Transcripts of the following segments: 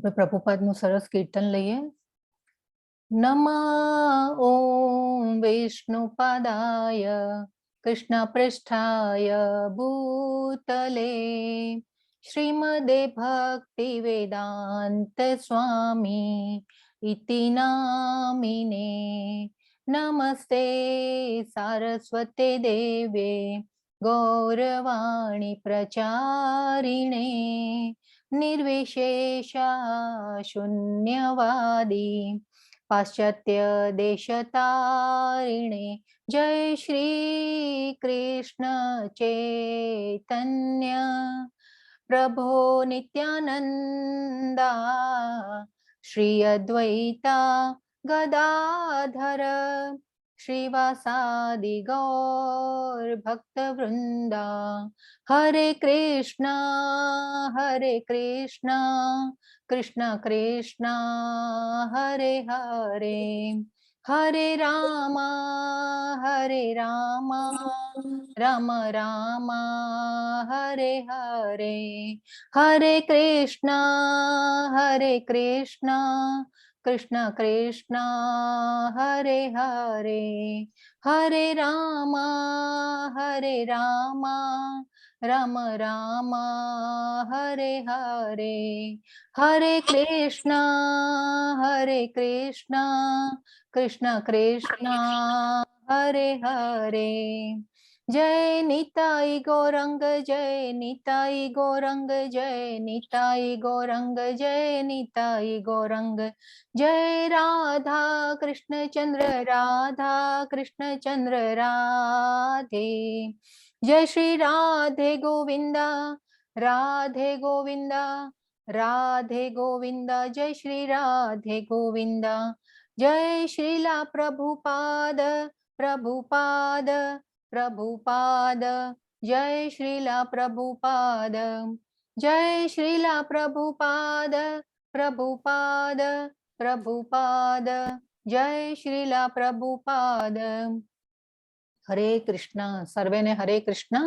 પ્રભુપાદનું સરસ કીર્તન લઈએ. નમઃ ઓમ વિષ્ણુપાદાય કૃષ્ણપૃષ્ઠાય ભૂતલે શ્રીમદે ભક્તિ વેદાંત સ્વામી ઇતિ નામિને નમસ્તે સારસ્વતે દેવે ગૌરવાણી પ્રચારિણે निर्विशेषा शून्यवादी पाश्चात्य देशतारिणे जय श्री कृष्ण चैतन्य प्रभो नित्यानंदा श्री अद्वैता गदाधर श्रीवासादि गौर भक्त वृंदा हरे कृष्णा कृष्ण कृष्ण हरे हरे हरे राम राम राम हरे हरे हरे कृष्णा कृष्ण कृष्ण हरे हरे हरे राम राम राम हरे हरे हरे कृष्णा कृष्ण कृष्ण हरे हरे जय निताई गौरंग जय निताई गौरंग जय निताई गौरंग जय निताई गौरंग जय राधा कृष्ण चंद्र राधे जय श्री राधे गोविंदा राधे गोविंदा राधे गोविंदा जय श्री राधे गोविंदा जय श्रीला प्रभुपाद प्रभुपाद प्रभुपाद जय श्रीला प्रभुपाद जय श्रीला प्रभुपाद प्रभुपाद प्रभुपाद जय श्रीला प्रभुपाद हरे कृष्णा सर्वे ने हरे कृष्णा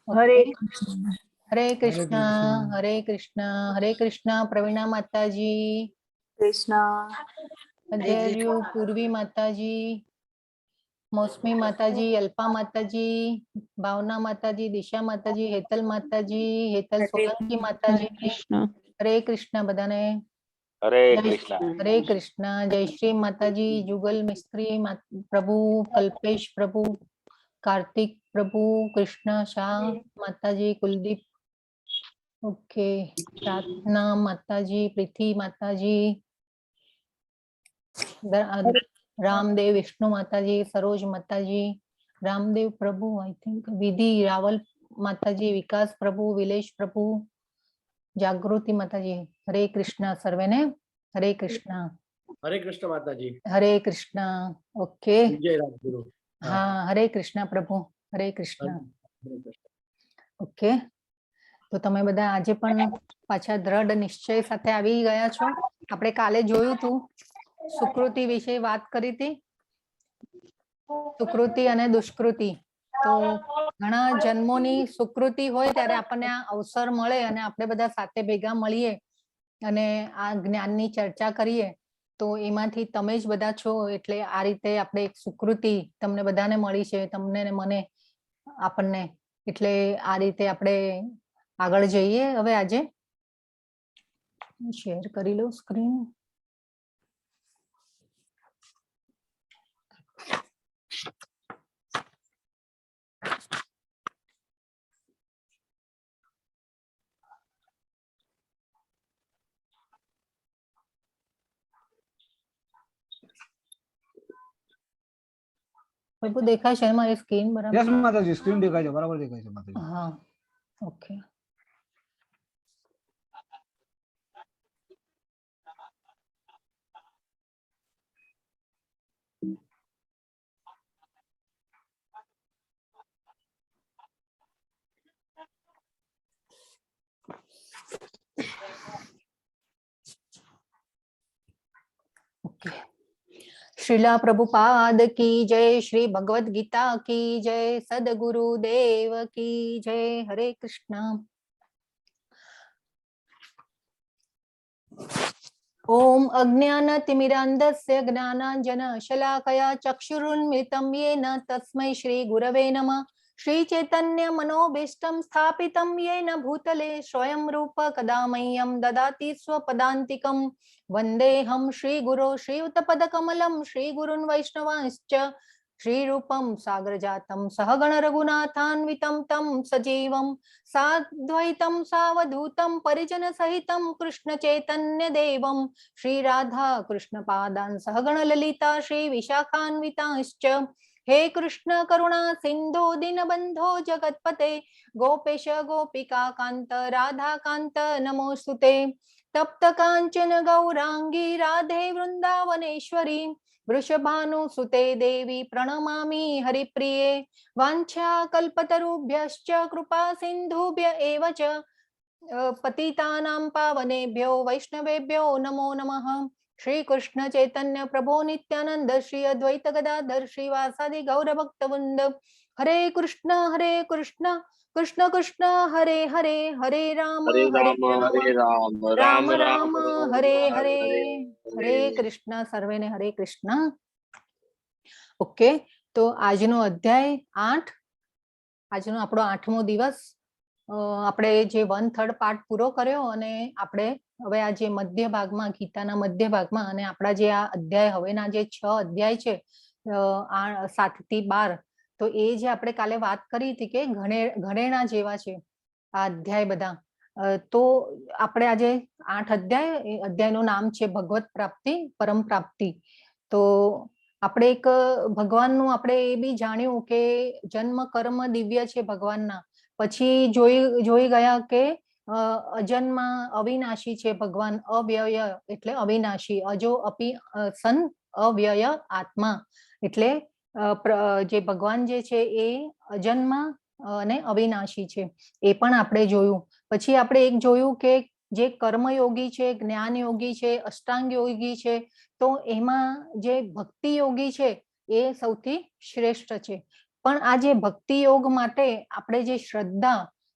हरे हरे कृष्णा हरे कृष्णा हरे कृष्णा प्रवीणा माता जी कृष्णा अजयू पूर्वी माता जी मौसमी माता जी अल्पा माता जी भावना माता जी दिशा माता जी हेतल माता जी हेतल सोलंकी माता जी हरे कृष्णा बधाने हरे कृष्णा जय श्री माता जी जुगल मिस्त्री प्रभु कल्पेश प्रभु कार्तिक प्रभु कृष्णा शाह माता जी कुलदीप ओके प्रार्थना माता जी प्रीति माता जी रामदेव विष्णु माता जी सरोज माता जी रामदेव प्रभु आई थिंक विधि रावल माता जी विकास प्रभु विलेश प्रभु जागृति माता जी हरे कृष्णा सर्वे ने हरे कृष्णा माता जी हरे कृष्णा ओके जय राम गुरु हाँ हरे कृष्णा प्रभु हरे कृष्णा ओके तो તમે બધા આજે પણ પાછા દ્રઢ નિશ્ચય સાથે આવી ગયા છો. આપણે કાલે જોયું હતું સુકૃતિ વિશે વાત કરી હતી સુકૃતિ અને દુષ્કૃતિ. તો ઘણા જન્મોની સુકૃતિ હોય ત્યારે આપણને આ અવસર મળે અને આપણે બધા સાથે ભેગા મળીએ અને આ જ્ઞાનની ચર્ચા કરીએ તો એમાંથી તમે જ બધા છો એટલે આ રીતે આપણે એક સુકૃતિ તમને બધાને મળી છે તમને ને મને આપણને એટલે આ રીતે આપણે આગળ જઈએ. હવે આજે શેર કરી લો સ્ક્રીન. પ્રભુ દેખાય છે મારી સ્ક્રીન બરાબર? યસ માતાજી સ્ક્રીન દેખાય છે બરાબર દેખાય છે માતાજી. હા ઓકે. श्रीला प्रभुपाद की जय श्री भगवद गीता की जय सदगुरु देव की जय हरे कृष्णा. ओम अज्ञानतिमिरान्धस्य ज्ञानाञ्जनशलाकया चक्षुरुन्मिलितं येन तस्मै श्रीगुरवे नमः। श्रीचैतन्यमनोभीष्टं स्थापितं येन भूतले स्वयं रूप कदा मह्यं ददाति स्वपदान्तिकं। वन्देऽहं श्रीगुरो श्रीयुतपदकमलं श्रीगुरुन् वैष्णवांश्च श्रीरूपं सागरजातं सहगण रघुनाथान्वितं तं सजीवं साद्वैतं सावधूतं परिजन सहितं कृष्ण चैतन्य देवं श्री राधा कृष्ण पादान् सहगण ललिता श्री विशाखान्वितांश्च। हे कृष्ण करुणा सिंधु दीनबंधो जगत्पते गोपेश गोपिका कांत राधा कांत नमोस्तुते। तप्त कांचन गौरांगी राधे वृंदावनेश्वरी वृषभानुसुते देवी प्रणमामि हरिप्रिये। वाञ्छाकल्पतरुभ्यश्च कृपा सिन्धुभ्य एव च पतितानां पावनेभ्यो वैष्णवेभ्यो नमो नमः। श्री कृष्ण चैतन्य प्रभो नित्यानंद श्री अद्वैत गदाधर श्रीवासादि गौर भक्तवृंद हरे कृष्ण कृष्ण कृष्ण हरे हरे हरे राम राम राम हरे हरे हरे कृष्ण सर्वेने हरे कृष्ण। ओके तो આજનો અધ્યાય 8 આજનો આપણો 8મો દિવસ આપણે જે 1/3 પાર્ટ પૂરો કર્યો અને આપણે હવે આ જે મધ્ય ભાગમાં ગીતાના મધ્ય ભાગમાં અને આપણા જે આ અધ્યાય હવેના જે 6 અધ્યાય છે 7 થી 12 તો એ જે આપણે કાલે વાત કરી હતી કે ઘરેણા જેવા છે આ અધ્યાય બધા તો આપણે આજે 8 અધ્યાયનું નામ છે ભગવત પ્રાપ્તિ પરમ પ્રાપ્તિ। તો આપણે એક ભગવાનનું આપણે એ બી જાણ્યું કે જન્મ કર્મ દિવ્ય છે ભગવાનના, પછી જોઈ ગયા કે અજન્મા અવિનાશી છે ભગવાન, અવ્યય એટલે અવિનાશી, અજો અપી સન અવ્યય આત્મા એટલે જે ભગવાન જે છે એ અજન્મા અને અવિનાશી છે એ પણ આપણે જોયું। પછી આપણે એક જોયું કે જે કર્મયોગી છે, જ્ઞાન યોગી છે, અષ્ટાંગ યોગી છે, તો એમાં જે ભક્તિ યોગી છે એ સૌથી શ્રેષ્ઠ છે। પણ આ જે ભક્તિ યોગ માટે આપણે જે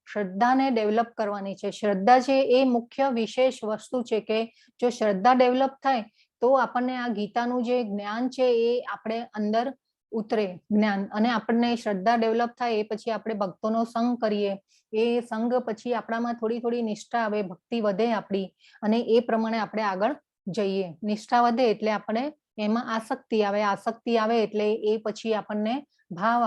શ્રદ્ધાને ડેવલપ કરવાની છે, શ્રદ્ધા છે એ મુખ્ય વિશેષ વસ્તુ છે કે જો શ્રદ્ધા ડેવલપ થાય તો આપણને આ ગીતાનું જે જ્ઞાન છે એ આપણે અંદર ઉતરે જ્ઞાન, અને આપણને શ્રદ્ધા ડેવલપ થાય એ પછી આપણે ભક્તોનો સંગ કરીએ, એ સંગ પછી આપણામાં થોડી થોડી નિષ્ઠા આવે, ભક્તિ વધે આપણી અને એ પ્રમાણે આપણે આગળ જઈએ। નિષ્ઠા વધે એટલે આપણે એમાં આસક્તિ આવે એટલે એ પછી આપણને ભાવ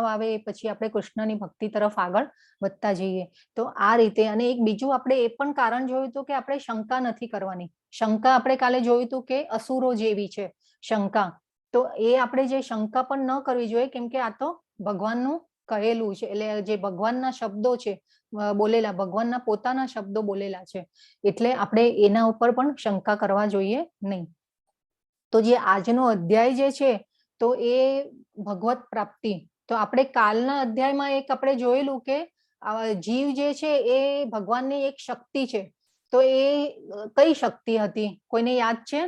આવે એ પછી આપણે કૃષ્ણની ભક્તિ તરફ આગળ વધતા જઈએ। તો આ રીતે અને એક બીજું આપણે એ પણ કારણ જોયું હતું કે આપણે શંકા નથી કરવાની। શંકા આપણે કાલે જોયું હતું કે અસુરો જેવી છે શંકા, તો એ આપણે જે શંકા પણ ન કરવી જોઈએ કેમ કે આ તો ભગવાનનું કહેલું છે, એટલે જે ભગવાનના શબ્દો છે બોલેલા, ભગવાનના પોતાના શબ્દો બોલેલા છે એટલે આપણે એના ઉપર પણ શંકા કરવા જોઈએ નહીં। તો જે આજનો અધ્યાય જે છે તો એ ભગવત પ્રાપ્તિ, તો આપણે કાલના અધ્યાયમાં એક આપણે જોયેલું કે જીવ જે છે એ ભગવાનની એક શક્તિ છે, તો એ કઈ શક્તિ હતી કોઈને યાદ છે?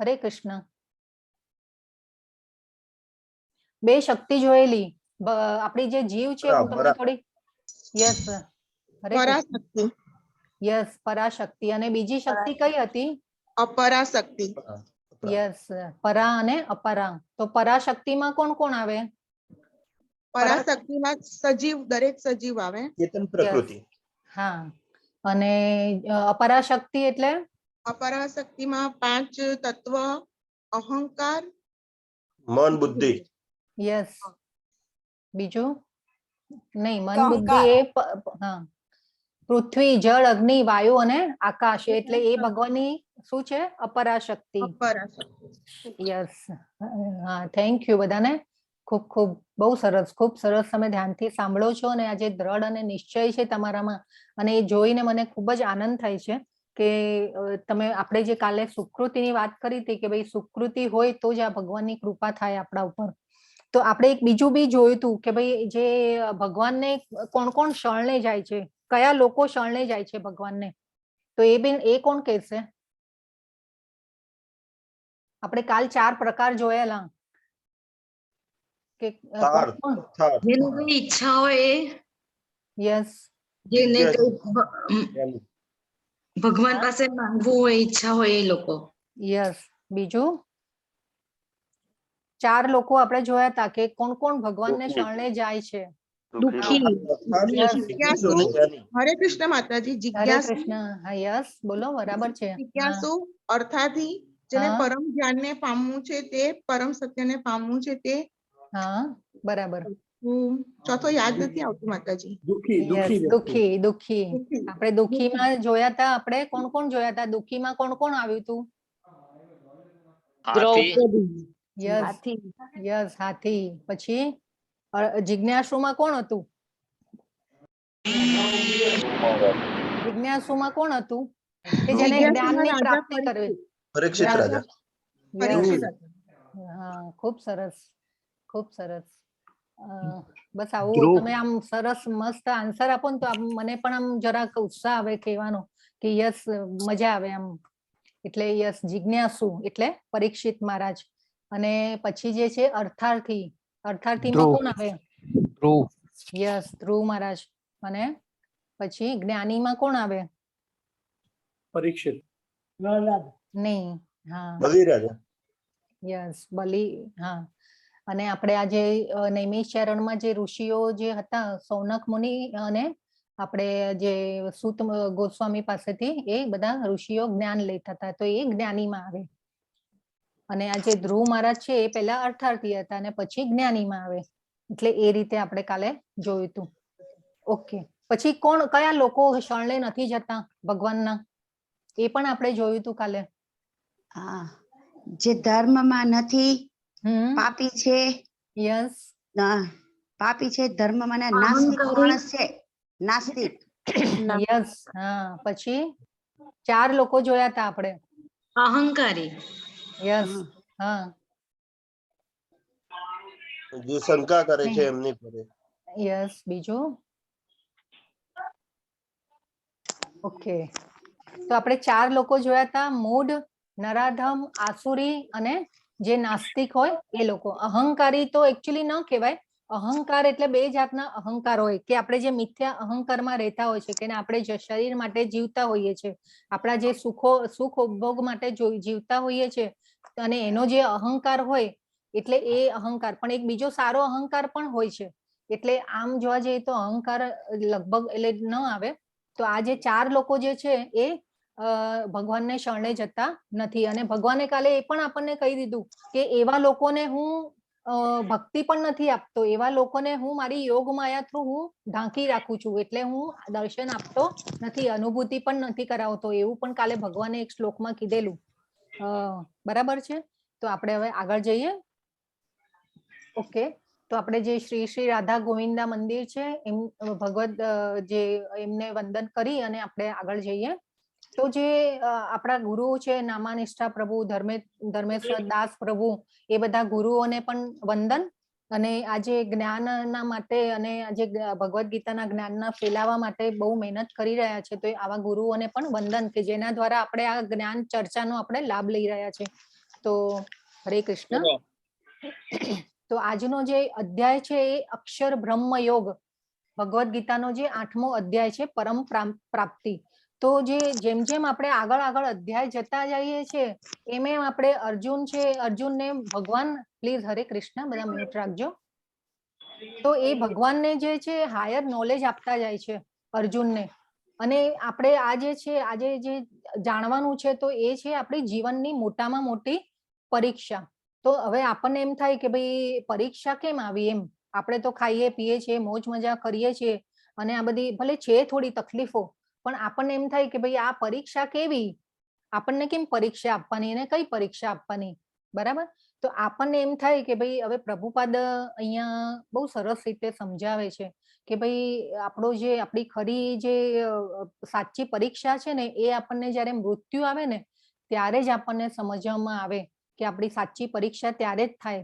હરે કૃષ્ણ। બે શક્તિ જોયેલી આપણી જે જીવ છે હું તમને થોડી યસ હરે પરાશક્તિ, યસ પરાશક્તિ, અને બીજી શક્તિ કઈ હતી? અપરાશક્તિ। યસ પરા અને અપરા। તો પરાશક્તિમાં કોણ કોણ આવે? પરાશક્તિમાં સજીવ, દરેક સજીવ આવે, ચેતન પ્રકૃતિ। હા, અને અપરાશક્તિ એટલે? અપરાશક્તિમાં 5 તત્વ, અહંકાર, મન બુદ્ધિ। યસ બીજું નહીં, મન બુદ્ધિ એ હા પૃથ્વી જળ અગ્નિ વાયુ અને આકાશ એટલે એ ભગવાનની શું છે? અપરાશક્તિ। યસ હા, થેન્ક યુ બધાને, ખૂબ ખૂબ બહુ સરસ, ખૂબ સરસ તમે ધ્યાનથી સાંભળો છો અને આ જે દ્રઢ અને નિશ્ચય છે તમારામાં, અને એ જોઈને મને ખૂબ જ આનંદ થાય છે કે તમે આપણે જે કાલે સુકૃતિની વાત કરી હતી કે ભાઈ સુકૃતિ હોય તો જ આ ભગવાનની કૃપા થાય આપણા ઉપર। તો આપણે એક બીજું બી જોયું હતું કે ભાઈ જે ભગવાનને કોણ કોણ શરણે જાય છે, કયા લોકો શરણે જાય છે ભગવાનને, તો એ કોણ કહેશે? આપણે કાલ 4 પ્રકાર જોયેલા કે જેની કોઈ ઈચ્છા હોય એ, યસ જેને ભગવાન પાસે માંગવું હોય, ઈચ્છા હોય એ લોકો. યસ. બીજું 4 લોકો આપણે જોયા હતા કે કોણ કોણ ભગવાનને દુઃખી. શરણે જાય છે. દુઃખી. યસ. જિજ્ઞાસુ હરે કૃષ્ણ માતાજી. હરે જિજ્ઞાસુ કૃષ્ણ. હા યસ, બોલો, બરાબર છે. હા. જિજ્ઞાસુ અર્થાથી જેને હા. પરમ જ્ઞાનને પામવું છે તે, પરમ સત્યને પામવું છે તે. હા, બરાબર. ચોથો યાદ નથી આવતું માતાજી. દુઃખી યસ, દુઃખી વ્યક્તિ. દુઃખી. દુઃખી. દુઃખી. આપણે દુઃખીમાં જોયા હતા. આપણે કોણ કોણ જોયા હતા દુઃખીમાં? કોણ કોણ આવ્યું હતું? દ્રૌપદી. યસ. હાથી. યસ, હાથી. પછી જિજ્ઞાસુમાં કોણ હતું? જિજ્ઞાસુમાં કોણ હતું કે જેને જિજ્ઞાસુના જ્ઞાનની રાજા પ્રાપ્તિ પરીક્ષિત. કરવી? પરીક્ષિત રાજા. પરીક્ષિત હતા. હા, ખૂબ સરસ, ખૂબ સરસ. બસ આવું ધ્રુવ. તમે આમ સરસ મસ્ત આન્સર આપો ને તો મને પણ આમ જરાક ઉત્સાહ આવે કહેવાનો કે યસ, મજા આવે આમ. એટલે યસ, જિજ્ઞાસુ એટલે પરીક્ષિત મહારાજ. અને પછી જે છે અર્થાર્થી. અર્થાર્થીમાં ધ્રુવ. કોણ આવે? ધ્રુવ. યસ, ધ્રુવ મહારાજ. અને પછી જ્ઞાનીમાં કોણ આવે? પરીક્ષિત. નહીં. હા, બલી રાજા. યસ, બલી. હા. અને આપણે આજે નૈમિષારણ્યમાં જે ઋષિઓ જે હતા, સૌનક મુનિ અને આપણે જે સૂત ગોસ્વામી પાસેથી એ બધા ઋષિઓ જ્ઞાન લેતા હતા, તો એ જ્ઞાનીમાં આવે. અને આ જે ધ્રુવ મહારાજ છે એ પહેલા અર્થાર્થી હતા અને પછી જ્ઞાનીમાં આવે. એટલે એ રીતે આપણે કાલે જોયું હતું. ઓકે. પછી કોણ, કયા લોકો શરણે નથી જતા ભગવાનના? એ પણ આપણે જોયું હતું કાલે. હા, જે ધર્મમાં નથી, પાપી છે. યસ. પાપી છે ધર્મમાં ને નાસ્તિક માણસ છે. નાસ્તિક. યસ. હા. પછી 4 લોકો જોયા હતા આપણે. અહંકારી. યસ. હા. જે શંકા કરે છે એમની પર. યસ. બીજું? ઓકે. તો આપણે 4 લોકો જોયા હતા. મૂઢ, નરાધમ, આસુરી અને જે નાસ્તિક હોય એ લોકો. અહંકારી તો એકચ્યુઅલી ન કહેવાય. અહંકાર એટલે 2 જાતના અહંકાર હોય કે આપણે જે મિથ્યા અહંકારમાં રહેતા હોય છે કે આપણે જે શરીર માટે જીવતા હોઈએ છીએ, આપણા જે સુખ ઉપભોગ માટે જીવતા હોઈએ છીએ, અને એનો જે અહંકાર હોય એટલે એ અહંકાર. પણ એક બીજો સારો અહંકાર પણ હોય છે. એટલે આમ જોવા જઈએ તો અહંકાર લગભગ એટલે ન આવે. તો આ જે 4 લોકો જે છે એ ભગવાનને શરણે જતા નથી. અને ભગવાને કાલે એ પણ આપણને કહી દીધું કે એવા લોકોને હું ભક્તિ પણ નથી આપતો, એવા લોકોને હું મારી યોગ માયા થ્રુ હું ઢાંકી રાખું છું. એટલે હું દર્શન આપતો નથી, અનુભૂતિ પણ નથી કરાવતો. એવું પણ કાલે ભગવાને એક શ્લોકમાં કીધેલું. બરાબર છે. તો આપણે હવે આગળ જઈએ. ઓકે. તો આપણે જે શ્રી રાધા ગોવિંદા મંદિર છે એમ ભગવદ જે એમને વંદન કરી અને આપણે આગળ જઈએ. તો જે આપણા ગુરુ છે, નામાનિષ્ઠા પ્રભુ, ધર્મેશ્વર દાસ પ્રભુ, એ બધા ગુરુઓને પણ વંદન. અને આજે જ્ઞાનના માટે અને આજે ભગવદ ગીતાના જ્ઞાનના ફેલાવા માટે બહુ મહેનત કરી રહ્યા છે. તો આવા ગુરુઓને પણ વંદન કે જેના દ્વારા આપણે આ જ્ઞાન ચર્ચાનો આપણે લાભ લઈ રહ્યા છે. તો હરે કૃષ્ણ. તો આજનો જે અધ્યાય છે એ અક્ષર બ્રહ્મ યોગ, ભગવદ ગીતાનો જે 8મો અધ્યાય છે, પરમ પ્રાપ્તિ. તો જેમ જેમ આપણે આગળ અધ્યાય જતા જઈએ છીએ એમ એમ આપણે અર્જુન છે, અર્જુનને ભગવાન, પ્લીઝ હરે કૃષ્ણ, બધા મ્યુટ રાખજો. તો એ ભગવાનને જે છે હાયર નોલેજ આપતા જાય છે અર્જુનને. અને આપણે આજે જે જાણવાનું છે તો એ છે આપણી જીવનની મોટામાં મોટી પરીક્ષા. તો હવે આપણને એમ થાય કે ભાઈ પરીક્ષા કેમ આવી? એમ આપણે તો ખાઈએ પીએ છીએ, મોજ મજા કરીએ છીએ, અને આ બધી ભલે છે થોડી તકલીફો, પણ આપણને એમ થાય કે ભાઈ આ પરીક્ષા કેવી? આપણને કેમ પરીક્ષા આપવાની અને કઈ પરીક્ષા આપવાની? બરાબર. તો આપણને એમ થાય કે ભાઈ હવે પ્રભુપાદ અહીંયા બહુ સરસ રીતે સમજાવે છે કે ભાઈ આપણી ખરી જે સાચી પરીક્ષા છે ને એ આપણને જયારે મૃત્યુ આવે ને ત્યારે જ આપણને સમજવામાં આવે કે આપણી સાચી પરીક્ષા ત્યારે જ થાય.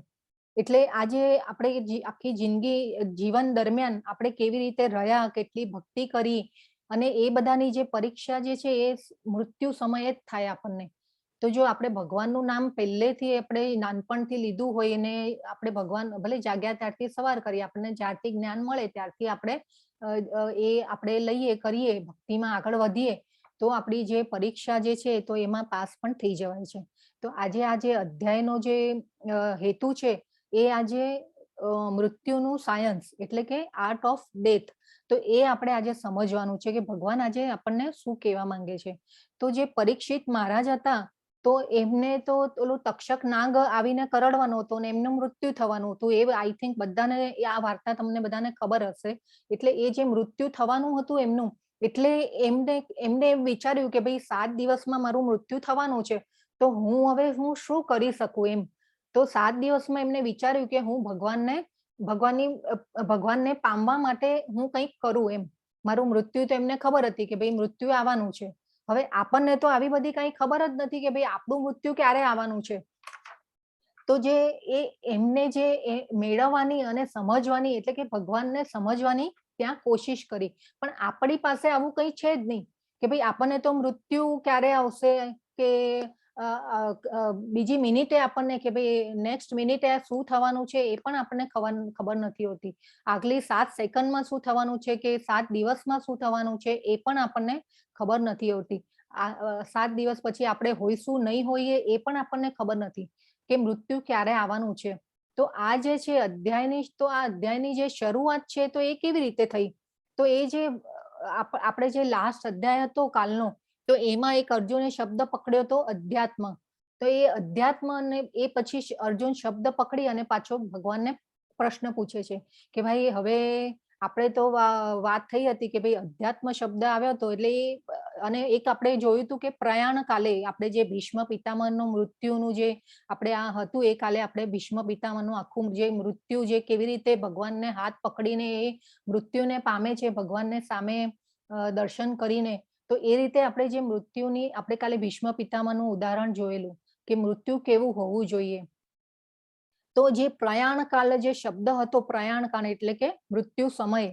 એટલે આજે આપણે આખી જિંદગી જીવન દરમિયાન આપણે કેવી રીતે રહ્યા, કેટલી ભક્તિ કરી, અને એ બધાની જે પરીક્ષા જે છે એ મૃત્યુ સમયે જ થાય આપણને. તો જો આપણે ભગવાનનું નામ પહેલેથી આપણે નાનપણથી લીધું હોય અને આપણે ભગવાન ભલે જાગ્યા ત્યારથી સવાર કરીએ, આપણને જ્યારથી જ્ઞાન મળે ત્યારથી આપણે લઈએ, કરીએ, ભક્તિમાં આગળ વધીએ, તો આપણી જે પરીક્ષા જે છે તો એમાં પાસ પણ થઈ જવાય છે. તો આજે આ જે અધ્યાયનો જે હેતુ છે એ આજે મૃત્યુનું સાયન્સ એટલે કે આર્ટ ઓફ ડેથ, તો એ આપણે આજે સમજવાનું છે કે ભગવાન આજે આપણને શું કહેવા માંગે છે. તો જે પરીક્ષિત મહારાજ હતા તો એમને તો ઓલું તક્ષક નાગ આવીને કરડવાનો હતો ને એમનું મૃત્યુ થવાનું હતું. એ આઈ થિંક બધાને આ વાર્તા તમને બધાને ખબર હશે. એટલે એ જે મૃત્યુ થવાનું હતું એમનું, એટલે એમને એમ વિચાર્યું કે ભાઈ 7 દિવસમાં મારું મૃત્યુ થવાનું છે, તો હું હવે શું કરી શકું એમ. તો 7 દિવસમાં એમને વિચાર્યું કે હું ભગવાનને પામવા માટે હું કંઈક કરું એમ. મારું મૃત્યુ તો એમને ખબર હતી કે ભાઈ મૃત્યુ આવવાનું છે. હવે આપણને તો આવી બધી કઈ ખબર જ નથી કે ભાઈ આપણું મૃત્યુ ક્યારે આવવાનું છે. તો જે એમને જે મેળવવાની અને સમજવાની એટલે કે ભગવાનને સમજવાની ત્યાં કોશિશ કરી, પણ આપણી પાસે આવું કઈ છે જ નહીં કે ભાઈ આપણને તો મૃત્યુ ક્યારે આવશે કે બીજી મિનિટે આપણને કે ભાઈ નેક્સ્ટ મિનિટે શું થવાનું છે એ પણ આપણને ખબર નથી હોતી. આગલી 7 સેકન્ડમાં શું થવાનું છે કે 7 દિવસમાં શું થવાનું છે એ પણ આપણને ખબર નથી હોતી. 7 દિવસ પછી આપણે હોઈશું નહીં હોઈએ એ પણ આપણને ખબર નથી કે મૃત્યુ ક્યારે આવવાનું છે. તો આ જે છે અધ્યાયની જે શરૂઆત છે તો એ કેવી રીતે થઈ? તો એ જે આપણે જે લાસ્ટ અધ્યાય હતો કાલનો, તો એમાં એક અર્જુને શબ્દ પકડ્યો હતો અધ્યાત્મ. તો એ અધ્યાત્મ અને એ પછી અર્જુન શબ્દ પકડી અને પાછો ભગવાનને પ્રશ્ન પૂછે છે કે ભાઈ હવે આપણે તો વાત થઈ હતી કે ભાઈ અધ્યાત્મ શબ્દ આવ્યો હતો એટલે અને એક આપણે જોયું હતું કે પ્રયાણ કાલે આપણે જે ભીષ્મ પિતામહનું મૃત્યુનું જે આપણે આ હતું એ કાલે આપણે ભીષ્મ પિતામહનું આખું જે મૃત્યુ જે કેવી રીતે ભગવાનને હાથ પકડીને એ મૃત્યુને પામે છે ભગવાનને સામે દર્શન કરીને, તો એ રીતે આપણે જે મૃત્યુની આપણે કાલે ભીષ્મ પિતામહનું ઉદાહરણ જોયેલું કે મૃત્યુ કેવું હોવું જોઈએ. તો જે પ્રયાણ કાળ જે શબ્દ હતો પ્રયાણ કાળ એટલે કે મૃત્યુ સમય,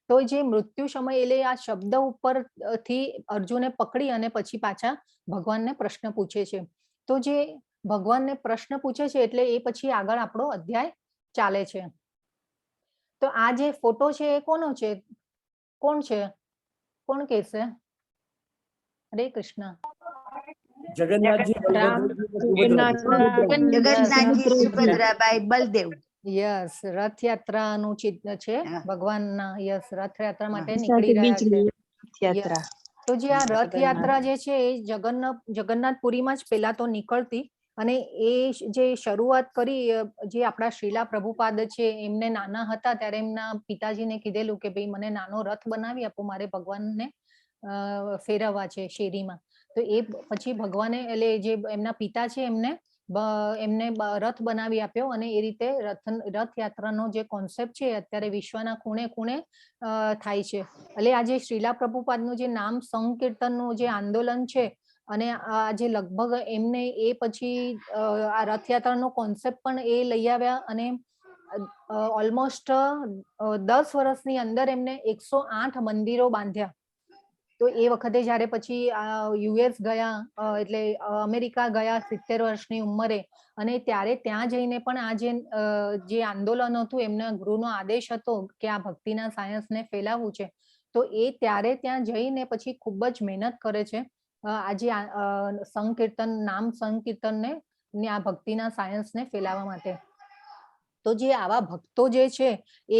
તો જે મૃત્યુ સમય એટલે આ શબ્દ ઉપરથી અર્જુને પકડી અને પછી પાછા ભગવાનને પ્રશ્ન પૂછે છે. તો જે ભગવાનને પ્રશ્ન પૂછે છે એટલે એ પછી આગળ આપણો અધ્યાય ચાલે છે. તો આ જે ફોટો છે એ કોનો છે? કોણ છે? કોણ કહેશે? હરે કૃષ્ણ. જગન્નાથજી જગન્નાથજી સુભદ્રાબાઈ બલદેવ. યસ, રથયાત્રાનું ચિત્ર છે હા. ભગવાનના. યસ, રથયાત્રા માટે હા. નીકળી રહ્યા છે. યાત્રા. તો જે આ રથયાત્રા જે છે એ જગન્નાથપુરીમાં જ પેલા તો નીકળતી, અને એ જે શરૂઆત કરી જે આપણા શ્રીલા પ્રભુપાદ છે એમને નાના હતા ત્યારે એમના પિતાજીને કીધેલું કે ભાઈ મને નાનો રથ બનાવી આપો, મારે ભગવાનને ફેરવવા છે શેરીમાં. તો એ પછી ભગવાને એટલે જે એમના પિતા છે એમને રથ બનાવી આપ્યો, અને એ રીતે રથયાત્રાનો જે કોન્સેપ્ટ છે અત્યારે વિશ્વના ખૂણે ખૂણે થાય છે. એટલે આજે શ્રીલા પ્રભુપાદનું જે નામ સંકીર્તનનું જે આંદોલન છે, અને આ જે લગભગ એમને એ પછી આ રથયાત્રાનો કોન્સેપ્ટ પણ એ લઈ આવ્યા, અને ઓલમોસ્ટ 10 વર્ષની અંદર એમને 108 મંદિરો બાંધ્યા. તો એ વખતે જયારે પછી યુએસ ગયા એટલે અમેરિકા ગયા 70 વર્ષની ઉંમરે, અને ત્યારે ત્યાં જઈને પણ આ જે આંદોલન હતું એમના ગુરુનો આદેશ હતો કે આ ભક્તિના સાયન્સને ફેલાવવું છે, તો એ ત્યારે ત્યાં જઈને પછી ખૂબ જ મહેનત કરે છે આજે નામ સંકીર્તનને આ ભક્તિના સાયન્સને ફેલાવવા માટે. તો જે આવા ભક્તો જે છે એ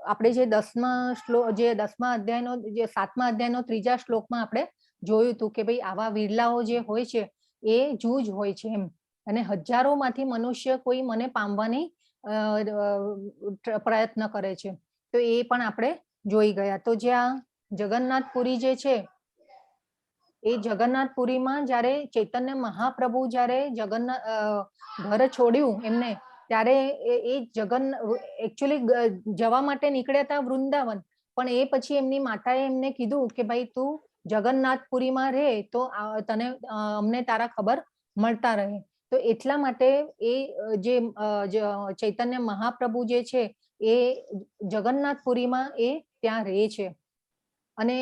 આપણે જે 10મા અધ્યાયનો જે 7મા અધ્યાયનો 3જા શ્લોકમાં આપણે જોયું હતું કે ભાઈ આવા વિરલાઓ જે હોય છે એ જૂજ હોય છે એમ, અને હજારોમાંથી મનુષ્ય કોઈ મને પામવાની પ્રયત્ન કરે છે. તો એ પણ આપણે જોઈ ગયા. તો જ્યાં જગન્નાથપુરી જે છે એ જગન્નાથપુરીમાં જયારે ચૈતન્ય મહાપ્રભુ જયારે ઘર છોડ્યું એમને, ત્યારે એકચ્યુઅલી જવા માટે નીકળ્યા હતા વૃંદાવન, પણ એ પછી એમની માતાએ એમને કીધું કે ભાઈ તું જગન્નાથપુરીમાં રહે તો તને અમને તારા ખબર મળતા રહે. તો એટલા માટે એ જે ચૈતન્ય મહાપ્રભુ જે છે એ જગન્નાથપુરીમાં એ ત્યાં રહે છે. અને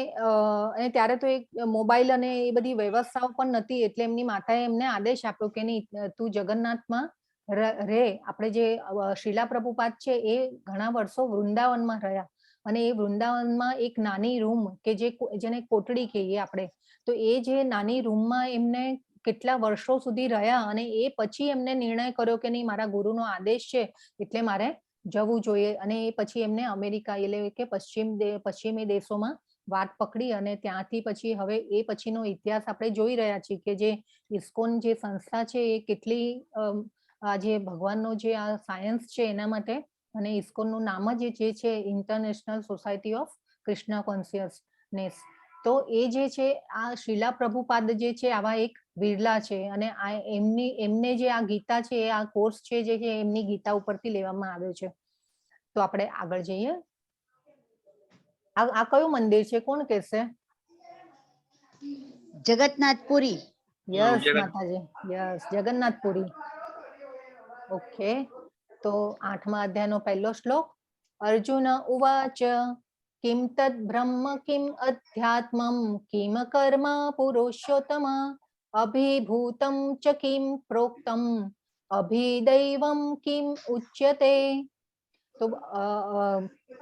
ત્યારે તો એક મોબાઈલ અને એ બધી વ્યવસ્થાઓ પણ નથી, એટલે એમની માતાએ એમને આદેશ આપ્યો કે નહીં તું જગન્નાથમાં રહે. આપણે જે શ્રીલા પ્રભુપાદ છે એ ઘણા વર્ષો વૃંદાવનમાં રહ્યા, અને એ વૃંદાવનમાં એક નાની રૂમ કે જેને કોટડી કહીએ આપણે, તો એ જે નાની રૂમમાં એમને કેટલા વર્ષો સુધી રહ્યા અને એ પછી એમને નિર્ણય કર્યો કે નહીં, મારા ગુરુનો આદેશ છે એટલે મારે જવું જોઈએ. અને એ પછી એમને અમેરિકા એટલે કે પશ્ચિમી દેશોમાં વાટ પકડી અને ત્યાંથી પછી હવે એ પછીનો ઇતિહાસ આપણે જોઈ રહ્યા છીએ કે જે ઇસ્કોન જે સંસ્થા છે એ કેટલી આ જે ભગવાનનો જે આ સાયન્સ છે એના માટે, અને ઇસ્કોનનું નામ જ જે છે international society of Krishna consciousness. તો એ જે છે આ શ્રીલા પ્રભુપાદ જે છે આવા એક વિરલા છે અને આ એમને જે આ ગીતા છે આ કોર્સ છે જે છે એમની ગીતા ઉપરથી લેવામાં આવ્યો છે. તો આપણે આગળ જઈએ. આ કયું મંદિર છે, કોણ કહેશે? જગન્નાથપુરી. યસ માતાજી, યસ જગન્નાથપુરી. ઓકે, તો 8મા અધ્યાયનો પહેલો શ્લોક. અર્જુન ઉવાચ કિમ તદ બ્રહ્મ કિમ અધ્યાત્મમ કિમ કર્મ પુરુષોત્તમ અભિભૂતમ ચ કિમ પ્રોક્તમ અભિદૈવમ કિમ ઉચ્યતે. તો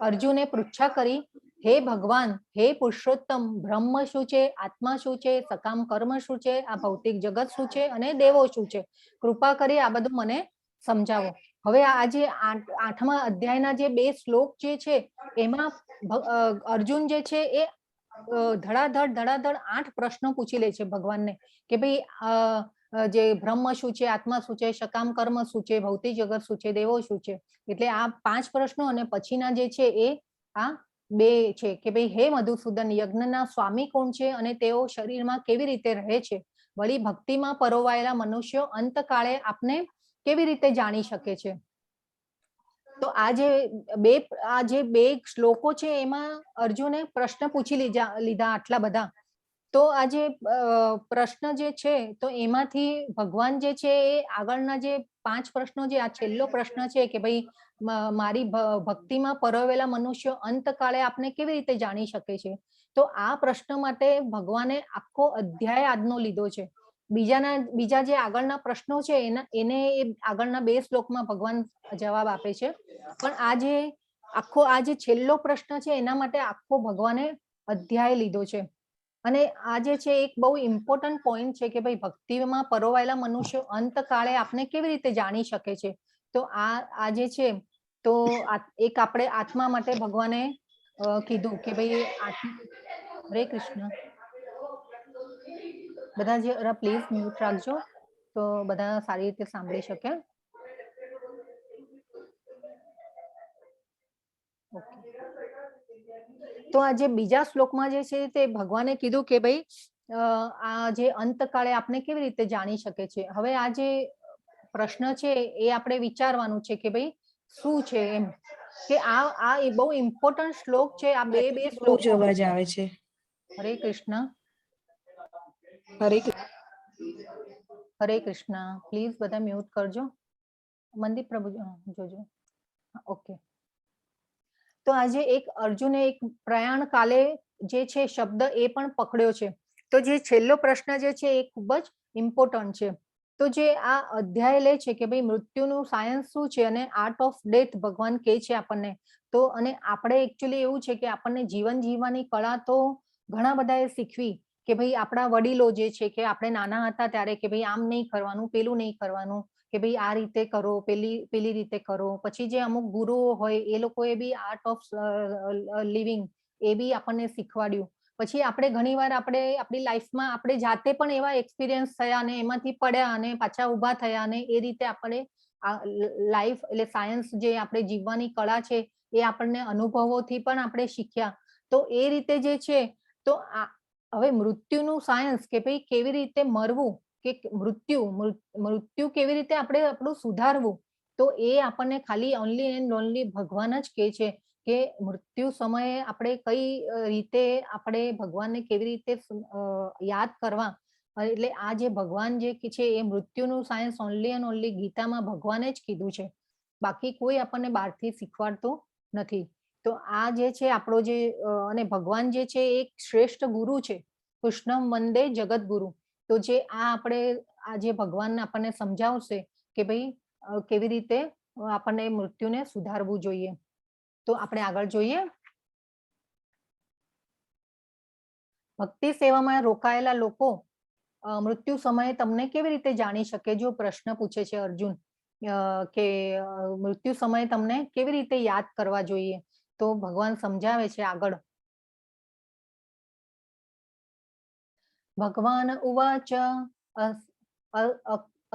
અર્જુને પૃચ્છા કરી, હે ભગવાન, હે પુરુષોત્તમ, બ્રહ્મ શું છે, આત્મા શું છે, સકામ કર્મ શું છે, આ ભૌતિક જગત શું છે અને દેવો શું છે? કૃપા કરી આ બધું મને સમજાવો. હવે આ જે 8મા અધ્યાયના જે 2 શ્લોક જે છે એમાં અર્જુન જે છે એ ધડાધડ 8 પ્રશ્નો પૂછી લે છે ભગવાનને કે ભાઈ જે બ્રહ્મ શું છે, આત્મા શું છે, સકામ કર્મ શું છે, ભૌતિક જગત શું છે, દેવો શું છે. એટલે આ 5 પ્રશ્નો અને પછીના જે છે એ આ 2 છે કે ભાઈ હે મધુસૂદન, યજ્ઞના સ્વામી કોણ છે અને તેઓ શરીરમાં કેવી રીતે રહે છે? વળી ભક્તિમાં પરોવાયેલા મનુષ્યો અંતકાળે આપને કેવી રીતે જાણી શકે છે? તો આ જે બે શ્લોકો છે એમાં અર્જુને પ્રશ્ન પૂછી લીધા આટલા બધા. તો આ જે પ્રશ્ન જે છે તો એમાંથી ભગવાન જે છે એ આગળના જે 5 પ્રશ્નો, જે આ છેલ્લો પ્રશ્ન છે કે ભાઈ મારી ભક્તિમાં પરોવેલા મનુષ્યો અંતકાળે આપને કેવી રીતે જાણી શકે છે, તો આ પ્રશ્ન માટે ભગવાને આખો અધ્યાય આજનો લીધો છે. બીજા જે આગળના પ્રશ્નો છે એને આગળના 2 શ્લોકમાં ભગવાન જવાબ આપે છે, પણ આ જે છેલ્લો પ્રશ્ન છે એના માટે આખો ભગવાને અધ્યાય લીધો છે. અને આ જે છે એક બહુ ઇમ્પોર્ટન્ટ પોઈન્ટ છે કે ભાઈ ભક્તિમાં પરોવાયેલા મનુષ્યો અંતકાળે આપને કેવી રીતે જાણી શકે છે. તો આ જે છે તો એક આપણે આત્મા માટે ભગવાને કીધું કે ભાઈ હરે કૃષ્ણ. બધા જે પ્લીઝ મ્યુટ રાખજો તો બધા સારી રીતે સાંભળી શકે. તો આ જે બીજા શ્લોકમાં જે છે તે ભગવાને કીધું કે ભાઈ આ જે અંતકાળે આપને કેવી રીતે જાણી શકે છે. હવે આ જે પ્રશ્ન છે એ આપણે વિચારવાનું છે કે ભાઈ શું છે એમ, કે આ બહુ ઇમ્પોર્ટન્ટ શ્લોક છે. આ બે શ્લોક અવાજ આવે છે. હરે કૃષ્ણ. હરે કૃષ્ણ. પ્લીઝ બધા મ્યુટ કરજો. મંદિર પ્રભુ જોજો. ઓકે. તો આજે એક અર્જુને એક પ્રયાણ કાલે જે છે શબ્દ એ પણ પકડ્યો છે. તો જે છેલ્લો પ્રશ્ન જે છે એ ખૂબ જ ઇમ્પોર્ટન્ટ છે. તો જે આ અધ્યાય લે છે કે ભાઈ મૃત્યુનું સાયન્સ શું છે અને આર્ટ ઓફ ડેથ ભગવાન કહે છે આપણને. તો અને આપણે એકચ્યુઅલી એવું છે કે આપણને જીવન જીવવાની કળા તો ઘણા બધાએ શીખવી કે ભાઈ આપણા વડીલો જે છે કે આપણે નાના હતા ત્યારે કે ભાઈ આમ નહીં કરવાનું, પેલું નહીં કરવાનું, કે ભાઈ આ રીતે કરો, પેલી રીતે કરો. પછી જે અમુક ગુરુઓ હોય એ લોકોએ બી આર્ટ ઓફ લિવિંગ એ બી આપણને શીખવાડ્યું. પછી આપણે ઘણીવાર આપણી લાઈફમાં આપણે જાતે પણ એવા એક્સપિરિયન્સ થયા અને એમાંથી પડ્યા અને પાછા ઊભા થયા અને એ રીતે આપણે લાઈફ એટલે સાયન્સ જે આપણે જીવવાની કળા છે એ આપણને અનુભવોથી પણ આપણે શીખ્યા. તો એ રીતે જે છે તો હવે મૃત્યુનું સાયન્સ કે ભાઈ કેવી રીતે મરવું, કે મૃત્યુ કેવી રીતે આપણે આપણું સુધારવું, તો એ આપણને ખાલી ઓનલી એન્ડ ઓનલી ભગવાન જ કહે છે કે મૃત્યુ સમયે આપણે કઈ રીતે આપણે ભગવાનને કેવી રીતે યાદ કરવા. એટલે આ જે ભગવાન જે છે એ મૃત્યુનું સાયન્સ ઓનલી એન્ડ ઓનલી ગીતામાં ભગવાને જ કીધું છે, બાકી કોઈ આપણને બહારથી શીખવાડતું નથી. તો આ જે છે આપણો જે અને ભગવાન જે છે એક શ્રેષ્ઠ ગુરુ છે, કૃષ્ણ વંદે જગત ગુરુ. તો જે આપણે આ જે ભગવાન આપણને સમજાવશે કે ભાઈ કેવી રીતે આપણને મૃત્યુને સુધારવું જોઈએ. તો આપણે આગળ જોઈએ. ભક્તિ સેવામાં રોકાયેલા લોકો મૃત્યુ સમયે તમને કેવી રીતે જાણી શકે? જો પ્રશ્ન પૂછે છે અર્જુન કે મૃત્યુ સમયે તમને કેવી રીતે યાદ કરવા જોઈએ, તો ભગવાન સમજાવે છે આગળ. ભગવાન ઉવાચ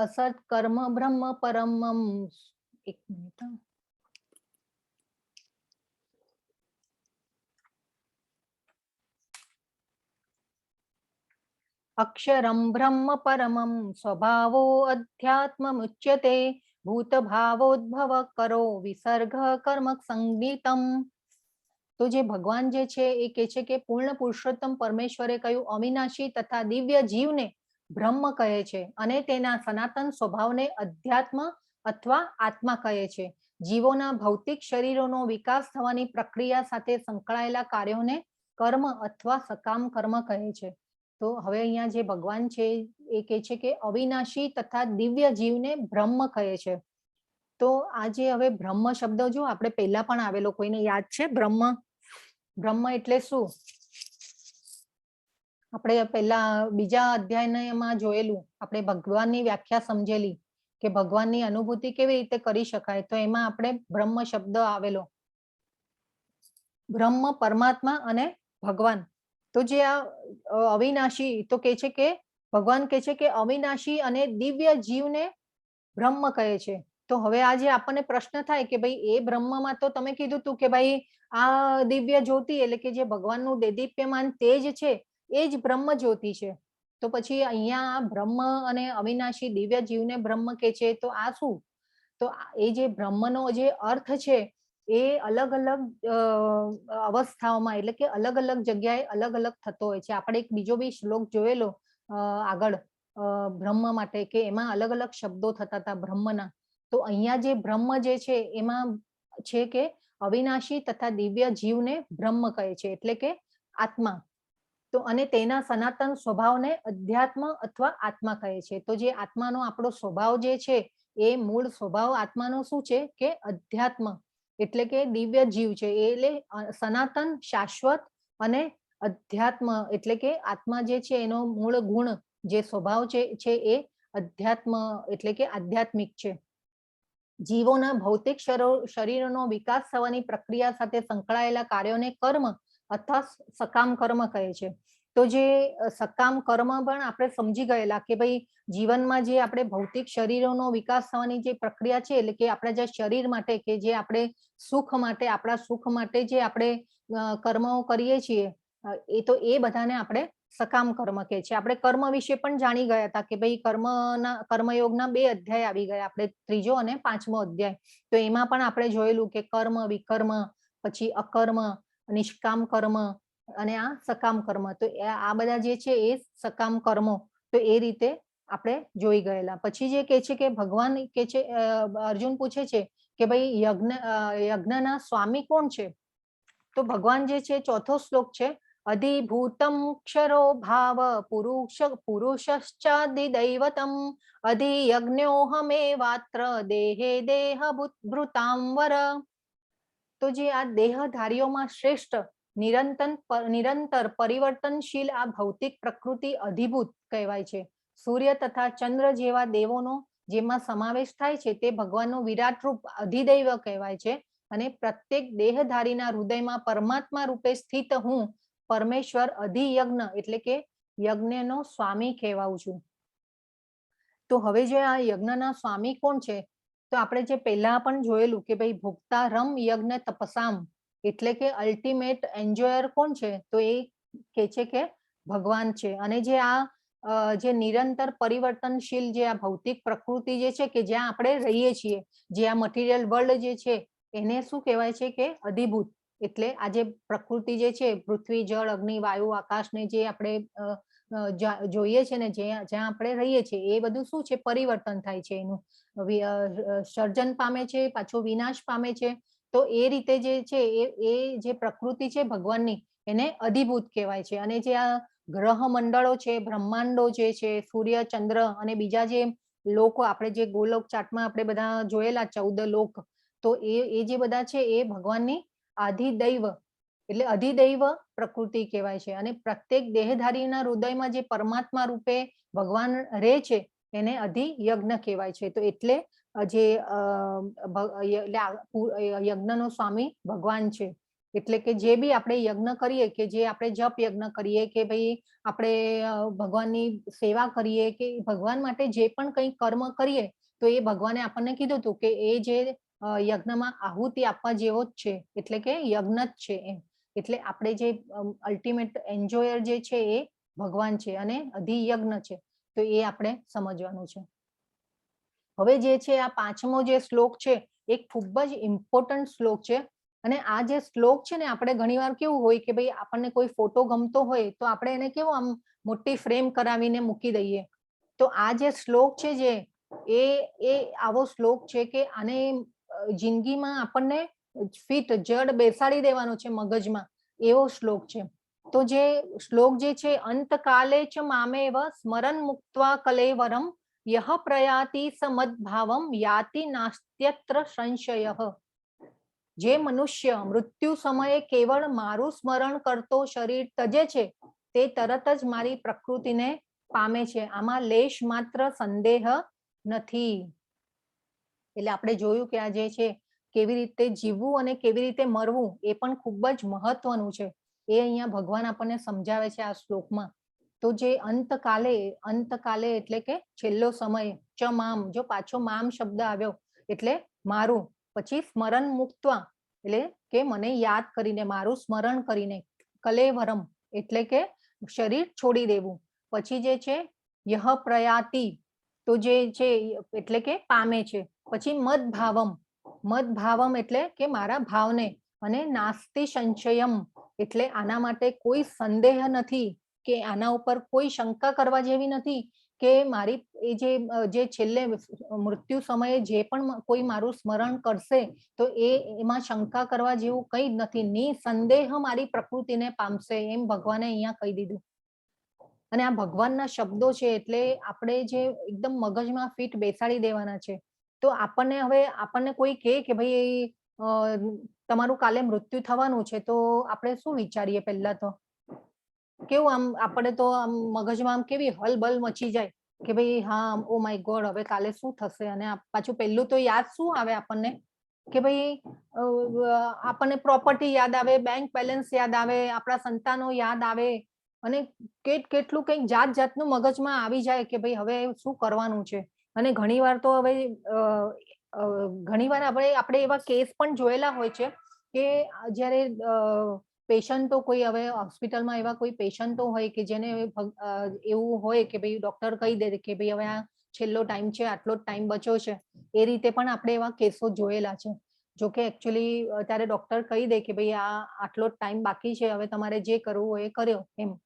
અસત કર્મ બ્રહ્મ પરમમ. એક મિનિટ. અક્ષરમ બ્રહ્મ પરમમ સ્વભાવો અધ્યાત્મમુચ્યતે ભૂત ભાવોદ્ભવ કરો વિસર્ગ કર્મ સંગીતમ. તો જે ભગવાન જે છે એ કહે છે કે પૂર્ણ પુરુષોત્તમ પરમેશ્વરે કહ્યું અવિનાશી તથા દિવ્ય જીવને બ્રહ્મ કહે છે અને તેના સનાતન સ્વભાવને અધ્યાત્મ અથવા આત્મા કહે છે. જીવોના ભૌતિક શરીરોનો વિકાસ થવાની પ્રક્રિયા સાથે સંકળાયેલા કાર્યોને કર્મ અથવા સકામ કર્મ કહે છે. તો હવે અહીંયા જે ભગવાન છે એ કહે છે કે અવિનાશી તથા દિવ્ય જીવને બ્રહ્મ કહે છે. તો આ જે હવે બ્રહ્મ શબ્દ જો આપણે પહેલા પણ આવેલો, કોઈને યાદ છે બ્રહ્મ? બ્રહ્મ એટલે શું? આપણે પહેલા બીજા અધ્યાયમાં જોયેલું, આપણે ભગવાનની વ્યાખ્યા સમજેલી કે ભગવાનની અનુભૂતિ કેવી રીતે કરી શકાય. તો એમાં આપણે બ્રહ્મ શબ્દ આવેલો. બ્રહ્મ પરમાત્મા અને ભગવાન. તો જે આ અવિનાશી, તો કે છે કે ભગવાન કહે છે કે અવિનાશી અને દિવ્ય જીવને બ્રહ્મ કહે છે. તો હવે આ જે આપણને પ્રશ્ન થાય કે ભાઈ એ બ્રહ્મમાં તો તમે કીધું તું કે ભાઈ આ દિવ્ય જ્યોતિ એટલે કે જે ભગવાનનું દેદીપ્યમાન તેજ છે એ જ બ્રહ્મ જ્યોતિ છે. તો પછી અહીંયા બ્રહ્મ અને અવિનાશી દિવ્ય જીવને બ્રહ્મ કે છે, તો આ શું? તો એ જે બ્રહ્મનો જે અર્થ છે એ અલગ અલગ અવસ્થાઓમાં એટલે કે અલગ અલગ જગ્યાએ અલગ અલગ થતો હોય છે. આપણે એક બીજો બી શ્લોક જોયેલો આગળ બ્રહ્મ માટે કે એમાં અલગ અલગ શબ્દો થતા હતા બ્રહ્મના. તો અહીંયા જે બ્રહ્મ જે છે એમાં છે કે અવિનાશી તથા દિવ્ય જીવને બ્રહ્મ કહે છે એટલે કે આત્મા. તો અને તેના સનાતન સ્વભાવને અધ્યાત્મ અથવા આત્મા કહે છે. તો જે આત્માનો આપણો સ્વભાવ જે છે એ મૂળ સ્વભાવ આત્માનો શું છે કે અધ્યાત્મ એટલે કે દિવ્ય જીવ છે. એટલે સનાતન, શાશ્વત અને અધ્યાત્મ એટલે કે આત્મા જે છે એનો મૂળ ગુણ જે સ્વભાવ છે એ અધ્યાત્મ એટલે કે આધ્યાત્મિક છે. જીવોના ભૌતિક શરીરનો વિકાસ થવાની પ્રક્રિયા સાથે સંકળાયેલા કાર્યોને કર્મ અથવા સકામ કર્મ કહે છે. તો જે સકામ કર્મ પણ આપણે સમજી ગયેલા કે ભાઈ જીવનમાં જે આપણે ભૌતિક શરીરોનો વિકાસ થવાની જે પ્રક્રિયા છે એટલે કે આપણા જે શરીર માટે કે જે આપણે સુખ માટે, આપણા સુખ માટે જે આપણે કર્મો કરીએ છીએ એ તો એ બધાને આપણે સકામ કર્મ કહે છે. આપણે કર્મ વિશે પણ જાણી ગયા હતા કે ભાઈ કર્મયોગના 2 અધ્યાય આવી ગયા, આપણે 3જો અને 5મો અધ્યાય. તો એમાં પણ આપણે જોયેલું કે કર્મ, વિકર્મ, પછી અકર્મ, નિષ્કામ કર્મ અને આ સકામ કર્મ. તો આ બધા જે છે એ સકામ કર્મો. તો એ રીતે આપણે જોઈ ગયેલા. પછી જે કે છે કે ભગવાન કે છે, અર્જુન પૂછે છે કે ભાઈ યજ્ઞના સ્વામી કોણ છે? તો ભગવાન જે છે, 4થો શ્લોક છે, અધિભૂતમ ક્ષરો ભાવ પુરુષશ્ચાદિદૈવતમ અધિયજ્ઞોહમેવાત્ર દેહે દેહભૃતાંવર. તો જે આ દેહધારીઓમાં શ્રેષ્ઠ નિરંતર પરિવર્તનશીલ આ ભૌતિક પ્રકૃતિ અધિભૂત કહેવાય છે. સૂર્ય તથા ચંદ્ર જેવા દેવોનો જેમાં સમાવેશ થાય છે તે ભગવાનનું વિરાટ રૂપ અધિદૈવ કહેવાય છે. અને પ્રત્યેક દેહધારીના હૃદયમાં પરમાત્મા રૂપે સ્થિત હું પરમેશ્વર અધિયજ્ઞ એટલે કે યજ્ઞનો સ્વામી કહેવાઉં છું. તો હવે જે આ યજ્ઞના સ્વામી કોણ છે? તો આપણે જે પહેલા પણ જોયેલું કે ભાઈ ભુક્તારમ યજ્ઞ તપસામ એટલે કે અલ્ટિમેટ એન્જોયર કોણ છે? તો એ કે છે કે ભગવાન છે. અને જે આ જે નિરંતર પરિવર્તનશીલ જે આ ભૌતિક પ્રકૃતિ જે છે કે જ્યાં આપણે રહીએ છીએ, જે આ મટીરિયલ વર્લ્ડ જે છે એને શું કહેવાય છે કે અધિભૂત. એટલે આ જે પ્રકૃતિ જે છે પૃથ્વી, જળ, અગ્નિ, વાયુ, આકાશને જે આપણે જોઈએ છે ને જ્યાં આપણે રહીએ છીએ એ બધું શું છે? પરિવર્તન થાય છે, એનું સર્જન પામે છે, પાછો વિનાશ પામે છે. તો એ રીતે જે છે એ જે પ્રકૃતિ છે ભગવાનની એને અધિભૂત કહેવાય છે. અને જે આ ગ્રહ મંડળો છે, બ્રહ્માંડો જે છે, સૂર્ય, ચંદ્ર અને બીજા જે લોકો આપણે જે ગોલોક ચાર્ટમાં આપણે બધા જોયેલા 14 લોક, તો એ જે બધા છે એ ભગવાનની આધિદૈવ એટલે અધિદૈવ પ્રકૃતિ કહેવાય છે. અને પ્રત્યેક દેહધારીના હૃદયમાં જે પરમાત્મા રૂપે ભગવાન રહે છે એને અધિયજ્ઞ કહેવાય છે. તો એટલે જે યજ્ઞનો સ્વામી ભગવાન છે. એટલે કે જે બી આપણે યજ્ઞ કરીએ, કે જે આપણે જપ યજ્ઞ કરીએ, કે ભાઈ આપણે ભગવાનની સેવા કરીએ, કે ભગવાન માટે જે પણ કંઈ કર્મ કરીએ, તો એ ભગવાને આપણને કીધું હતું કે એ જે યજ્ઞમાં આહુતિ આપવા જેવો જ છે, એટલે કે યજ્ઞ જ છે એમ. એટલે આપણે જે અલ્ટિમેટ એન્જોયર જે છે એ ભગવાન છે અને અધિયજ્ઞ છે. તો એ આપણે સમજવાનું છે. હવે જે છે આ 5મો જે શ્લોક છે એ ખૂબ જ ઇમ્પોર્ટન્ટ શ્લોક છે. અને આ જે શ્લોક છે ને, આપણે ઘણીવાર કેવું હોય કે ભાઈ આપણને કોઈ ફોટો ગમતો હોય તો આપણે એને કેવું આમ મોટી ફ્રેમ કરાવીને મૂકી દઈએ. તો આ જે શ્લોક છે જે એ આવો શ્લોક છે કે આને જિંદગીમાં આપણને ફિટ જડ બેસાડી દેવાનો છે મગજમાં, એવો શ્લોક છે. તો જે શ્લોક જે છે, અંતકાલે ચ મામેવ સ્મરન મુક્ત્વા કલેવરમ યહ પ્રયાતિ સમદ્ભાવમ યાતિ નાસ્ત્યત્ર સંશયઃ. જે મનુષ્ય મૃત્યુ સમયે કેવળ મારું સ્મરણ કરતો શરીર તજે છે તે તરત જ મારી પ્રકૃતિને પામે છે. આમાં લેશ માત્ર સંદેહ નથી. એટલે આપણે જોયું કે આ જે છે કેવી રીતે જીવવું અને કેવી રીતે મરવું એ પણ ખૂબ જ મહત્વનું છે. એ અહીંયા ભગવાન આપણને સમજાવે છે આ શ્લોકમાં. તો જે અંતકાલે એટલે કે છેલ્લો સમય, ચ મામ, જો પાછો મામ શબ્દ આવ્યો એટલે મારું, પછી સ્મરણ મુક્ત્વા એટલે કે મને યાદ કરીને, મારું સ્મરણ કરીને, કલેવરમ એટલે કે શરીર છોડી દેવું, પછી જે છે યહ પ્રયાતિ તો જે છે એટલે કે પામે છે, પછી મદભાવમ એટલે કે મારા ભાવને, અને નાસ્તિ સંશયમ એટલે આના માટે કોઈ સંદેહ નથી, કે આના ઉપર કોઈ શંકા કરવા જેવી નથી કે મારી એ જે છેલ્લે મૃત્યુ સમયે જે પણ કોઈ મારું સ્મરણ કરશે તો એમાં શંકા કરવા જેવું કંઈ જ નથી, નિસંદેહ મારી પ્રકૃતિને પામશે, એમ ભગવાને અહીંયા કહી દીધું. અને આ ભગવાનના શબ્દો છે એટલે આપણે જે એકદમ મગજમાં ફિટ બેસાડી દેવાના છે. તો આપણને કોઈ કહે કે ભાઈ તમારું કાલે મૃત્યુ થવાનું છે, તો આપણે શું વિચારીએ? પહેલા તો કેવું આમ આપણે તો આમ મગજમાં આમ કેવી હલબલ મચી જાય કે ભાઈ હા, ઓ માય ગોડ, હવે કાલે શું થશે? અને પાછું પહેલું તો યાદ શું આવે આપણને કે ભાઈ આપણને પ્રોપર્ટી યાદ આવે, બેંક બેલેન્સ યાદ આવે, આપણા સંતાનો યાદ આવે, અને કેટલું કંઈક જાત જાતનું મગજમાં આવી જાય કે ભાઈ હવે શું કરવાનું છે. અને ઘણીવાર તો હવે ઘણીવાર આપણે એવા કેસ પણ જોયેલા હોય છે કે જ્યારે પેશન્ટો કોઈ હવે હોસ્પિટલમાં એવા કોઈ પેશન્ટો હોય કે જેને એવું હોય કે ભાઈ ડોક્ટર કહી દે કે ભાઈ હવે આ છેલ્લો ટાઈમ છે, આટલો જ ટાઈમ બચ્યો છે, એ રીતે પણ આપણે એવા કેસો જોયેલા છે. જોકે એકચ્યુઅલી ત્યારે ડોક્ટર કહી દે કે ભાઈ આ આટલો જ ટાઈમ બાકી છે, હવે તમારે જે કરવું હોય એ કર્યો એમ.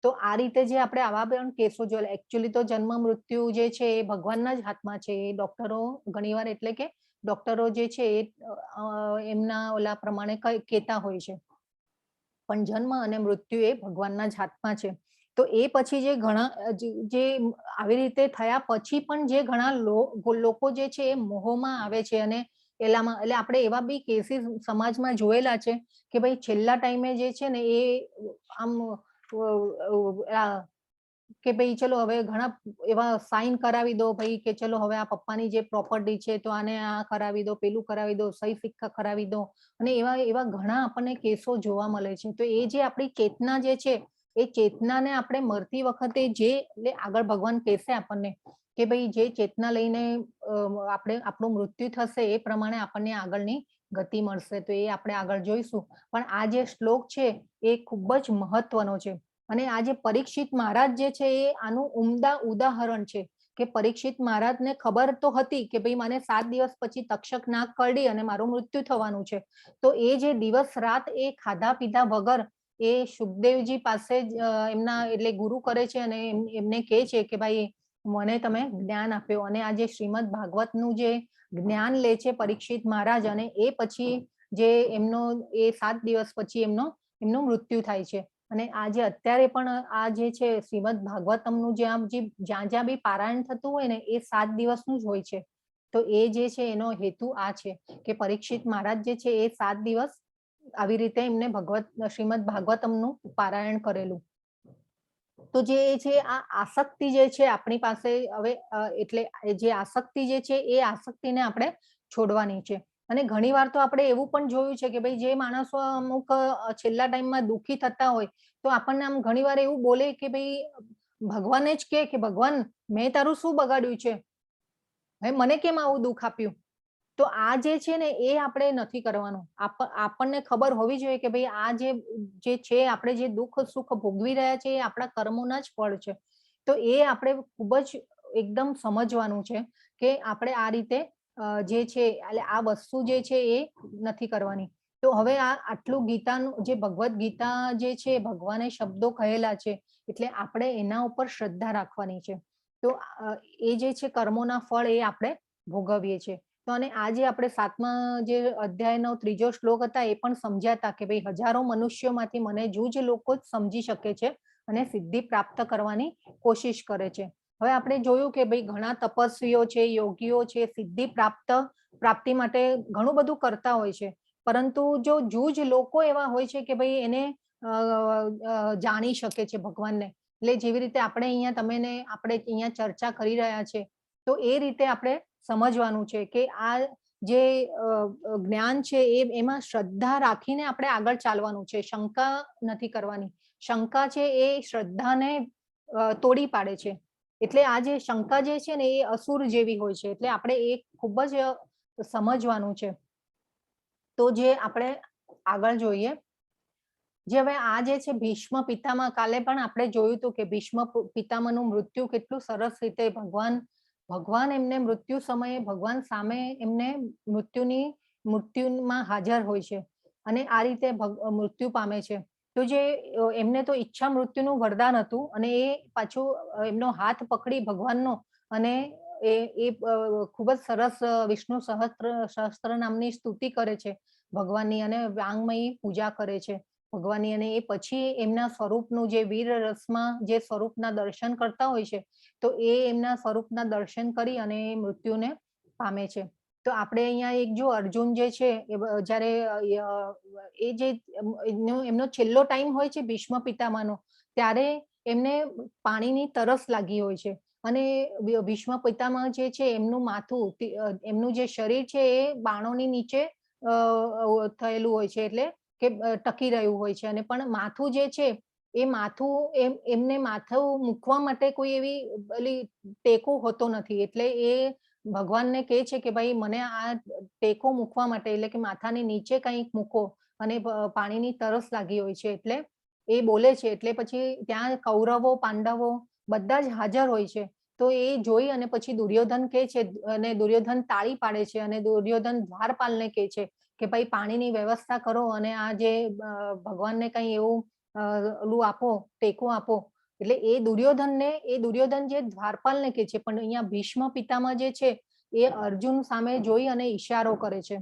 તો આ રીતે જે આપણે આવા પણ કેસો જોયેલા. એકચ્યુઅલી તો જન્મ મૃત્યુ જે છે એ ભગવાનના જ હાથમાં છે. એ ડોક્ટરો ઘણીવાર એટલે કે ડોક્ટરો જે છે એ એમના ઓલા પ્રમાણે કહેતા હોય છે, પણ જન્મ અને મૃત્યુ એ ભગવાનના જ હાથમાં છે. તો એ પછી જે આવી રીતે થયા પછી પણ જે ઘણા લોકો જે છે એ મોહમાં આવે છે, અને એટલે આપણે એવા બી કેસીસ સમાજમાં જોયેલા છે કે ભાઈ છેલ્લા ટાઈમે જે છે ને એ આમ કે ભાઈ ચલો હવે ઘણા એવા સાઈન કરાવી દો ભાઈ કે ચલો હવે આ પપ્પાની જે પ્રોપર્ટી છે તો આને આ કરાવી દો, પેલું કરાવી દો, સહી સિક્કા કરાવી દો, અને એવા ઘણા આપણને કેસો જોવા મળે છે. તો એ જે આપણી ચેતના જે છે એ ચેતનાને આપણે મરતી વખતે જે આગળ ભગવાન કહેશે આપણને કે ભાઈ જે ચેતના લઈને આપણું મૃત્યુ થશે એ પ્રમાણે આપણને આગળની ગતિ મળશે. તો એ આપણે આગળ જોઈશું. પણ આ જે શ્લોક છે એ ખૂબ જ મહત્વનો છે. અને આ જે પરીક્ષિત મહારાજ જે છે એ આનું ઉમદા ઉદાહરણ છે કે પરીક્ષિત મહારાજને ખબર તો હતી કે ભાઈ મને 7 દિવસ પછી તક્ષક નાગ કરડી અને મારું મૃત્યુ થવાનું છે. તો એ જે દિવસ રાત એ ખાધા પીધા વગર એ સુખદેવજી પાસે એમના એટલે ગુરુ કરે છે અને એમને કહે છે કે ભાઈ મને તમે જ્ઞાન આપ્યો. અને આ જે શ્રીમદ ભાગવતનું જે જ્ઞાન લે છે પરીક્ષિત મહારાજ, અને એ પછી જે એમનો એ 7 દિવસ પછી એમનું મૃત્યુ થાય છે. અને આ જે અત્યારે પણ આ જે છે શ્રીમદ ભાગવતમનું જ્યાં જ્યાં બી પારાયણ થતું હોય ને એ 7 દિવસનું જ હોય છે. તો એ જે છે એનો હેતુ આ છે કે પરીક્ષિત મહારાજ જે છે એ 7 દિવસ આવી રીતે એમને શ્રીમદ ભાગવતમનું પારાયણ કરેલું. તો જે છે આ આસક્તિ જે છે આપણી પાસે હવે એટલે જે આસક્તિ જે છે એ આસક્તિને આપણે છોડવાની છે. અને ઘણી વાર તો આપણે એવું પણ જોયું છે કે ભાઈ જે માણસો અમુક છેલ્લા ટાઈમમાં દુઃખી થતા હોય તો આપણને આમ ઘણી વાર એવું બોલે કે ભાઈ ભગવાને જ કે ભગવાન મેં તારું શું બગાડ્યું છે, હવે મને કેમ આવું દુઃખ આપ્યું. તો આ જે છે ને એ આપણે નથી કરવાનું. આપણને ખબર હોવી જોઈએ કે ભાઈ આ જે છે આપણે જે દુઃખ સુખ ભોગવી રહ્યા છે એ આપણા કર્મોના જ ફળ છે. તો એ આપણે ખૂબ જ એકદમ સમજવાનું છે કે આપણે આ રીતે જે છે એટલે આ વસ્તુ જે છે એ નથી કરવાની. તો હવે આ આટલું ગીતાનું જે ભગવદ્ ગીતા જે છે ભગવાને શબ્દો કહેલા છે એટલે આપણે એના ઉપર શ્રદ્ધા રાખવાની છે. તો એ જે છે કર્મોના ફળ એ આપણે ભોગવીએ છીએ. તો અને આજે આપણે 7મા જે અધ્યાયનો 3જો શ્લોક હતા એ પણ સમજ્યા હતા કે ભાઈ હજારો મનુષ્યોમાંથી મને જૂજ લોકો જ સમજી શકે છે અને સિદ્ધિ પ્રાપ્ત કરવાની કોશિશ કરે છે. હવે આપણે જોયું કે ભાઈ ઘણા તપસ્વીઓ છે, યોગીઓ છે, સિદ્ધિ પ્રાપ્તિ માટે ઘણું બધું કરતા હોય છે, પરંતુ જો જૂજ લોકો એવા હોય છે કે ભાઈ એને જાણી શકે છે ભગવાનને. એટલે જેવી રીતે આપણે અહીંયા ચર્ચા કરી રહ્યા છે તો એ રીતે આપણે સમજવાનું છે કે આ જે જ્ઞાન છે એમાં શ્રદ્ધા રાખીને આપણે આગળ ચાલવાનું છે, શંકા નથી કરવાની. શંકા છે એ શ્રદ્ધાને તોડી પાડે છે. એટલે આ જે શંકા જે છે ને એ અસુર જેવી હોય છે. એટલે આપણે એ ખૂબ જ સમજવાનું છે. તો જે આપણે આગળ જોઈએ, જે હવે આ જે છે ભીષ્મ પિતામહ, કાલે પણ આપણે જોયું હતું કે ભીષ્મ પિતામહનું મૃત્યુ કેટલું સરસ રીતે ભગવાન એમને મૃત્યુ સમયે ભગવાન સામે એમને મૃત્યુમાં હાજર હોય છે અને આ રીતે મૃત્યુ પામે છે. તો જે એમને તો ઈચ્છા મૃત્યુનું વરદાન હતું અને એ પાછું એમનો હાથ પકડી ભગવાનનો અને એ ખૂબ જ સરસ વિષ્ણુ સહસ્ત્ર નામની સ્તુતિ કરે છે ભગવાનની અને વાંગમયી પૂજા કરે છે ભગવાનની. અને એ પછી એમના સ્વરૂપનું જે વીર રસમાં જે સ્વરૂપના દર્શન કરતા હોય છે તો એ એમના સ્વરૂપના દર્શન કરી અને મૃત્યુને પામે છે. તો આપણે અહીંયા એક જો અર્જુન જે છે જ્યારે એ જે એમનો છેલ્લો ટાઈમ હોય છે ભીષ્મ પિતામહનો, ત્યારે એમને પાણીની તરસ લાગી હોય છે અને ભીષ્મ પિતામહ જે છે એમનું માથું એમનું જે શરીર છે એ બાણોની નીચે થયેલું હોય છે, એટલે કે ટકી રહ્યું હોય છે. અને પણ માથું જે છે એ માથું એમને માથું મૂકવા માટે કોઈ એવી ટેકો હોતો નથી. એટલે એ ભગવાનને કહે છે કે ભાઈ મને આ ટેકો મૂકવા માટે એટલે કે માથાની નીચે કંઈક મૂકો, અને પાણીની તરસ લાગી હોય છે એટલે એ બોલે છે. એટલે પછી ત્યાં કૌરવો પાંડવો બધા જ હાજર હોય છે. તો એ જોઈ અને પછી દુર્યોધન કહે છે અને દુર્યોધન તાળી પાડે છે અને દુર્યોધન દ્વારપાલને કહે છે કે ભાઈ પાણીની વ્યવસ્થા કરો અને આ જે ભગવાનને કંઈ એવું ઓલું આપો, ટેકો આપો. એટલે એ દુર્યોધન જે દ્વારપાલને કહે છે, પણ અહીંયા ભીષ્મ પિતામહ જે છે એ અર્જુન સામે જોઈ અને ઈશારો કરે છે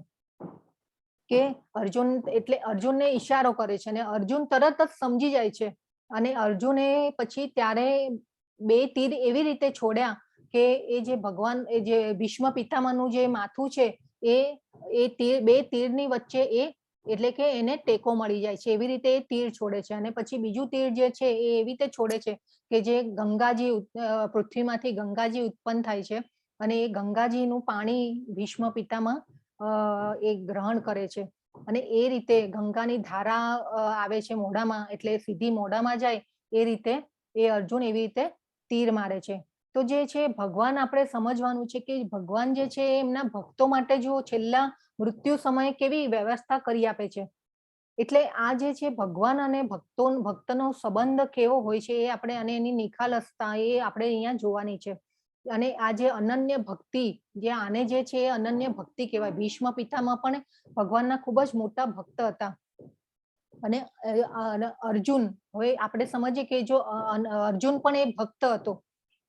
કે અર્જુન, એટલે અર્જુનને ઈશારો કરે છે અને અર્જુન તરત જ સમજી જાય છે. અને અર્જુને પછી ત્યારે 2 તીર એવી રીતે છોડ્યા કે એ જે ભગવાન એ જે ભીષ્મ પિતામહનું જે માથું છે એ 2 તીરની વચ્ચે એટલે કે એને ટેકો મળી જાય છે. એવી રીતે એ તીર છોડે છે અને પછી બીજું તીર જે છે એ એવી રીતે છોડે છે કે જે ગંગાજી પૃથ્વીમાંથી ગંગાજી ઉત્પન્ન થાય છે અને એ ગંગાજીનું પાણી ભીષ્મ પિતામહ એ ગ્રહણ કરે છે અને એ રીતે ગંગાની ધારા આવે છે મોઢામાં, એટલે સીધી મોઢામાં જાય એ રીતે એ અર્જુન એવી રીતે તીર મારે છે. તો જે છે ભગવાન આપણે સમજવાનું છે કે ભગવાન જે છે એમના ભક્તો માટે જો છેલ્લા મૃત્યુ સમયે કેવી વ્યવસ્થા કરી આપે છે. એટલે આ જે છે ભગવાન અને ભક્તનો સંબંધ કેવો હોય છે એ આપણે અને એની નિખાલસતા એ આપણે અહીંયા જોવાની છે. અને આ જે અનન્ય ભક્તિ, જે આને જે છે એ અનન્ય ભક્તિ કહેવાય. ભીષ્મ પિતામહ પણ ભગવાનના ખૂબ જ મોટા ભક્ત હતા. અને અર્જુન, હવે આપણે સમજીએ કે જો અર્જુન પણ એ ભક્ત હતો,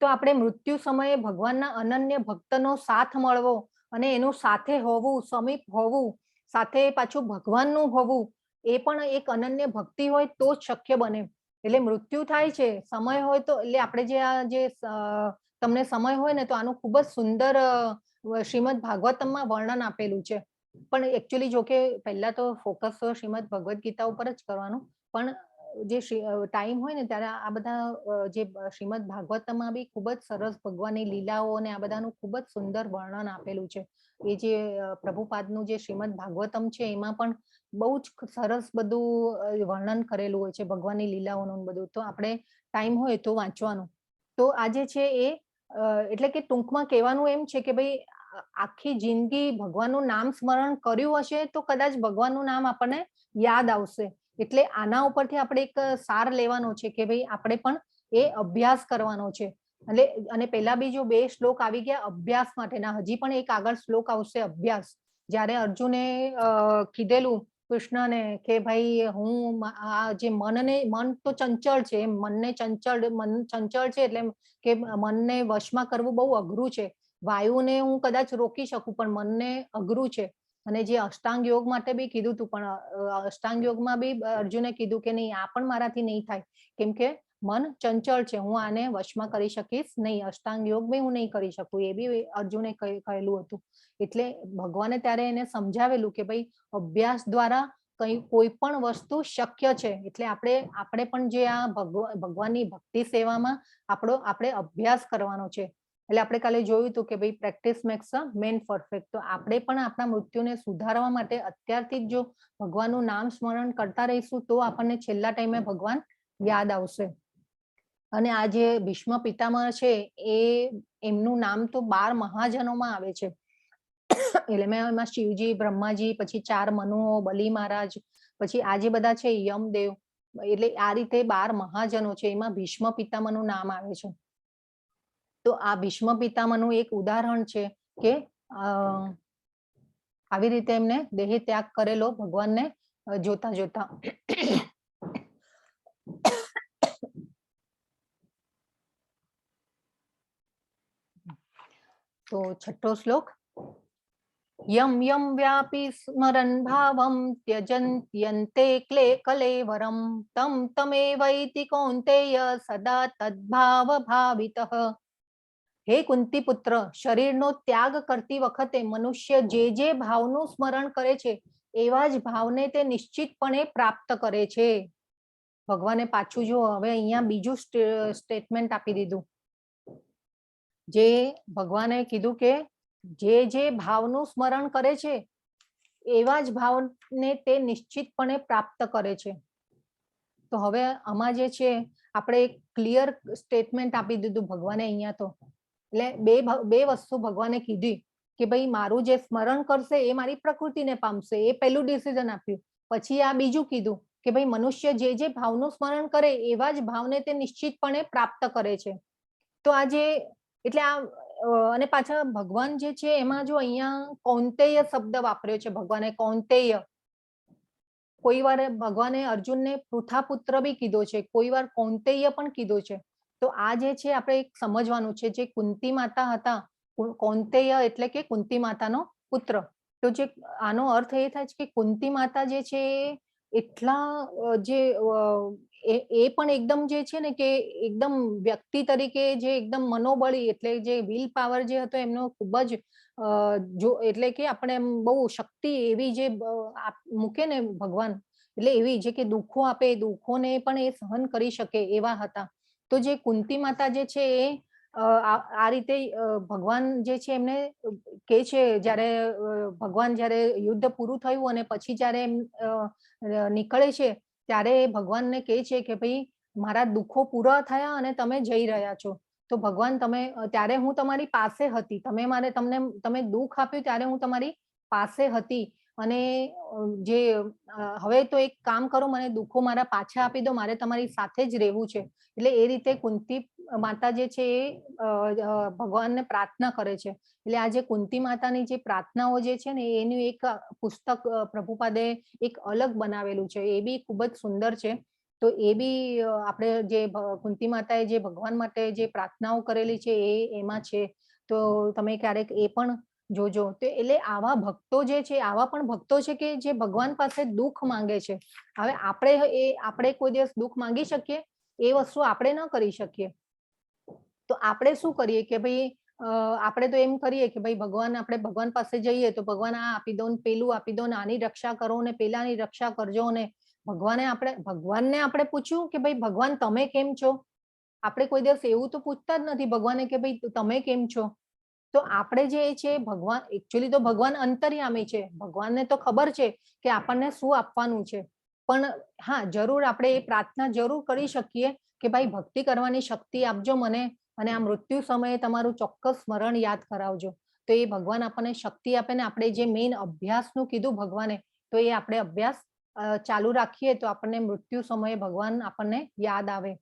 તો આપણે મૃત્યુ સમયે ભગવાનના અનન્ય ભક્તનો સાથ મળવો અને એનું સાથે હોવું, સમીપ હોવું, સાથે પાછું ભગવાનનું હોવું, એ પણ એક અનન્ય ભક્તિ હોય તો જ શક્ય બને. એટલે મૃત્યુ થાય છે, સમય હોય તો, એટલે આપણે જે આ જે તમને સમય હોય ને તો આનું ખૂબ જ સુંદર શ્રીમદ ભાગવતમમાં વર્ણન આપેલું છે પણ એકચ્યુઅલી જો કે પહેલા તો ફોકસ તો શ્રીમદ ભગવદ્ ગીતા ઉપર જ કરવાનું, પણ જે ટાઈમ હોય ને ત્યારે આ બધા જે શ્રીમદ ભાગવતમાં બી ખૂબ જ સરસ ભગવાનની લીલાઓ અને આ બધાનું ખૂબ જ સુંદર વર્ણન આપેલું છે. એ જે પ્રભુપાદનું જે શ્રીમદ ભાગવતમ છે એમાં પણ બહુ જ સરસ બધું વર્ણન કરેલું હોય છે ભગવાનની લીલાઓનું બધું. તો આપણે ટાઈમ હોય તો વાંચવાનું. તો આ જે છે એ એટલે કે ટૂંકમાં કહેવાનું એમ છે કે ભાઈ આખી જિંદગી ભગવાનનું નામ સ્મરણ કર્યું હશે તો કદાચ ભગવાનનું નામ આપણને યાદ આવશે. એટલે આના ઉપરથી આપણે એક સાર લેવાનો છે કે ભાઈ આપણે પણ એ અભ્યાસ કરવાનો છે. અને પેલા બી જો 2 શ્લોક આવી ગયા અભ્યાસ માટેના, હજી પણ એક આગળ શ્લોક આવશે અભ્યાસ. જ્યારે અર્જુને કીધેલું કૃષ્ણને કે ભાઈ હું આ જે મન તો ચંચળ છે, મન ચંચળ છે એટલે કે મનને વશમાં કરવું બહુ અઘરું છે. વાયુને હું કદાચ રોકી શકું પણ મનને અઘરું છે. અને જે અષ્ટાંગ યોગ માટે બી કીધું હતું, પણ અષ્ટાંગ યોગમાં બી અર્જુને કીધું કે નહીં, આ પણ મારાથી નહીં થાય, કેમ કે મન ચંચળ છે, હું આને વશમાં કરી શકીશ નહીં. અષ્ટાંગ યોગ બી હું નહીં કરી શકું, એ બી અર્જુને કહેલું હતું. એટલે ભગવાને ત્યારે એને સમજાવેલું કે ભાઈ અભ્યાસ દ્વારા કોઈ પણ વસ્તુ શક્ય છે. એટલે આપણે પણ જે આ ભગવાનની ભક્તિ સેવામાં આપણે અભ્યાસ કરવાનો છે. એટલે આપણે કાલે જોયું હતું કે ભાઈ પ્રેક્ટિસ મેક્સ અ મેન પરફેક્ટ. તો આપણે પણ આપણા મૃત્યુને સુધારવા માટે અત્યારથી જ જો ભગવાનનું નામ સ્મરણ કરતા રહીશું તો આપણને છેલ્લા ટાઈમે ભગવાન યાદ આવશે. અને આ જે ભીષ્મ પિતામહ છે એમનું નામ તો 12 મહાજનોમાં આવે છે. એટલે એમાં શિવજી, બ્રહ્માજી, પછી 4 મનુઓ, બલિ મહારાજ, પછી આ જે બધા છે યમદેવ, એટલે આ રીતે 12 મહાજનો છે, એમાં ભીષ્મ પિતામહનું નામ આવે છે. તો આ ભીષ્મ પિતામહનું એક ઉદાહરણ છે કે આવી રીતે એમને દેહ ત્યાગ કરેલો ભગવાનને જોતા જોતા. તો 6થો શ્લોક. યમ યમ વ્યાપી સ્મરન ભાવમ ત્યજન્ત્યન્તે કલેવરમ તમ તમેવૈતિ કૌન્તેય સદા તદ્ભાવ ભાવિતઃ. હે કુંતી પુત્ર, શરીરનો ત્યાગ કરતી વખતે મનુષ્ય જે ભાવનું સ્મરણ કરે છે એવા જ ભાવને તે નિશ્ચિતપણે પ્રાપ્ત કરે છે. ભગવાને પાછું જો હવે અહીંયા બીજું સ્ટેટમેન્ટ આપી દીધું. જે ભગવાને કીધું કે જે ભાવનું સ્મરણ કરે છે એવા જ ભાવને તે નિશ્ચિતપણે પ્રાપ્ત કરે છે. તો હવે આમાં જે છે આપણે એક ક્લિયર સ્ટેટમેન્ટ આપી દીધું ભગવાને અહીંયા. તો એટલે બે વસ્તુ ભગવાને કીધી કે ભાઈ મારું જે સ્મરણ કરશે એ મારી પ્રકૃતિને પામશે, એ પહેલું ડિસિઝન આપ્યું. પછી આ બીજું કીધું કે ભાઈ મનુષ્ય જે ભાવનું સ્મરણ કરે એવા જ ભાવને તે નિશ્ચિતપણે પ્રાપ્ત કરે છે. તો આ જે એટલે આ અને પાછા ભગવાન જે છે એમાં જો અહીંયા કૌંતેય શબ્દ વાપર્યો છે ભગવાને. કૌંતેય કોઈ વાર ભગવાને અર્જુનને પૃથાપુત્ર બી કીધો છે, કોઈ વાર કૌંતેય પણ કીધો છે. તો આ જે છે આપણે એક સમજવાનું છે. જે કુંતી માતા હતા, કૌંતેય એટલે કે કુંતી માતાનો પુત્ર. તો જે આનો અર્થ એ થાય છે કે કુંતી માતા જે છે એટલા જે એ પણ એકદમ જે છે ને કે એકદમ વ્યક્તિ તરીકે જે એકદમ મનોબળી, એટલે જે વિલ પાવર જે હતો એમનો ખૂબ જ જો એટલે કે આપણે એમ બહુ શક્તિ એવી જે મૂકે ને ભગવાન, એટલે એવી જે કે દુઃખો આપે, દુઃખોને પણ એ સહન કરી શકે એવા હતા. તો જે કુંતી માતા જે છે એ આ રીતે ભગવાન જે છે એમને કે છે, જ્યારે ભગવાન જ્યારે યુદ્ધ પૂરું થયું અને પછી જ્યારે નીકળે છે ત્યારે ભગવાનને કહે છે કે ભાઈ મારા દુઃખો પૂરા થયા અને તમે જઈ રહ્યા છો. તો ભગવાન ત્યારે હું તમારી પાસે હતી, તમે દુઃખ આપ્યું ત્યારે હું તમારી પાસે હતી, અને જે હવે તો એક કામ કરો, મને દુઃખો મારા પાછા આપી દો, મારે તમારી સાથે જ રહેવું છે. એટલે એ રીતે કુંતી માતા જે છે એ ભગવાનને પ્રાર્થના કરે છે. એટલે આ જે કુંતી માતાની જે પ્રાર્થનાઓ જે છે ને એનું એક પુસ્તક પ્રભુપાદે એક અલગ બનાવેલું છે, એ બી ખૂબ જ સુંદર છે. તો એ બી આપણે જે કુંતી માતાએ જે ભગવાન માટે જે પ્રાર્થનાઓ કરેલી છે એ એમાં છે. તો તમે ક્યારેક એ પણ જોજો. તો એટલે આવા ભક્તો જે છે, આવા પણ ભક્તો છે કે જે ભગવાન પાસે દુઃખ માંગે છે. હવે આપણે કોઈ દિવસ દુઃખ માંગી શકીએ? એ વસ્તુ આપણે ન કરી શકીએ. તો આપણે શું કરીએ કે ભાઈ આપણે તો એમ કરીએ કે ભાઈ ભગવાન, આપણે ભગવાન પાસે જઈએ તો ભગવાન આ આપી દો ને પેલું આપી દો ને આની રક્ષા કરો ને પેલાની રક્ષા કરજો ને ભગવાનને આપણે પૂછ્યું કે ભાઈ ભગવાન તમે કેમ છો? આપણે કોઈ દિવસ એવું તો પૂછતા જ નથી ભગવાને કે ભાઈ તમે કેમ છો? તો આપણે જે છે ભગવાન, એકચ્યુઅલી તો ભગવાન અંતર્યામી છે, ભગવાનને તો ખબર છે કે આપણને શું આપવાનું છે. પણ હા, જરૂર આપણે એ પ્રાર્થના જરૂર કરી શકીએ કે ભાઈ ભક્તિ કરવાની શક્તિ આપજો મને, અને આ મૃત્યુ સમયે તમારું ચોક્કસ સ્મરણ યાદ કરાવજો. તો એ ભગવાન આપણને શક્તિ આપે ને આપણે જે મેઇન અભ્યાસનું કીધું ભગવાને, તો એ આપણે અભ્યાસ ચાલુ રાખીએ તો આપણને મૃત્યુ સમયે ભગવાન આપણને યાદ આવે.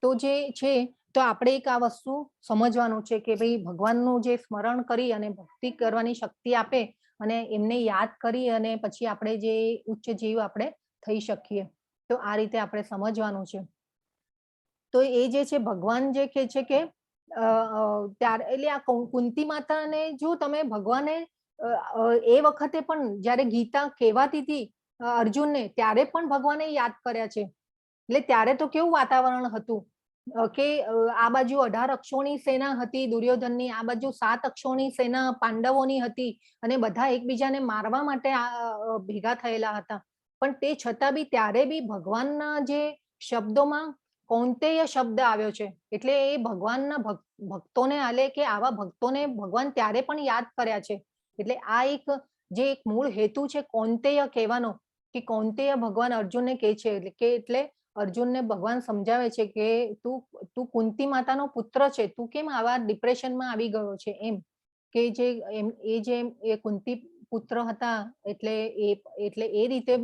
તો જે છે તો આપણે એક આ વસ્તુ સમજવાનું છે કે ભાઈ ભગવાનનું જે સ્મરણ કરી અને ભક્તિ કરવાની શક્તિ આપે અને એમને યાદ કરી અને પછી આપણે જે ઉચ્ચ જીવ આપણે થઈ શકીએ. તો આ રીતે આપણે સમજવાનું છે. તો એ જે છે ભગવાન જે કહે છે કે ત્યારે એટલે આ કુંતી માતાને જો તમે ભગવાને એ વખતે પણ જ્યારે ગીતા કહેવાતી હતી અર્જુનને, ત્યારે પણ ભગવાને યાદ કર્યા છે. એટલે ત્યારે તો કેવું વાતાવરણ હતું કે આ બાજુ 18 અક્ષોની સેના હતી દુર્યોધનની, આ બાજુ 7 અક્ષોની સેના પાંડવોની હતી અને બધા એકબીજાને મારવા માટે ભેગા થયેલા હતા. પણ તે છતાં બી ત્યારે બી ભગવાનના જે શબ્દોમાં કૌંતેય શબ્દ આવ્યો છે. એટલે એ ભગવાનના ભક્તોને આલે કે આવા ભક્તોને ભગવાન ત્યારે પણ યાદ કર્યા છે. એટલે આ એક જે એક મૂળ હેતુ છે કૌંતેય કહેવાનો, કે કૌંતેય ભગવાન અર્જુનને કહે છે કે એટલે અર્જુનને ભગવાન સમજાવે છે કે તું કુંતી માતાનો પુત્ર છે, તું કેમ આવા ડિપ્રેશનમાં આવી ગયો છે એમ. કે એ કુંતી પુત્ર હતા એટલે એ રીતે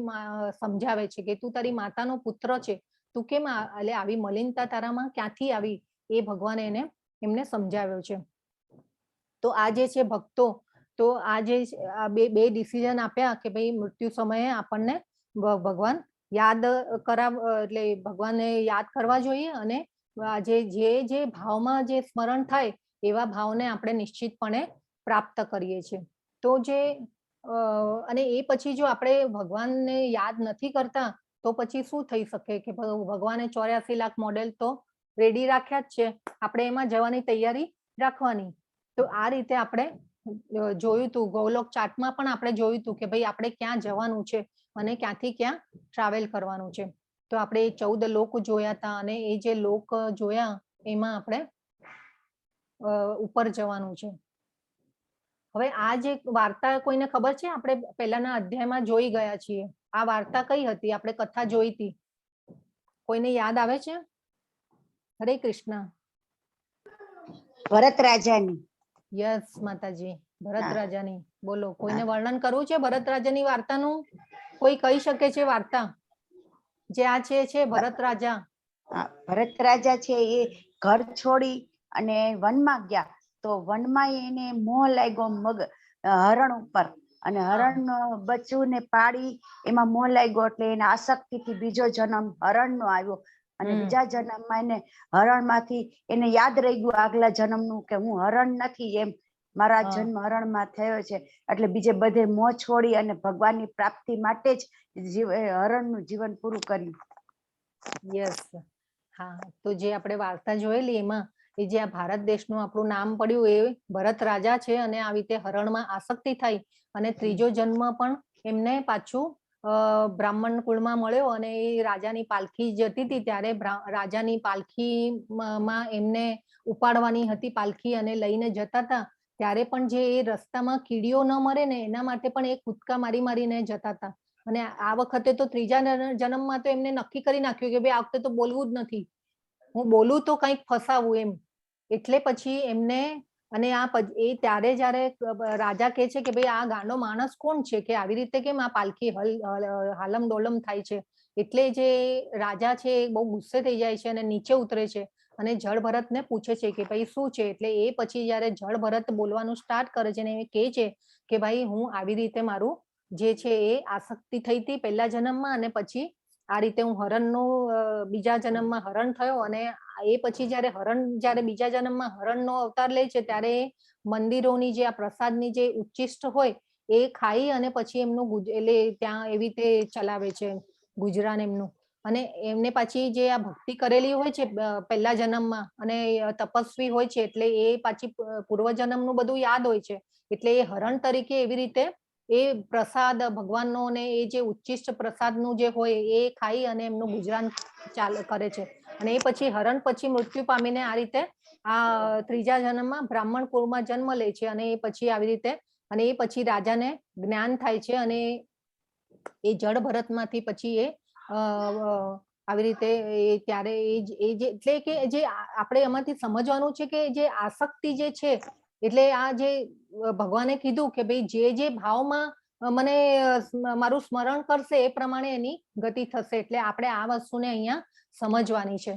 સમજાવે છે કે તું તારી માતાનો પુત્ર છે, તું કેમ આવી મલિનતા તારામાં ક્યાંથી આવી, એ ભગવાને એમને સમજાવ્યો છે. તો આ જે છે ભક્તો, તો આ જે બે ડિસિઝન આપ્યા કે ભાઈ મૃત્યુ સમયે આપણને ભગવાન યાદ એટલે ભગવાનને યાદ કરવા જોઈએ અને જે ભાવમાં જે સ્મરણ થાય એવા ભાવને આપણે નિશ્ચિતપણે પ્રાપ્ત કરીએ છીએ. તો જે અને એ પછી જો આપણે ભગવાનને યાદ નથી કરતા તો પછી શું થઈ શકે કે ભગવાને 84 લાખ મોડેલ તો રેડી રાખ્યા જ છે, આપણે એમાં જવાની તૈયારી રાખવાની. તો આ રીતે આપણે જોયું તું ગૌલોક ચાર્ટમાં પણ આપણે જોયું તું કે ભાઈ આપણે ક્યાં જવાનું છે અને ક્યાંથી ક્યાં ટ્રાવેલ કરવાનું છે. તો આપણે 14 લોક જોયા હતા અને એ જે લોક જોયા એમાં આપણે ઉપર જવાનું છે. હવે આ જે વાર્તા કોઈને ખબર છે? આપણે પહેલાના અધ્યાયમાં જોઈ ગયા છીએ. આ વાર્તા કઈ હતી? આપણે કથા જોઈ હતી, કોઈને યાદ આવે છે? હરે કૃષ્ણ. ભરત રાજાની. યસ માતાજી, ભરત રાજાની. બોલો, કોઈને વર્ણન કરવું છે ભરત રાજાની વાર્તાનું? કોઈ કહી શકે છે વાર્તા? જે આ છે ભરત રાજા. ભરત રાજા છે એ ઘર છોડી અને વનમાં ગયા, તો વનમાં એને મોહ લાગ્યો હરણ ઉપર, અને હરણ બચ્ચું ને પાડી એમાં મોહ લાગ્યો એટલે એને આસક્તિથી બીજો જન્મ હરણનો આવ્યો. અને બીજા જન્મમાં એને હરણમાંથી એને યાદ રહી ગયું આગલા જન્મનું કે હું હરણ નથી, એમ મારા જન્મ હરણમાં થયો છે. એટલે બીજે બધે મોહ છોડી અને ભગવાનની પ્રાપ્તિ માટે જ હરણનું જીવન પૂરું કર્યું. યસ. હા, તો જે આપણે વાર્તા જોયેલી એમાં એ જે આ ભારત દેશનું આપણું નામ પડ્યું એ ભરત રાજા છે અને આવી રીતે હરણમાં આસક્તિ થઈ અને ત્રીજો જન્મ પણ એમને પાછું બ્રાહ્મણ કુળમાં મળ્યો અને એ રાજાની પાલખી જતી હતી ત્યારે રાજાની પાલખીમાં એમને ઉપાડવાની હતી પાલખી અને લઈને જતા હતા ત્યારે પણ જે એ રસ્તામાં કીડીઓ ન મરે ને એના માટે પણ એ કૂદકા મારી મારીને જતા હતા. અને આ વખતે તો ત્રીજા જન્મમાં તો એમને નક્કી કરી નાખ્યું કે ભાઈ આ વખતે તો બોલવું જ નથી, હું બોલું તો કંઈક ફસાવું એમ. એટલે પછી એમને અને એ ત્યારે જયારે રાજા કહે છે કે ભાઈ આ ગાંડો માણસ કોણ છે કે આવી રીતે કેમ આ પાલખી હાલમ ડોલમ થાય છે. એટલે જે રાજા છે એ બહુ ગુસ્સે થઈ જાય છે અને નીચે ઉતરે છે અને જળ ભરતને પૂછે છે કે ભાઈ શું છે. એટલે એ પછી જયારે જળ ભરત બોલવાનું સ્ટાર્ટ કરે છે ને એ કહે છે કે ભાઈ હું આવી રીતે મારું જે છે એ આસક્તિ થઈ હતી પહેલા જન્મમાં અને પછી આ રીતે હું હરણનું બીજા જન્મમાં હરણ થયો અને એ પછી જયારે બીજા જન્મમાં હરણનો અવતાર લે છે ત્યારે મંદિરોની જે આ પ્રસાદની જે ઉચ્ચિષ્ટ હોય એ ખાઈ અને પછી એમનું એટલે ત્યાં એવી રીતે ચલાવે છે ગુજરાન એમનું. અને એમને પાછી જે આ ભક્તિ કરેલી હોય છે પહેલા જન્મમાં, અને તપસ્વી હોય છે એટલે એ પાછી પૂર્વજન્મનું બધું યાદ હોય છે, એટલે એ હરણ તરીકે એવી રીતે એ પ્રસાદ ભગવાનનો ને એ જે ઉચ્ચિષ્ટ પ્રસાદનું જે હોય એ ખાઈ અને એમનું ગુજરાન કરે છે. અને એ પછી હરણ પછી મૃત્યુ પામીને આ રીતે આ ત્રીજા જન્મમાં બ્રાહ્મણ કુળમાં જન્મ લે છે, અને એ પછી આવી રીતે અને એ પછી રાજાને જ્ઞાન થાય છે, અને એ જળ ભરતમાંથી પછી એ આવી રીતે ત્યારે એ જે એટલે કે જે આપણે એમાંથી સમજવાનું છે કે જે આસક્તિ જે છે, એટલે આ જે ભગવાને કીધું કે ભાઈ જે ભાવમાં મને મારું સ્મરણ કરશે એ પ્રમાણે એની ગતિ થશે, એટલે આપણે આ વસ્તુને અહીંયા સમજવાની છે.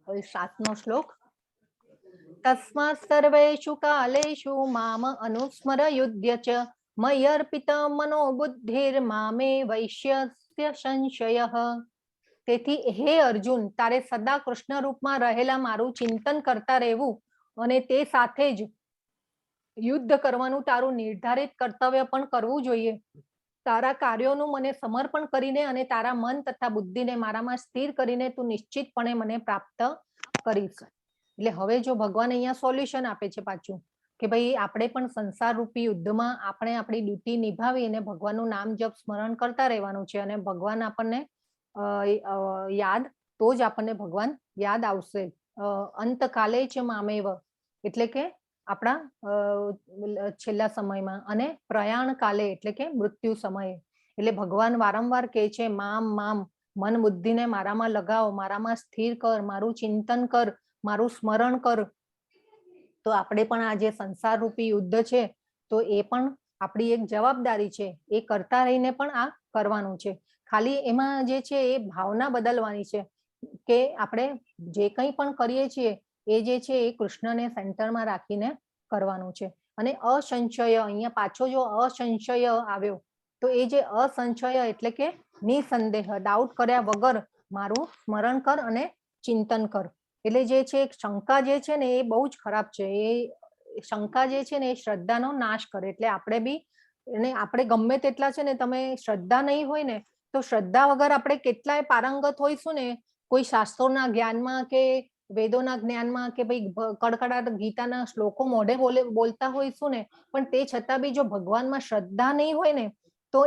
હવે 7મો શ્લોક. તસ્માत् સર્વેષુ કાલેષુ મામ અનુસ્મર યુધ્ય ચ મય્યર્પિત મનો બુદ્ધિર્મામે વૈશ્યસ્ય સંશયઃ. તેથી હે અર્જુન, તારે સદા કૃષ્ણ રૂપમાં રહેલા મારું ચિંતન કરતા રહેવું, અને તે સાથે જ યુદ્ધ કરવાનું તારું નિર્ધારિત કર્તવ્ય પણ કરવું જોઈએ. તારા કાર્યોનું મને સમર્પણ કરીને અને તારા મન તથા બુદ્ધિને મારામાં સ્થિર કરીને તું નિશ્ચિતપણે મને પ્રાપ્ત કરીશ. એટલે હવે જો ભગવાન અહીંયા સોલ્યુશન આપે છે પાછું કે ભાઈ આપણે પણ સંસાર રૂપી યુદ્ધમાં આપણે આપણી ડ્યુટી નિભાવીને ભગવાનનું નામ જપ સ્મરણ કરતા રહેવાનું છે, અને ભગવાન આપણને યાદ તો જ આપણને ભગવાન યાદ આવશે. અંતકાલે છે મામેવ એટલે કે આપણા છેલ્લા સમયમાં, અને પ્રયાણ કાલે એટલે કે મૃત્યુ સમયે. એટલે ભગવાન વારંવાર કહે છે મામ મામ, મન બુદ્ધિને મારામાં લગાવ, મારામાં સ્થિર કર, મારું ચિંતન કર, મારું સ્મરણ કર. તો આપણે પણ આ જે સંસાર રૂપી યુદ્ધ છે તો એ પણ આપણી એક જવાબદારી છે, એ કરતા રહીને પણ આ કરવાનું છે. ખાલી એમાં જે છે એ ભાવના બદલવાની છે કે આપણે જે કંઈ પણ કરીએ છીએ એ જે છે એ કૃષ્ણને સેન્ટરમાં રાખીને કરવાનું છે. અને અસંશય, અહીંયા પાછો જો અસંશય આવ્યો તો એ જે અસંશય એટલે કે નિસંદેહ, ડાઉટ કર્યા વગર મારું સ્મરણ કર અને ચિંતન કર. એટલે જે છે શંકા જે છે ને એ બહુ જ ખરાબ છે. એ શંકા જે છે ને એ શ્રદ્ધાનો નાશ કરે. એટલે આપણે બી અને આપણે ગમે તેટલા છે ને, તમે શ્રદ્ધા નહીં હોય ને તો શ્રદ્ધા વગર આપણે કેટલાય પારંગત હોઈશું ને કોઈ શાસ્ત્રોના જ્ઞાનમાં કે વેદોના જ્ઞાનમાં કે ભાઈ કડકડાટ ગીતાના શ્લોકો મોઢે બોલતા હોઈશું ને, પણ તે છતાં બી જો ભગવાનમાં શ્રદ્ધા નહીં હોય ને તો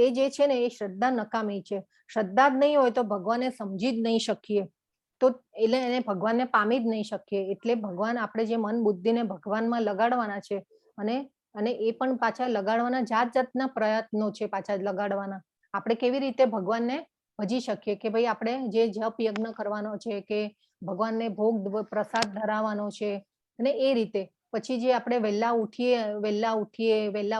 એ જે છે ને એ શ્રદ્ધા નકામી છે. શ્રદ્ધા જ નહીં હોય તો ભગવાનને સમજી જ નહીં શકીએ, તો એટલે એને ભગવાનને પામી જ નહીં શકીએ. એટલે ભગવાન આપણે જે મન બુદ્ધિને ભગવાનમાં લગાડવાના છે, અને એ પણ પાછા લગાડવાના જાત જાતના પ્રયત્નો છે પાછા લગાડવાના. આપણે કેવી રીતે ભગવાનને ભજી શકીએ કે ભાઈ આપણે જે જપ યજ્ઞ કરવાનો છે કે ભગવાનને ભોગ પ્રસાદ ધરાવવાનો છે, અને એ રીતે પછી જે આપણે વહેલા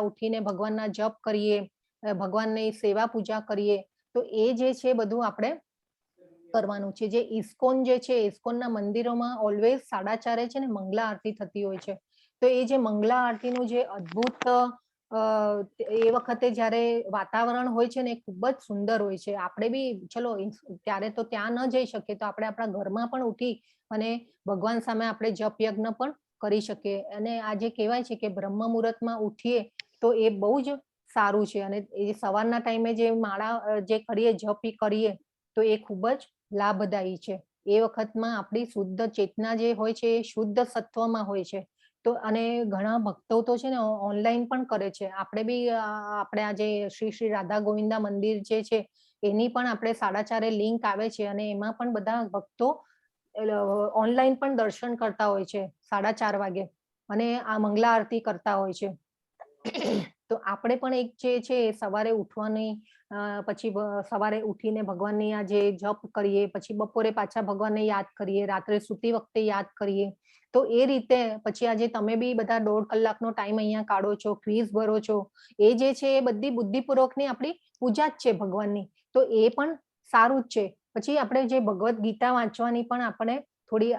ઉઠીને ભગવાનના જપ કરીએ, ભગવાનની સેવા પૂજા કરીએ, તો એ જે છે બધું આપણે કરવાનું છે. જે ઇસ્કોન જે છે, ઇસ્કોનના મંદિરોમાં ઓલવેઝ 4:30 છે ને મંગલા આરતી થતી હોય છે. તો એ જે મંગલા આરતીનું જે અદ્ભુત એ વખતે જ્યારે વાતાવરણ હોય છે ને એ ખૂબ જ સુંદર હોય છે. આપણે બી ચલો ત્યારે તો ત્યાં ન જઈ શકીએ તો આપણે આપણા ઘરમાં પણ ઉઠી અને ભગવાન સામે આપણે જપ યજ્ઞ પણ કરી શકીએ. અને આ જે કહેવાય છે કે બ્રહ્મ મુહૂર્તમાં ઉઠીએ તો એ બહુ જ સારું છે. અને એ સવારના ટાઈમે જે માળા જે કરીએ, જપ કરીએ તો એ ખૂબ જ લાભદાયી છે. એ વખતમાં આપણી શુદ્ધ ચેતના જે હોય છે એ શુદ્ધ સત્વમાં હોય છે. તો અને ઘણા ભક્તો તો છે ને ઓનલાઈન પણ કરે છે. આપણે બી આપણે આ જે શ્રી રાધા ગોવિંદા મંદિર જે છે એની પણ આપણે 4:30 લિંક આવે છે, અને એમાં પણ બધા ભક્તો ઓનલાઈન પણ દર્શન કરતા હોય છે 4:30 વાગે, અને આ મંગલા આરતી કરતા હોય છે. તો આપણે પણ એક જે છે સવારે ઉઠવાની, પછી સવારે ઉઠીને ભગવાનની આ જે જપ કરીએ, પછી બપોરે પાછા ભગવાનને યાદ કરીએ, રાત્રે સૂતી વખતે યાદ કરીએ. તો એ રીતે પછી આજે તમે બી બધા 1.5 કલાકનો ટાઈમ અહીંયા કાઢો છો, ક્વિઝ ભરો છો, એ જે છે એ બધી બુદ્ધિપૂર્વકની આપણી પૂજા જ છે ભગવાનની. તો એ પણ સારું જ છે. પછી આપણે જે ભગવદ્ ગીતા વાંચવાની પણ આપણે થોડી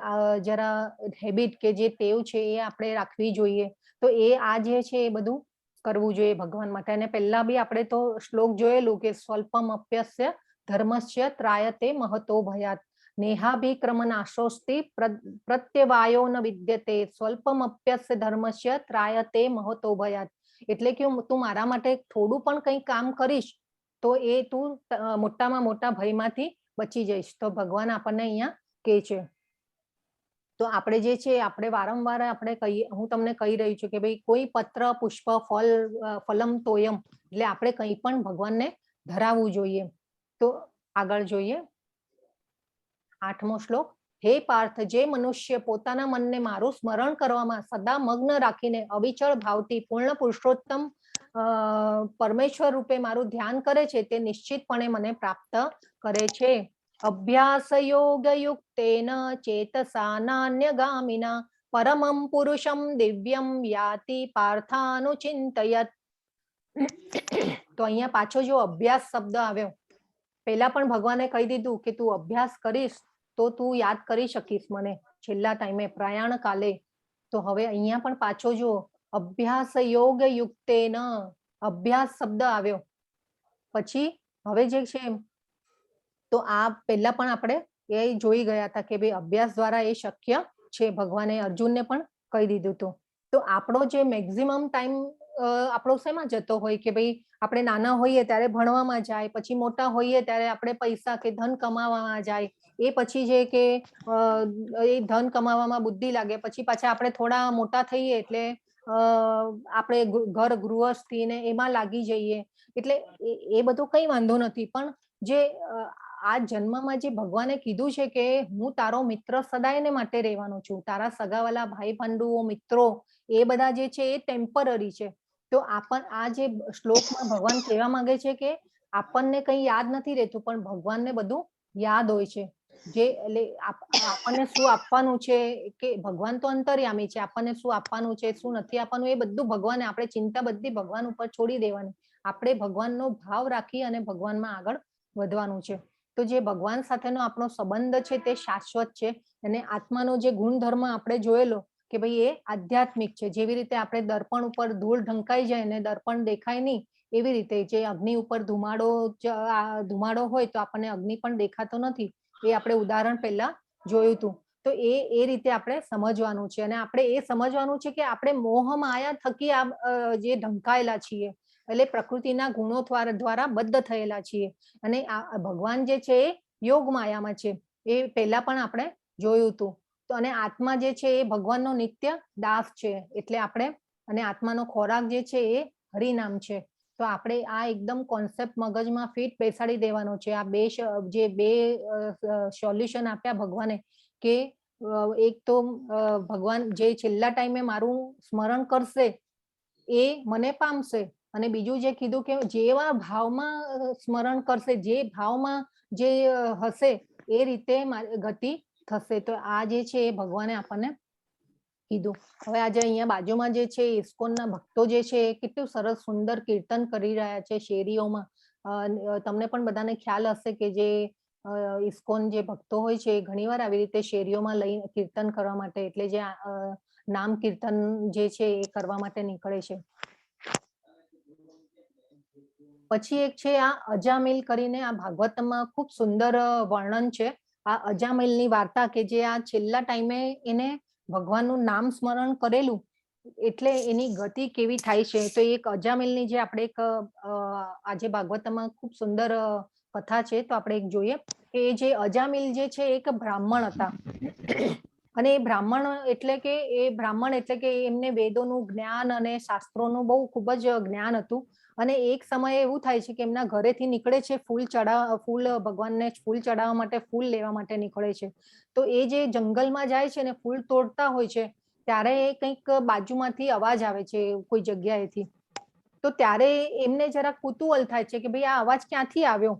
જરા હેબિટ કે જે ટેવ છે એ આપણે રાખવી જોઈએ. તો એ આ જે છે એ બધું કરવું જોઈએ ભગવાન માટે. અને પહેલા બી આપણે તો શ્લોક જોયેલું કે સ્વલ્પમ અપ્યસ્ય ધર્મસ્ય ત્રાયતે મહતો ભયાત. नेहाभिक्रमनाशोस्ति प्रत्यवायो न विद्यते स्वल्पमप्यस्य धर्मस्य ત્રાયતે મહતો ભયાત. એટલે કે તું મારા માટે થોડું પણ કંઈ કામ કરીશ તો એ તું મોટામાં મોટા ભયમાંથી બચી જઈશ. તો ભગવાન આપણને અહીંયા કહે છે. તો આપણે જે છે આપણે વારંવાર આપણે કહીએ, હું તમને કહી રહી છું કે ભાઈ કોઈ પત્ર પુષ્પ ફલ ફલમ તોયમ, એટલે આપણે કંઈ પણ ભગવાનને ધરાવવું જોઈએ. તો આગળ જોઈએ 8મો શ્લોક. હે પાર્થ, જે મનુષ્ય પોતાના મનને મારું સ્મરણ કરવામાં સદા મગ્ન રાખીને અવિચળ ભાવથી પૂર્ણ પુરુષોત્તમ પરમેશ્વર રૂપે મારું ધ્યાન કરે છે તે નિશ્ચિતપણે મને પ્રાપ્ત કરે છે. અભ્યાસ યોગ યુક્તેન ચેતસા નાન્યગામિના પરમં પુરુષમ દિવ્યમ યાતિ પાર્થાનુચિંતયત. તો અહીંયા પાછો જો અભ્યાસ શબ્દ આવ્યો, પહેલા પણ ભગવાને કહી દીધું કે તું અભ્યાસ કરીશ તો તું યાદ કરી શકીશ મને છેલ્લા ટાઈમે પ્રયાણ કાલે. તો હવે અહીંયા પણ પાછો જો અભ્યાસ યોગ યુક્તેન, અભ્યાસ શબ્દ આવ્યો. પછી હવે જે છે તો આ પહેલા પણ આપણે એ જોઈ ગયા હતા કે ભાઈ અભ્યાસ દ્વારા એ શક્ય છે. ભગવાને અર્જુનને પણ કહી દીધું હતું. તો આપણો જે મેક્સિમમ ટાઈમ આપણો શેમાં જતો હોય કે ભાઈ આપણે નાના હોઈએ ત્યારે ભણવામાં જાય, પછી મોટા હોઈએ ત્યારે આપણે પૈસા કે ધન કમાવામાં જાય, એ પછી જે કે એ ધન કમાવામાં બુદ્ધિ લાગે, પછી પાછા આપણે થોડા મોટા થઈએ એટલે આપણે ઘર ગૃહસ્થી ને એમાં લાગી જઈએ. એટલે એ બધું કઈ વાંધો નથી, પણ જે આ જન્મમાં જે ભગવાને કીધું છે કે હું તારો મિત્ર સદાયને માટે રહેવાનો છું, તારા સગાવાલા ભાઈ બંધુઓ મિત્રો એ બધા જે છે એ ટેમ્પરરી છે. તો આ જે શ્લોકમાં ભગવાન કહેવા માંગે છે કે આપણને કંઈ યાદ નથી રહેતું પણ ભગવાનને બધું યાદ હોય છે. જે એટલે આપણને શું આપવાનું છે કે ભગવાન તો અંતર્યામી છે, આપણને શું આપવાનું છે શું નથી આપવાનું એ બધું ભગવાને, આપણે ચિંતા બધી ભગવાન ઉપર છોડી દેવાની. આપણે ભગવાનનો ભાવ રાખી અને ભગવાનમાં આગળ વધવાનું છે. તો જે ભગવાન સાથેનો આપણો સંબંધ છે તે શાશ્વત છે. અને આત્માનો જે ગુણધર્મ આપણે જોયેલો કે ભાઈ એ આધ્યાત્મિક છે. જેવી રીતે આપણે દર્પણ ઉપર ધૂળ ઢંકાઈ જાય ને દર્પણ દેખાય નહીં, એવી રીતે જે અગ્નિ ઉપર ધુમાડો હોય તો આપણને અગ્નિ પણ દેખાતો નથી. એ આપણે ઉદાહરણ પહેલા જોયું હતું. તો એ રીતે આપણે સમજવાનું છે. અને આપણે એ સમજવાનું છે કે આપણે મોહ માયા થકી જે ઢંકાયેલા છીએ, એટલે પ્રકૃતિના ગુણો દ્વારા બદ્ધ થયેલા છીએ. અને આ ભગવાન જે છે એ યોગ માયામાં છે, એ પહેલા પણ આપણે જોયું હતું. તો અને આત્મા જે છે એ ભગવાનનો નિત્ય દાસ છે. એટલે આપણે અને આત્માનો ખોરાક જે છે એ હરિનામ છે. તો આપણે આ એકદમ કોન્સેપ્ટ મગજમાં ફિટ બેસાડી દેવાનો છે. આ બે સોલ્યુશન આપ્યા ભગવાને કે એક તો ભગવાન જે છેલ્લા ટાઈમે મારું સ્મરણ કરશે એ મને પામશે, અને બીજું જે કીધું કે જેવા ભાવમાં સ્મરણ કરશે, જે ભાવમાં જે હશે એ રીતે ગતિ થશે. તો આ જે છે એ ભગવાને આપણને કીધું. હવે આજે અહીંયા બાજુમાં જે છે ઇસ્કોનના ભક્તો જે છે એ કેટલું સરસ સુંદર કીર્તન કરી રહ્યા છે શેરીઓમાં. તમને પણ બધાને ખ્યાલ હશે કે જે ઇસ્કોન જે ભક્તો હોય છે ઘણીવાર આવી રીતે શેરીઓમાં લઈ કીર્તન કરવા માટે, એટલે જે નામ કીર્તન જે છે એ કરવા માટે નીકળે છે. પછી એક છે આ અજામિલ કરીને, આ ભાગવતમાં ખૂબ સુંદર વર્ણન છે આ અજામિલની વાર્તા, કે જે આ છેલ્લા ટાઈમે એને ભગવાનનું નામ સ્મરણ કરેલું એટલે એની ગતિ કેવી થાય છે. તો એક અજામિલની જે આપણે એક આજે ભાગવતમાં ખૂબ સુંદર કથા છે, તો આપણે એક જોઈએ કે જે અજામિલ જે છે એક બ્રાહ્મણ હતા. અને એ બ્રાહ્મણ એટલે કે એમને વેદોનું જ્ઞાન અને શાસ્ત્રોનું બહુ ખૂબ જ જ્ઞાન હતું. અને એક સમયે એવું થાય છે કે એમના ઘરેથી નીકળે છે ફૂલ ભગવાનને ફૂલ ચડાવવા માટે, ફૂલ લેવા માટે નીકળે છે. તો એ જે જંગલમાં જાય છે ને ફૂલ તોડતા હોય છે ત્યારે કંઈક બાજુમાંથી અવાજ આવે છે કોઈ જગ્યાએથી. તો ત્યારે એમને જરાક કુતૂહલ થાય છે કે ભાઈ આ અવાજ ક્યાંથી આવ્યો.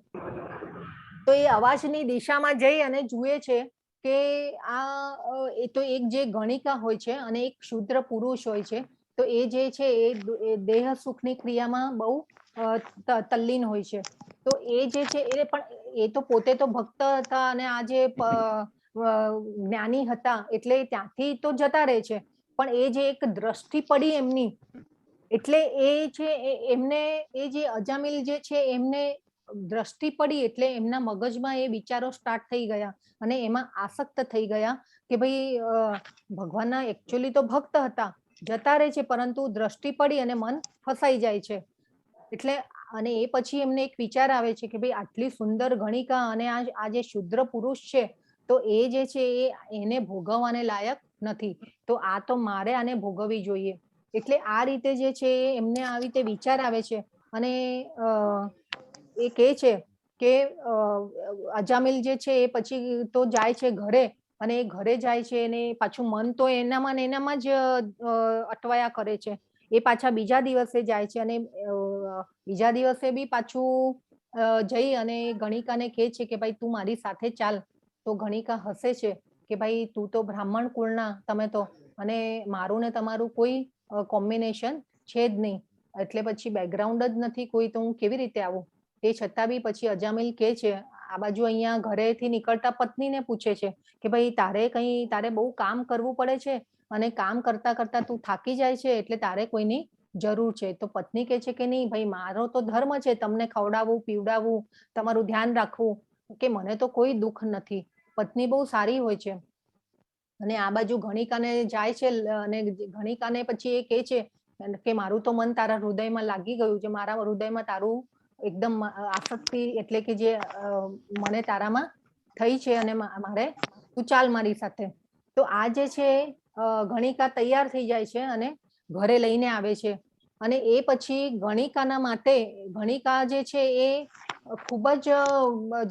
તો એ અવાજની દિશામાં જઈ અને જુએ છે કે એ તો એક જે ગણિકા હોય છે અને એક શુદ્ર પુરુષ હોય છે. તો એ જે છે એ દેહ સુખની ક્રિયામાં બહુ તલ્લીન હોય છે. તો એ જે છે એ તો પોતે તો ભક્ત હતા અને આ જે જ્ઞાની હતા એટલે ત્યાંથી તો જતા રહે છે, પણ એ જે એક દ્રષ્ટિ પડી એમની, એટલે એ છે એમને એ જે અજામિલ જે છે એમને દ્રષ્ટિ પડી એટલે એમના મગજમાં એ વિચારો સ્ટાર્ટ થઈ ગયા અને એમાં આસક્ત થઈ ગયા કે ભાઈ ભગવાનના એકચ્યુઅલી તો ભક્ત હતા, જતા રહે છે, પરંતુ દ્રષ્ટિ પડી અને મન ફસાઈ જાય છે. એટલે અને એ પછી એમને એક વિચાર આવે છે કે ભાઈ આટલી સુંદર ગણિકા અને આ જે શુદ્ર પુરુષ છે તો એ જે છે એને ભોગવવાને લાયક નથી, તો આ તો મારે આને ભોગવવી જોઈએ. એટલે આ રીતે જે છે એમને આવી રીતે વિચાર આવે છે અને એ કહે છે કે અજામિલ જે છે એ પછી તો જાય છે ઘરે, અને એ ઘરે જાય છે અને પાછું મન તો એનામાં ને એનામાં જ અટવાયા કરે છે. એ પાછા બીજા દિવસે જાય છે અને બીજા દિવસે બી પાછું જઈ અને ગણિકાને કહે છે કે ભાઈ તું મારી સાથે ચાલ. તો ગણિકા હસે છે કે ભાઈ તું તો બ્રાહ્મણ કુળના તમે તો, અને મારું ને તમારું કોઈ કોમ્બિનેશન છે જ નહીં, એટલે પછી બેકગ્રાઉન્ડ જ નથી કોઈ, તો હું કેવી રીતે આવું. તે છતાં બી પછી અજામિલ કહે છે, આ બાજુ અહીંયા ઘરેથી નીકળતા પત્નીને પૂછે છે કે ભાઈ તારે બહુ કામ કરવું પડે છે અને કામ કરતા કરતા તું થાકી જાય છે એટલે તારે કોઈની જરૂર છે. તો પત્ની કહે છે કે નહીં ભાઈ, મારો તો ધર્મ છે તમને ખવડાવવું પીવડાવવું, તમારું ધ્યાન રાખવું, કે મને તો કોઈ દુઃખ નથી. પત્ની બહુ સારી હોય છે. અને આ બાજુ ગણિકાને જાય છે અને ગણિકાને પછી એ કહે છે કે મારું તો મન તારા હૃદયમાં લાગી ગયું છે, મારા હૃદયમાં તારું એકદમ આસક્તિ એટલે કે જે મને તારામાં થઈ છે અને મારે તું ચાલ મારી સાથે. તો આ જે છે ગણિકા તૈયાર થઈ જાય છે અને ઘરે લઈને આવે છે. અને એ પછી ગણિકાના માટે ગણિકા જે છે એ ખૂબ જ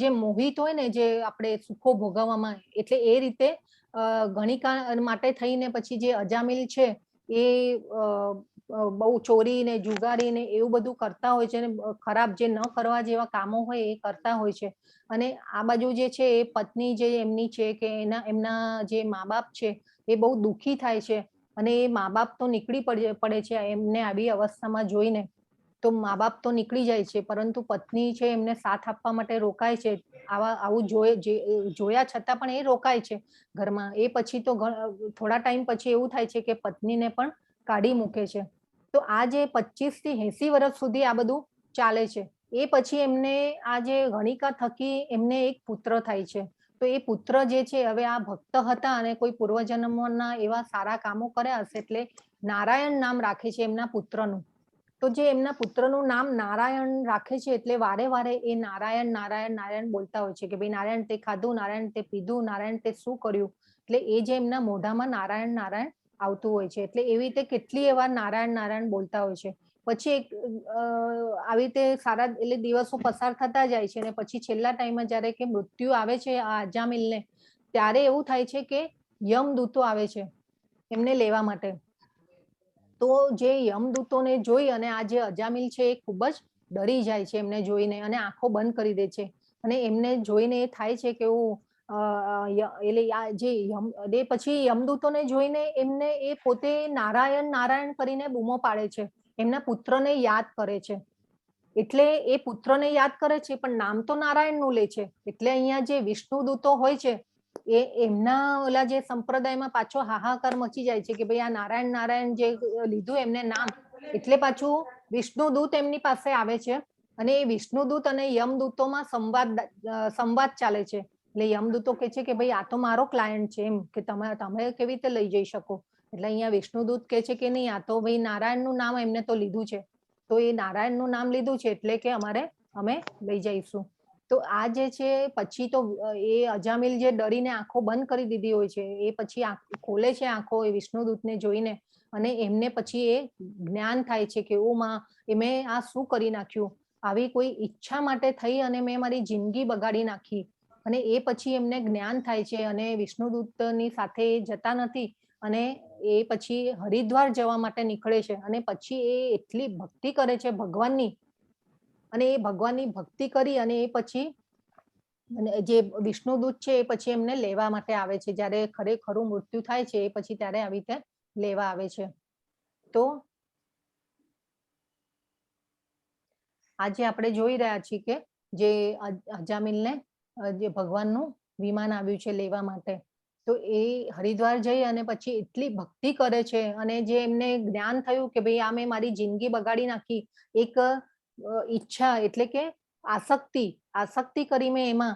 જે મોહિત હોય ને જે આપણે સુખો ભોગવવામાં, એટલે એ રીતે ગણિકા માટે થઈને પછી જે અજામિલ છે એ બહુ ચોરી ને જુગારી ને એવું બધું કરતા હોય છે, ખરાબ જે ન કરવા જેવા કામો હોય એ કરતા હોય છે. અને આ બાજુ જે છે એ પત્ની જે એમની છે કે એમના જે મા બાપ છે એ બહુ દુઃખી થાય છે અને એ મા બાપ તો નીકળી પડે છે એમને આવી અવસ્થામાં જોઈને. તો મા બાપ તો નીકળી જાય છે, પરંતુ પત્ની છે એમને સાથ આપવા માટે રોકાય છે. આવું જોયા છતાં પણ એ રોકાય છે ઘરમાં. એ પછી તો થોડા ટાઈમ પછી એવું થાય છે કે પત્નીને પણ કાઢી મૂકે છે. તો આ જે 25 થી 80 વર્ષ સુધી આ બધું ચાલે છે. એ પછી એમને આ જે ગણિકા થકી એમને એક પુત્ર થાય છે. તો એ પુત્ર જે છે હવે આ ભક્ત હતા અને કોઈ પૂર્વજન્મના એવા સારા કામો કર્યા હશે એટલે નારાયણ નામ રાખે છે એમના પુત્રનું. તો જે એમના પુત્રનું નામ નારાયણ રાખે છે એટલે વારે વારે એ નારાયણ નારાયણ નારાયણ બોલતા હોય છે કે ભાઈ નારાયણ તે ખાધું, નારાયણ તે પીધું, નારાયણ તે શું કર્યું. એટલે એ જે એમના મોઢામાં નારાયણ નારાયણ આવતું હોય છે. એટલે એવી રીતે કેટલી વાર નારાયણ નારાયણ બોલતા હોય છે. પછી આવી રીતે સારા એટલે દિવસો પસાર થતા જાય છે અને પછી છેલ્લા ટાઈમમાં જયારે કે મૃત્યુ આવે છે આ અજામિલને, ત્યારે એવું થાય છે કે યમદૂતો આવે છે એમને લેવા માટે. તો જે યમદૂતોને જોઈ અને આ જે અજામિલ છે એ ખૂબ જ ડરી જાય છે એમને જોઈને અને આંખો બંધ કરી દે છે. અને એમને જોઈને એ થાય છે કે એટલે આ જે પછી યમદૂતોને જોઈને એમને એ પોતે નારાયણ નારાયણ કરીને બૂમો પાડે છે, એમના પુત્રને યાદ કરે છે. એટલે એ પુત્રને યાદ કરે છે પણ નામ તો નારાયણનું લે છે. એટલે અહીંયા જે વિષ્ણુદૂતો હોય છે એ એમના ઓલા જે સંપ્રદાયમાં પાછો હાહાકાર મચી જાય છે કે ભાઈ આ નારાયણ નારાયણ જે લીધું એમને નામ, એટલે પાછું વિષ્ણુદૂત એમની પાસે આવે છે અને એ વિષ્ણુદૂત અને યમદૂતોમાં સંવાદ ચાલે છે. એટલે યમદૂતો કહે છે કે ભાઈ આ તો મારો ક્લાયન્ટ છે, એમ કે તમે કેવી રીતે લઈ જઈ શકો. એટલે અહીંયા વિષ્ણુદૂત કહે છે કે નહીં, આ તો ભાઈ નારાયણનું નામ એમને તો લીધું છે, તો એ નારાયણનું નામ લીધું છે એટલે કે અમે લઈ જઈશું. તો આ જે છે પછી તો એ અજામિલ જે ડરીને આંખો બંધ કરી દીધી હોય છે એ પછી ખોલે છે આંખો એ વિષ્ણુદૂતને જોઈને અને એમને પછી એ જ્ઞાન થાય છે કે ઓ માં મેં આ શું કરી નાખ્યું, આવી કોઈ ઈચ્છા માટે થઈ અને મેં મારી જિંદગી બગાડી નાખી. અને એ પછી એમને જ્ઞાન થાય છે અને વિષ્ણુદૂતની સાથે જતા નથી અને એ પછી હરિદ્વાર જવા માટે નીકળે છે. અને પછી એ એટલી ભક્તિ કરે છે ભગવાનની, અને એ ભગવાનની ભક્તિ કરી અને એ પછી જે વિષ્ણુદૂત છે એ પછી એમને લેવા માટે આવે છે. જ્યારે ખરેખરું મૃત્યુ થાય છે એ પછી ત્યારે આવી રીતે લેવા આવે છે. તો આજે આપણે જોઈ રહ્યા છીએ કે જે અજામિલને જે ભગવાનનું વિમાન આવ્યું છે લેવા માટે, તો એ હરિદ્વાર જઈ અને પછી એટલી ભક્તિ કરે છે અને જે એમને જ્ઞાન થયું કે ભાઈ આ મેં મારી જિંદગી બગાડી નાખી, એક ઈચ્છા એટલે કે આસક્તિ કરી મેં એમાં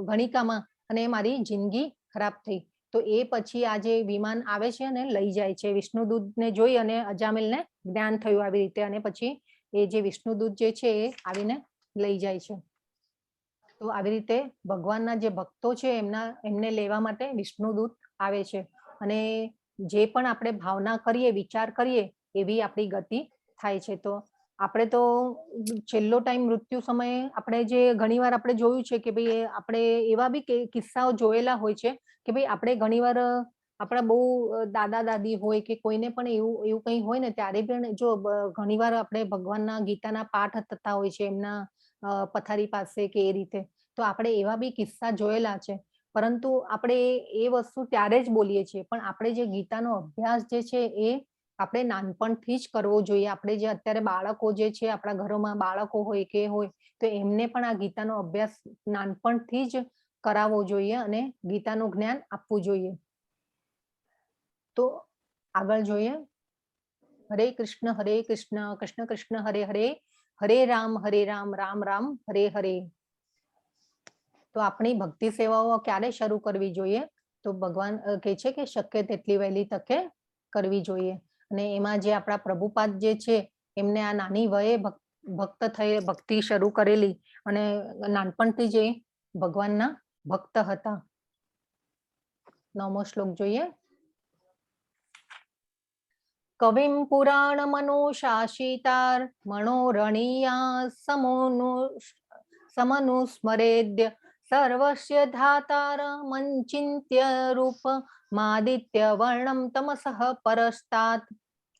ગણિકામાં, અને મારી જિંદગી ખરાબ થઈ. તો એ પછી આ જે વિમાન આવે છે અને લઈ જાય છે, વિષ્ણુદૂતને જોઈ અને અજામિલને જ્ઞાન થયું આવી રીતે, અને પછી એ જે વિષ્ણુદૂત જે છે એ આવીને લઈ જાય છે. તો આવી રીતે ભગવાનના જે ભક્તો છે એમને લેવા માટે વિષ્ણુદૂત આવે છે, અને જે પણ આપણે ભાવના કરીએ, વિચાર કરીએ એવી આપણી ગતિ થાય છે. તો આપણે તો છેલ્લો ટાઈમ મૃત્યુ સમયે આપણે જે ઘણીવાર આપણે જોયું છે કે ભાઈ આપણે એવા બી કિસ્સાઓ જોયેલા હોય છે કે ભાઈ આપણે ઘણીવાર આપણા બહુ દાદા દાદી હોય કે કોઈને પણ એવું કંઈ હોય ને, ત્યારે પણ જો ઘણીવાર આપણે ભગવાનના ગીતાના પાઠ થતા હોય છે એમના પથારી પાસે કે એ રીતે, તો આપણે એવા બી કિસ્સા જોયેલા છે. પરંતુ આપણે એ વસ્તુ ત્યારે જ બોલીએ છીએ, પણ આપણે જે ગીતાનો અભ્યાસ જે છે એ આપણે નાનપણથી જ કરવો જોઈએ. આપણે જે અત્યારે બાળકો જે છે, આપણા ઘરોમાં બાળકો હોય કે હોય, તો એમને પણ આ ગીતાનો અભ્યાસ નાનપણથી જ કરાવવો જોઈએ અને ગીતાનું જ્ઞાન આપવું જોઈએ. તો આગળ જોઈએ. હરે કૃષ્ણ કૃષ્ણ કૃષ્ણ હરે હરે, હરે રામ રામ રામ હરે હરે. તો આપણી ભક્તિ સેવાઓ ક્યારે શરૂ કરવી જોઈએ? તો ભગવાન કહે છે કે શક્ય તેટલી વહેલી તકે કરવી જોઈએ. અને એમાં જે આપણા પ્રભુપાદ જે છે એમને આ નાની વયે ભક્તિ શરૂ કરેલી, અને નાનપણથી જે ભગવાનના ભક્ત હતા. 9મો શ્લોક જોઈએ. કવિમ પુરાણ મનોશાસિતાર મનોરણીયા સમનુસ્મરેદ્ય સર્વસ્ય ધાતાર મંચિંત્ય રૂપ માદિત્ય વર્ણમ તમસઃ પરસ્તાત.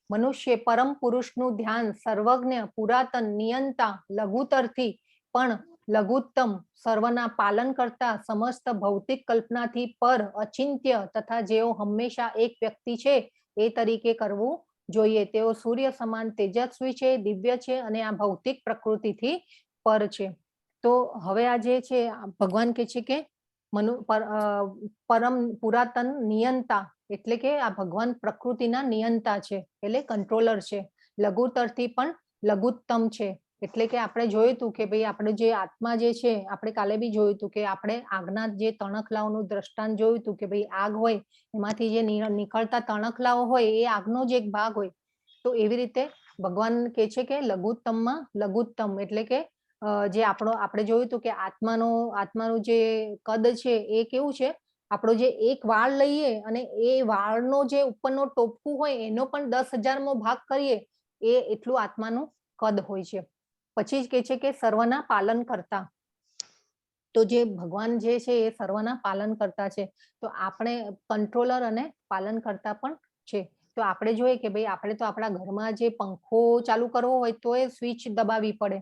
મનુષ્ય પરમ પુરુષનું ધ્યાન સર્વજ્ઞ, પુરાતન, નિયંતા, લઘુતરથી પણ લઘુત્તમ, સર્વના પાલન કરતા, સમસ્ત ભૌતિક કલ્પનાથી પર, અચિંત્ય તથા જેઓ હંમેશા એક વ્યક્તિ છે એ તરીકે કરવું જોઈએ. તેઓ સૂર્ય સમાન તેજસ્વી છે, દિવ્ય છે અને આ ભૌતિક પ્રકૃતિથી પર છે. તો હવે આ જે છે ભગવાન કહે છે કે પરમ પુરાતન નિયંતા, એટલે કે આ ભગવાન પ્રકૃતિના નિયંતા છે, એટલે કંટ્રોલર છે. લઘુતરથી પણ લઘુત્તમ છે, એટલે કે આપણે જોયું હતું કે ભાઈ આપણે જે આત્મા જે છે, આપણે કાલે બી જોયું હતું કે આપણે આગના જે તણખલાઓનું દ્રષ્ટાંત જોયું હતું કે ભાઈ આગ હોય, એમાંથી જે નીકળતા તણખલાઓ હોય એ આગનો જ એક ભાગ હોય. તો એવી રીતે ભગવાન કહે છે કે લઘુત્તમમાં લઘુત્તમ, એટલે કે જે આપણે જોયું હતું કે આત્માનું જે કદ છે એ કેવું છે, આપણો જે એક વાળ લઈએ અને એ વાળનો જે ઉપરનો ટોપકું હોય એનો પણ 10,000મો ભાગ કરીએ, એ એટલું આત્માનું કદ હોય છે. પછી જ કહે છે કે સર્વના પાલન કરતા. તો જે ભગવાન જે છે એ સર્વના પાલન કરતા છે, તો આપણે કંટ્રોલર અને પાલન કરતા પણ છે. તો આપણે જોઈએ કે ભાઈ આપણે તો આપણા ઘરમાં જે પંખો ચાલુ કરવો હોય તો એ સ્વિચ દબાવવી પડે.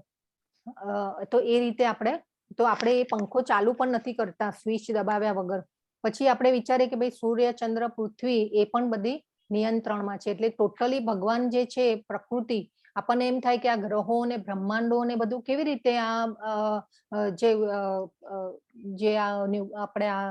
તો એ રીતે આપણે એ પંખો ચાલુ પણ નથી કરતા સ્વિચ દબાવ્યા વગર. પછી આપણે વિચારીએ કે ભાઈ સૂર્ય, ચંદ્ર, પૃથ્વી એ પણ બધી નિયંત્રણમાં છે. એટલે ટોટલી ભગવાન જે છે પ્રકૃતિ, આપણને એમ થાય કે આ ગ્રહો ને બ્રહ્માંડો ને બધું કેવી રીતે આપણે આ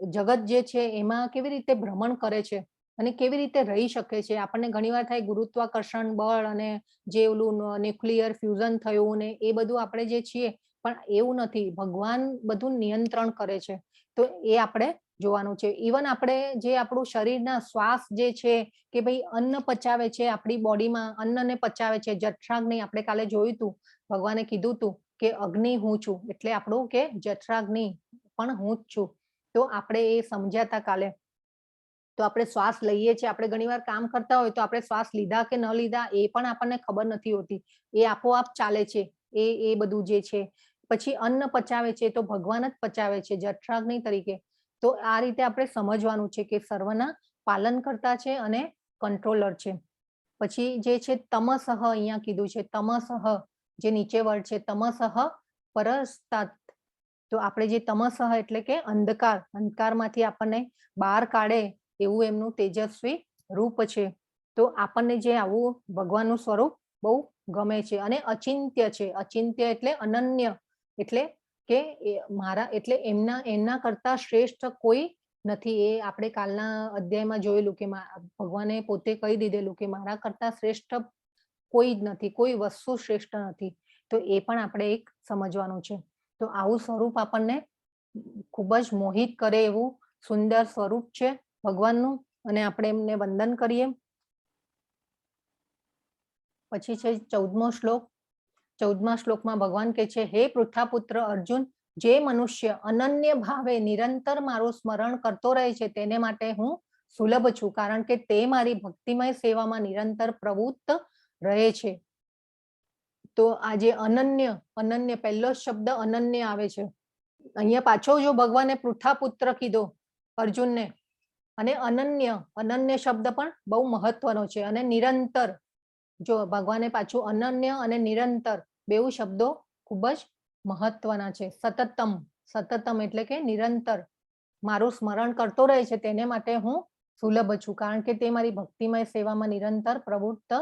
જગત જે છે એમાં કેવી રીતે ભ્રમણ કરે છે અને કેવી રીતે રહી શકે છે. આપણને ઘણીવાર થાય ગુરુત્વાકર્ષણ બળ અને જે ઓલું ન્યુક્લિયર ફ્યુઝન થયું ને એ બધું આપણે જે છીએ, પણ એવું નથી. ભગવાન બધું નિયંત્રણ કરે છે. તો એ આપણે જોવાનું છે. ઇવન આપણે જે આપણું શરીરના શ્વાસ જે છે કે ભાઈ અન્ન પચાવે છે, આપણી બોડીમાં અન્નને પચાવે છે, જઠરાગ્નિ. આપણે કાલે જોયું હતું, ભગવાને કીધું હતું કે અગ્નિ હું છું, એટલે આપણું કે જઠરાગ્નિ પણ હું જ છું. તો આપણે એ સમજ્યા હતા કાલે. તો આપણે શ્વાસ લઈએ છીએ, આપણે ઘણીવાર કામ કરતા હોય તો આપણે શ્વાસ લીધા કે ન લીધા એ પણ આપણને ખબર નથી હોતી, એ આપોઆપ ચાલે છે એ બધું જે છે. પછી અન્ન પચાવે છે તો ભગવાન જ પચાવે છે જઠરાગ્નિ તરીકે. તો આ રીતે આપણે સમજવાનું છે કે સર્વના પાલન કરતા છે અને કંટ્રોલર છે. પછી જે છે તમસઃ, અહીંયા કીધું છે તમસઃ, જે નીચે વર્ડ છે તમસઃ પરસ્તાત. તો આપણે જે તમસઃ એટલે કે અંધકારમાંથી આપણને બહાર કાઢે એવું એમનું તેજસ્વી રૂપ છે. તો આપણને જે આવું ભગવાનનું સ્વરૂપ બહુ ગમે છે. અને અચિંત્ય છે. અચિંત્ય એટલે અનન્ય, એટલે કે એમના કરતા શ્રેષ્ઠ કોઈ નથી. એ આપણે કાલના અધ્યાયમાં જોયેલું કે ભગવાને પોતે કહી દીધેલું કે મારા કરતા શ્રેષ્ઠ કોઈ જ નથી, કોઈ વસ્તુ શ્રેષ્ઠ નથી. તો એ પણ આપણે એક સમજવાનું છે. તો આવું સ્વરૂપ આપણને ખૂબ જ મોહિત કરે એવું સુંદર સ્વરૂપ છે ભગવાનનું, અને આપણે એમને વંદન કરીએ. પછી છે 14મો શ્લોક. 14મા શ્લોકમાં ભગવાન કહે છે, હે પૃથ્વાપુત્ર અર્જુન, જે મનુષ્ય અનન્ય ભાવે નિરંતર મારું સ્મરણ કરતો રહે છે તેને માટે હું સુલભ છું, કારણ કે તે મારી ભક્તિમય સેવામાં નિરંતર પ્રવૃત્ત રહે છે. તો આ જે અનન્ય, અનન્ય પહેલો શબ્દ અનન્ય આવે છે અહીંયા પાછો. જો ભગવાને પૃથ્વાપુત્ર કીધો અર્જુનને, અને અનન્ય, અનન્ય શબ્દ પણ બહુ મહત્વનો છે. અને નિરંતર, જો ભગવાને પાછું અનન્ય અને નિરંતર બેઉ શબ્દો ખૂબ જ મહત્વના છે. સતતમ, સતતમ એટલે કે નિરંતર મારું સ્મરણ કરતો રહે છે તેને માટે હું સુલભ છું, કારણ કે તે મારી ભક્તિમય સેવામાં નિરંતર પ્રવૃત્ત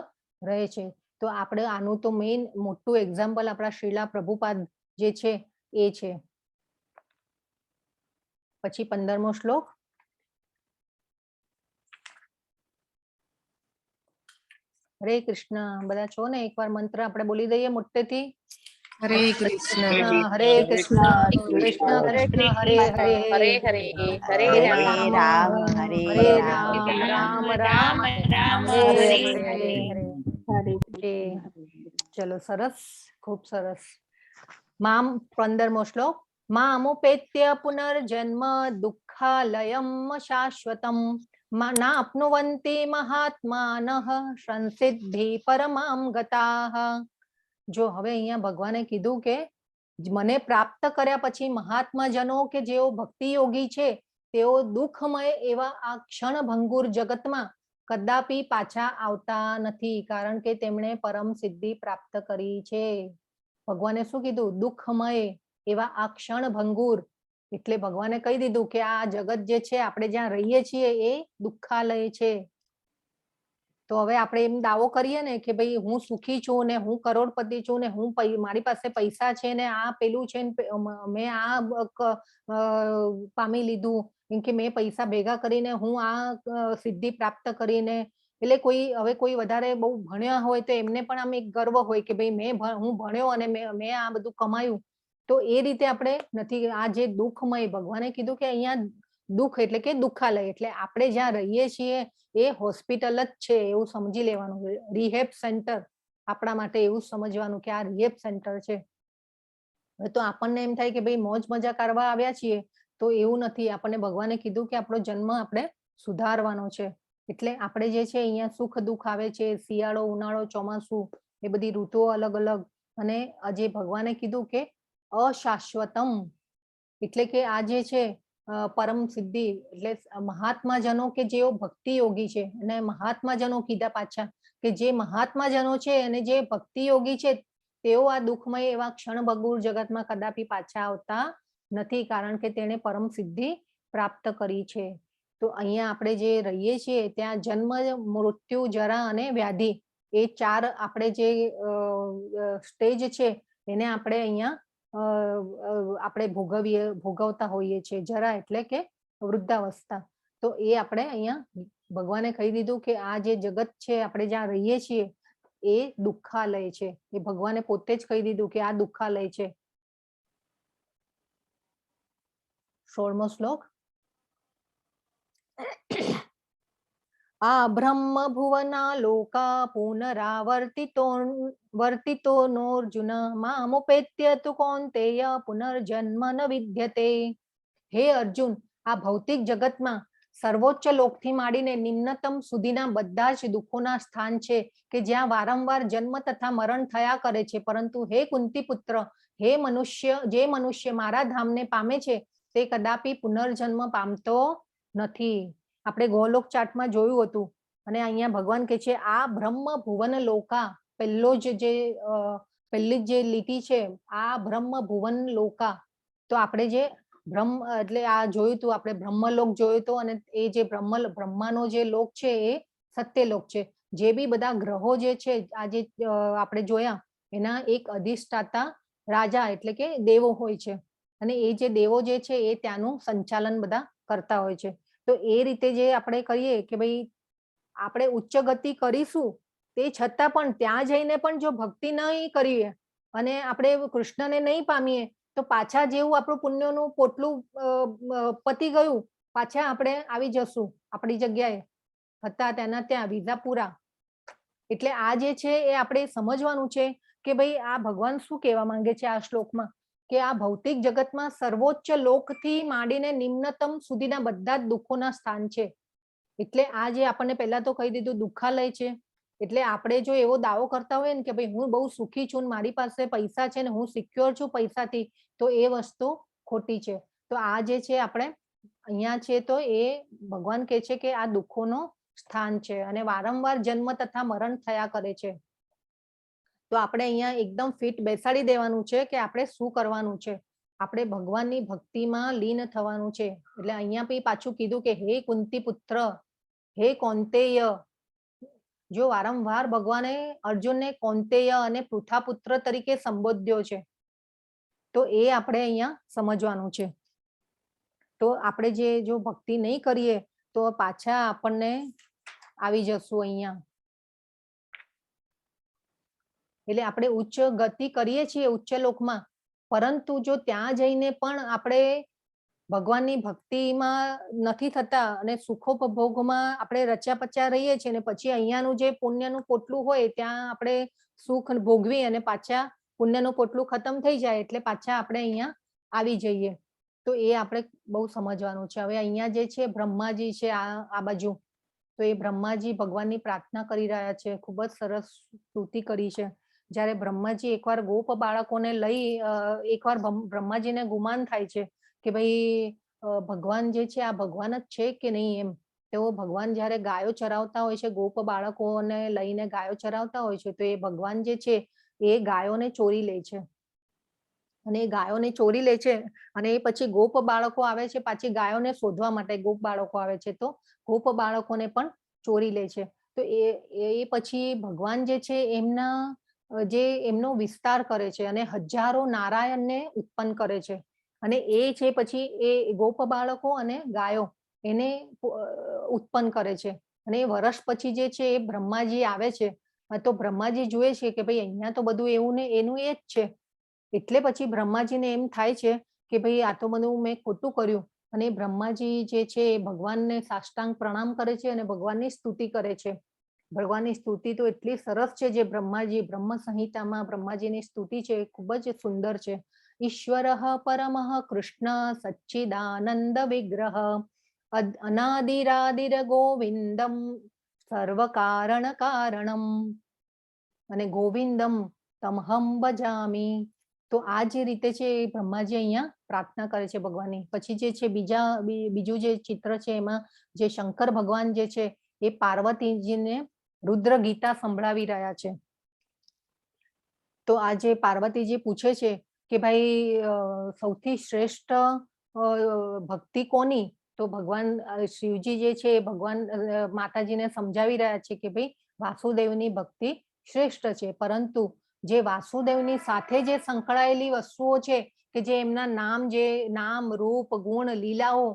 રહે છે. તો આપણે આનું તો મેઇન મોટું એક્ઝામ્પલ આપણા શ્રીલા પ્રભુપાદ જે છે એ છે. પછી 15મો શ્લોક. હરે કૃષ્ણ. બધા છો ને? એકવાર મંત્ર આપણે બોલી દઈએ મોટેથી. હરે કૃષ્ણ. હરે કૃષ્ણ કૃષ્ણ કૃષ્ણ હરે હરે, હરે હરે હરે હરે રામ રામ હરે હરે રામ રામ રામ રામ હરે હરે. ચલો, સરસ, ખૂબ સરસ. મામ 15મો શ્લોક. મામુપેત્ય પુનર્જન્મ દુઃખાલયમ શાશ્વતમ નાપ્નુવન્તિ મહાત્માનઃ સંસિદ્ધિ પરમામ ગતાઃ. જો હવે અહીંયા ભગવાને કીધું કે મને પ્રાપ્ત કર્યા પછી મહાત્માજનો કે જેઓ ભક્તિ યોગી છે તેઓ દુઃખમય એવા આ ક્ષણભંગુર જગતમાં કદાપી પાછા આવતા નથી, કારણ કે તેમણે પરમ સિદ્ધિ પ્રાપ્ત કરી છે. ભગવાને શું કીધું? દુઃખમય એવા આ ક્ષણભંગુર, એટલે ભગવાને કહી દીધું કે આ જગત જે છે આપણે જ્યાં રહીએ છીએ એ દુઃખાલય છે. તો હવે આપણે એમ દાવો કરીએ ને કે ભાઈ હું સુખી છું ને હું કરોડપતિ છું ને હું મારી પાસે પૈસા છે ને આ પેલું છે ને મેં આ પામી લીધું, કેમ કે મેં પૈસા ભેગા કરીને હું આ સિદ્ધિ પ્રાપ્ત કરીને, એટલે કોઈ હવે કોઈ વધારે બહુ ભણ્યા હોય તો એમને પણ આમ એક ગર્વ હોય કે ભાઈ હું ભણ્યો અને મેં આ બધું કમાયું. તો એ રીતે આપણે નથી. આ જે દુઃખમય, ભગવાને કીધું કે અહીંયા દુઃખ એટલે કે દુઃખાલય, એટલે આપણે જ્યાં રહીએ છીએ એ હોસ્પિટલ જ છે એવું સમજી લેવાનું. રિહેબ સેન્ટર આપણા માટે એવું સમજવાનું કે આ રિહેબ સેન્ટર છે. તો આપણને એમ થાય કે ભાઈ મોજ મજા કરવા આવ્યા છીએ, તો એવું નથી. આપણને ભગવાને કીધું કે આપણો જન્મ આપણે સુધારવાનો છે. એટલે આપણે જે છે અહીંયા સુખ દુઃખ આવે છે, શિયાળો ઉનાળો ચોમાસું એ બધી ઋતુઓ અલગ અલગ. અને આજે ભગવાને કીધું કે અશાશ્વતમ એટલે કે આ જે છે પરમ સિદ્ધિ, એટલે મહાત્માજનો કે જેઓ ભક્તિ યોગી છે. અને મહાત્માજનો કીધા પાછા કે જે મહાત્માજનો છે અને જે ભક્તિ યોગી છે તેઓ આ દુઃખમય એવા ક્ષણભંગુર જગતમાં કદાપી પાછા આવતા નથી, કારણ કે તેણે પરમ સિદ્ધિ પ્રાપ્ત કરી છે. તો અહીંયા આપણે જે રહીએ છીએ ત્યાં જન્મ, મૃત્યુ, જરા અને વ્યાધિ એ ચાર આપણે જે સ્ટેજ છે એને આપણે અહીંયા આપણે ભોગવતા હોઈએ છીએ. જરા એટલે કે વૃદ્ધાવસ્થા. તો એ આપણે અહીંયા ભગવાને કહી દીધું કે આ જે જગત છે આપણે જ્યાં રહીએ છીએ એ દુઃખાલય છે. એ ભગવાને પોતે જ કહી દીધું કે આ દુઃખાલય છે. 16મો શ્લોક. આ બ્રહ્મ ભુવના લોકા પુનરાવર્તિતો નોર્જુન મામુપેત્ય તુ કૌંતેય પુનર્જન્મ ન વિદ્યતે. હે અર્જુન, આ ભૌતિક જગતમાં સર્વોચ્ચ લોકથી માંડીને નિમ્નતમ સુધીના બધા જ દુઃખોના સ્થાન છે કે જ્યાં વારંવાર જન્મ તથા મરણ થયા કરે છે. પરંતુ હે કુંતી પુત્ર, હે મનુષ્ય, જે મનુષ્ય મારા ધામને પામે છે તે કદાપી પુનર્જન્મ પામતો નથી. આપણે ગોલોક ચાર્ટમાં જોયું હતું. અને અહીંયા ભગવાન કહે છે આ બ્રહ્મ ભુવન લોકા, પહેલી જે લીટી છે આ બ્રહ્મ ભુવન લોકા. તો આપણે જે બ્રહ્મ એટલે આ જોયું હતું, આપણે બ્રહ્મલોક જોયું હતું. અને એ જે બ્રહ્માનો જે લોક છે એ સત્યલોક છે. જે બી બધા ગ્રહો જે છે આજે આપણે જોયા એના એક અધિષ્ઠાતા રાજા એટલે કે દેવો હોય છે. અને એ જે દેવો જે છે એ ત્યાંનું સંચાલન બધા કરતા હોય છે. તો એ રીતે જે આપણે કહીએ કે ભાઈ આપણે ઉચ્ચ ગતિ કરીશું તે છતાં પણ ત્યાં જઈને પણ જો ભક્તિ નહીં કરીએ અને આપણે કૃષ્ણને નહીં પામીએ તો પાછા જેવું આપણું પુણ્યનું પોટલું પતી ગયું, પાછા આપણે આવી જશું આપણી જગ્યાએ હતા તેના ત્યાં વિઝા પૂરા. એટલે આ જે છે એ આપણે સમજવાનું છે કે ભાઈ આ ભગવાન શું કહેવા માંગે છે આ શ્લોકમાં, કે આ ભૌતિક જગતમાં સર્વોચ્ચ લોકથી માંડીને નિમ્નતમ સુધીના બધા જ દુઃખોના સ્થાન છે. એટલે આ જે આપણને પહેલા તો કહી દીધું દુઃખાલય છે. એટલે આપણે જો એવો દાવો કરતા હોય ને કે ભાઈ હું બહુ સુખી છું, મારી પાસે પૈસા છે ને હું સિક્યોર છું પૈસાથી, તો એ વસ્તુ ખોટી છે. તો આ જે છે આપણે અહીંયા છે તો એ ભગવાન કહે છે કે આ દુઃખોનો સ્થાન છે અને વારંવાર જન્મ તથા મરણ થયા કરે છે. તો આપણે અહીંયા એકદમ ફિટ બેસાડી દેવાનું છે કે આપણે શું કરવાનું છે. આપણે ભગવાનની ભક્તિમાં લીન થવાનું છે. એટલે અહીંયા બી પાછું કીધું કે હે કુંતી પુત્ર, હે કૌંતેય, જો વારંવાર ભગવાને અર્જુનને કૌંતેય અને પૃથાપુત્ર તરીકે સંબોધ્યો છે. તો એ આપણે અહીંયા સમજવાનું છે. તો આપણે જે જો ભક્તિ નહીં કરીએ તો પાછા આપણને આવી જશું અહીંયા. એટલે આપણે ઉચ્ચ ગતિ કરીએ છીએ ઉચ્ચ લોકમાં, પરંતુ જો ત્યાં જઈને પણ આપણે ભગવાનની ભક્તિમાં નથી થતા અને સુખોપભોગમાં આપણે રચ્યા પચ્યા રહીએ છીએ અને પછી અહીંયાનું જે પુણ્યનું પોટલું હોય ત્યાં આપણે સુખ ભોગવી અને પાછા પુણ્યનું પોટલું ખતમ થઈ જાય એટલે પાછા આપણે અહીંયા આવી જઈએ. તો એ આપણે બહુ સમજવાનું છે. હવે અહીંયા જે છે બ્રહ્માજી છે આ બાજુ, તો એ બ્રહ્માજી ભગવાનની પ્રાર્થના કરી રહ્યા છે. ખૂબ જ સરસ સ્તુતિ કરી છે. જ્યારે બ્રહ્માજી એકવાર ગોપ બાળકોને લઈ એકવાર બ્રહ્માજીને ગુમાન થાય છે કે ભાઈ ભગવાન જે છે આ ભગવાન જ છે કે નહીં એમ. તેઓ ભગવાન જ્યારે ગાયો ચરાવતા હોય છે, ગોપ બાળકોને લઈને ગાયો ચરાવતા હોય છે, તો એ ભગવાન જે છે એ ગાયોને ચોરી લે છે અને એ ગાયોને ચોરી લે છે અને એ પછી ગોપ બાળકો આવે છે પાછી ગાયોને શોધવા માટે. ગોપ બાળકો આવે છે તો ગોપ બાળકોને પણ ચોરી લે છે. તો એ પછી ભગવાન જે છે એમનો વિસ્તાર કરે છે અને હજારો નારાયણને ઉત્પન્ન કરે છે. અને એ છે પછી એ ગોપ બાળકો અને ગાયો એને ઉત્પન્ન કરે છે. અને વર્ષ પછી જે છે એ બ્રહ્માજી આવે છે. તો બ્રહ્માજી જુએ છે કે ભાઈ અહીંયા તો બધું એવું ને એનું એ જ છે. એટલે પછી બ્રહ્માજીને એમ થાય છે કે ભાઈ આ તો બધું મેં ખોટું કર્યું. અને બ્રહ્માજી જે છે એ ભગવાનને સાષ્ટાંગ પ્રણામ કરે છે અને ભગવાનની સ્તુતિ કરે છે. ભગવાનની સ્તુતિ તો એટલી સરસ છે જે બ્રહ્માજી બ્રહ્મ સંહિતામાં બ્રહ્માજીની સ્તુતિ છે એ ખૂબ જ સુંદર છે. ઈશ્વરઃ પરમઃ કૃષ્ણ સચ્ચિદાનંદ વિગ્રહ અનાદિરાદિર ગોવિંદમ સર્વ કારણ કારણમ અને ગોવિંદમ તમહમ ભજામી. તો આ જે રીતે છે એ બ્રહ્માજી અહીંયા પ્રાર્થના કરે છે ભગવાનની. પછી જે છે બીજું જે ચિત્ર છે એમાં જે શંકર ભગવાન જે છે એ પાર્વતીજીને રુદ્ર ગીતા સંભળાવી રહ્યા છે. તો આ જે પાર્વતીજી પૂછે છે કે ભાઈ સૌથી શ્રેષ્ઠ ભક્તિ કોની, તો ભગવાન શિવજી જે છે એ ભગવાન માતાજીને સમજાવી રહ્યા છે કે ભાઈ વાસુદેવની ભક્તિ શ્રેષ્ઠ છે. પરંતુ જે વાસુદેવની સાથે જે સંકળાયેલી વસ્તુઓ છે કે જે એમના નામ રૂપ ગુણ લીલાઓ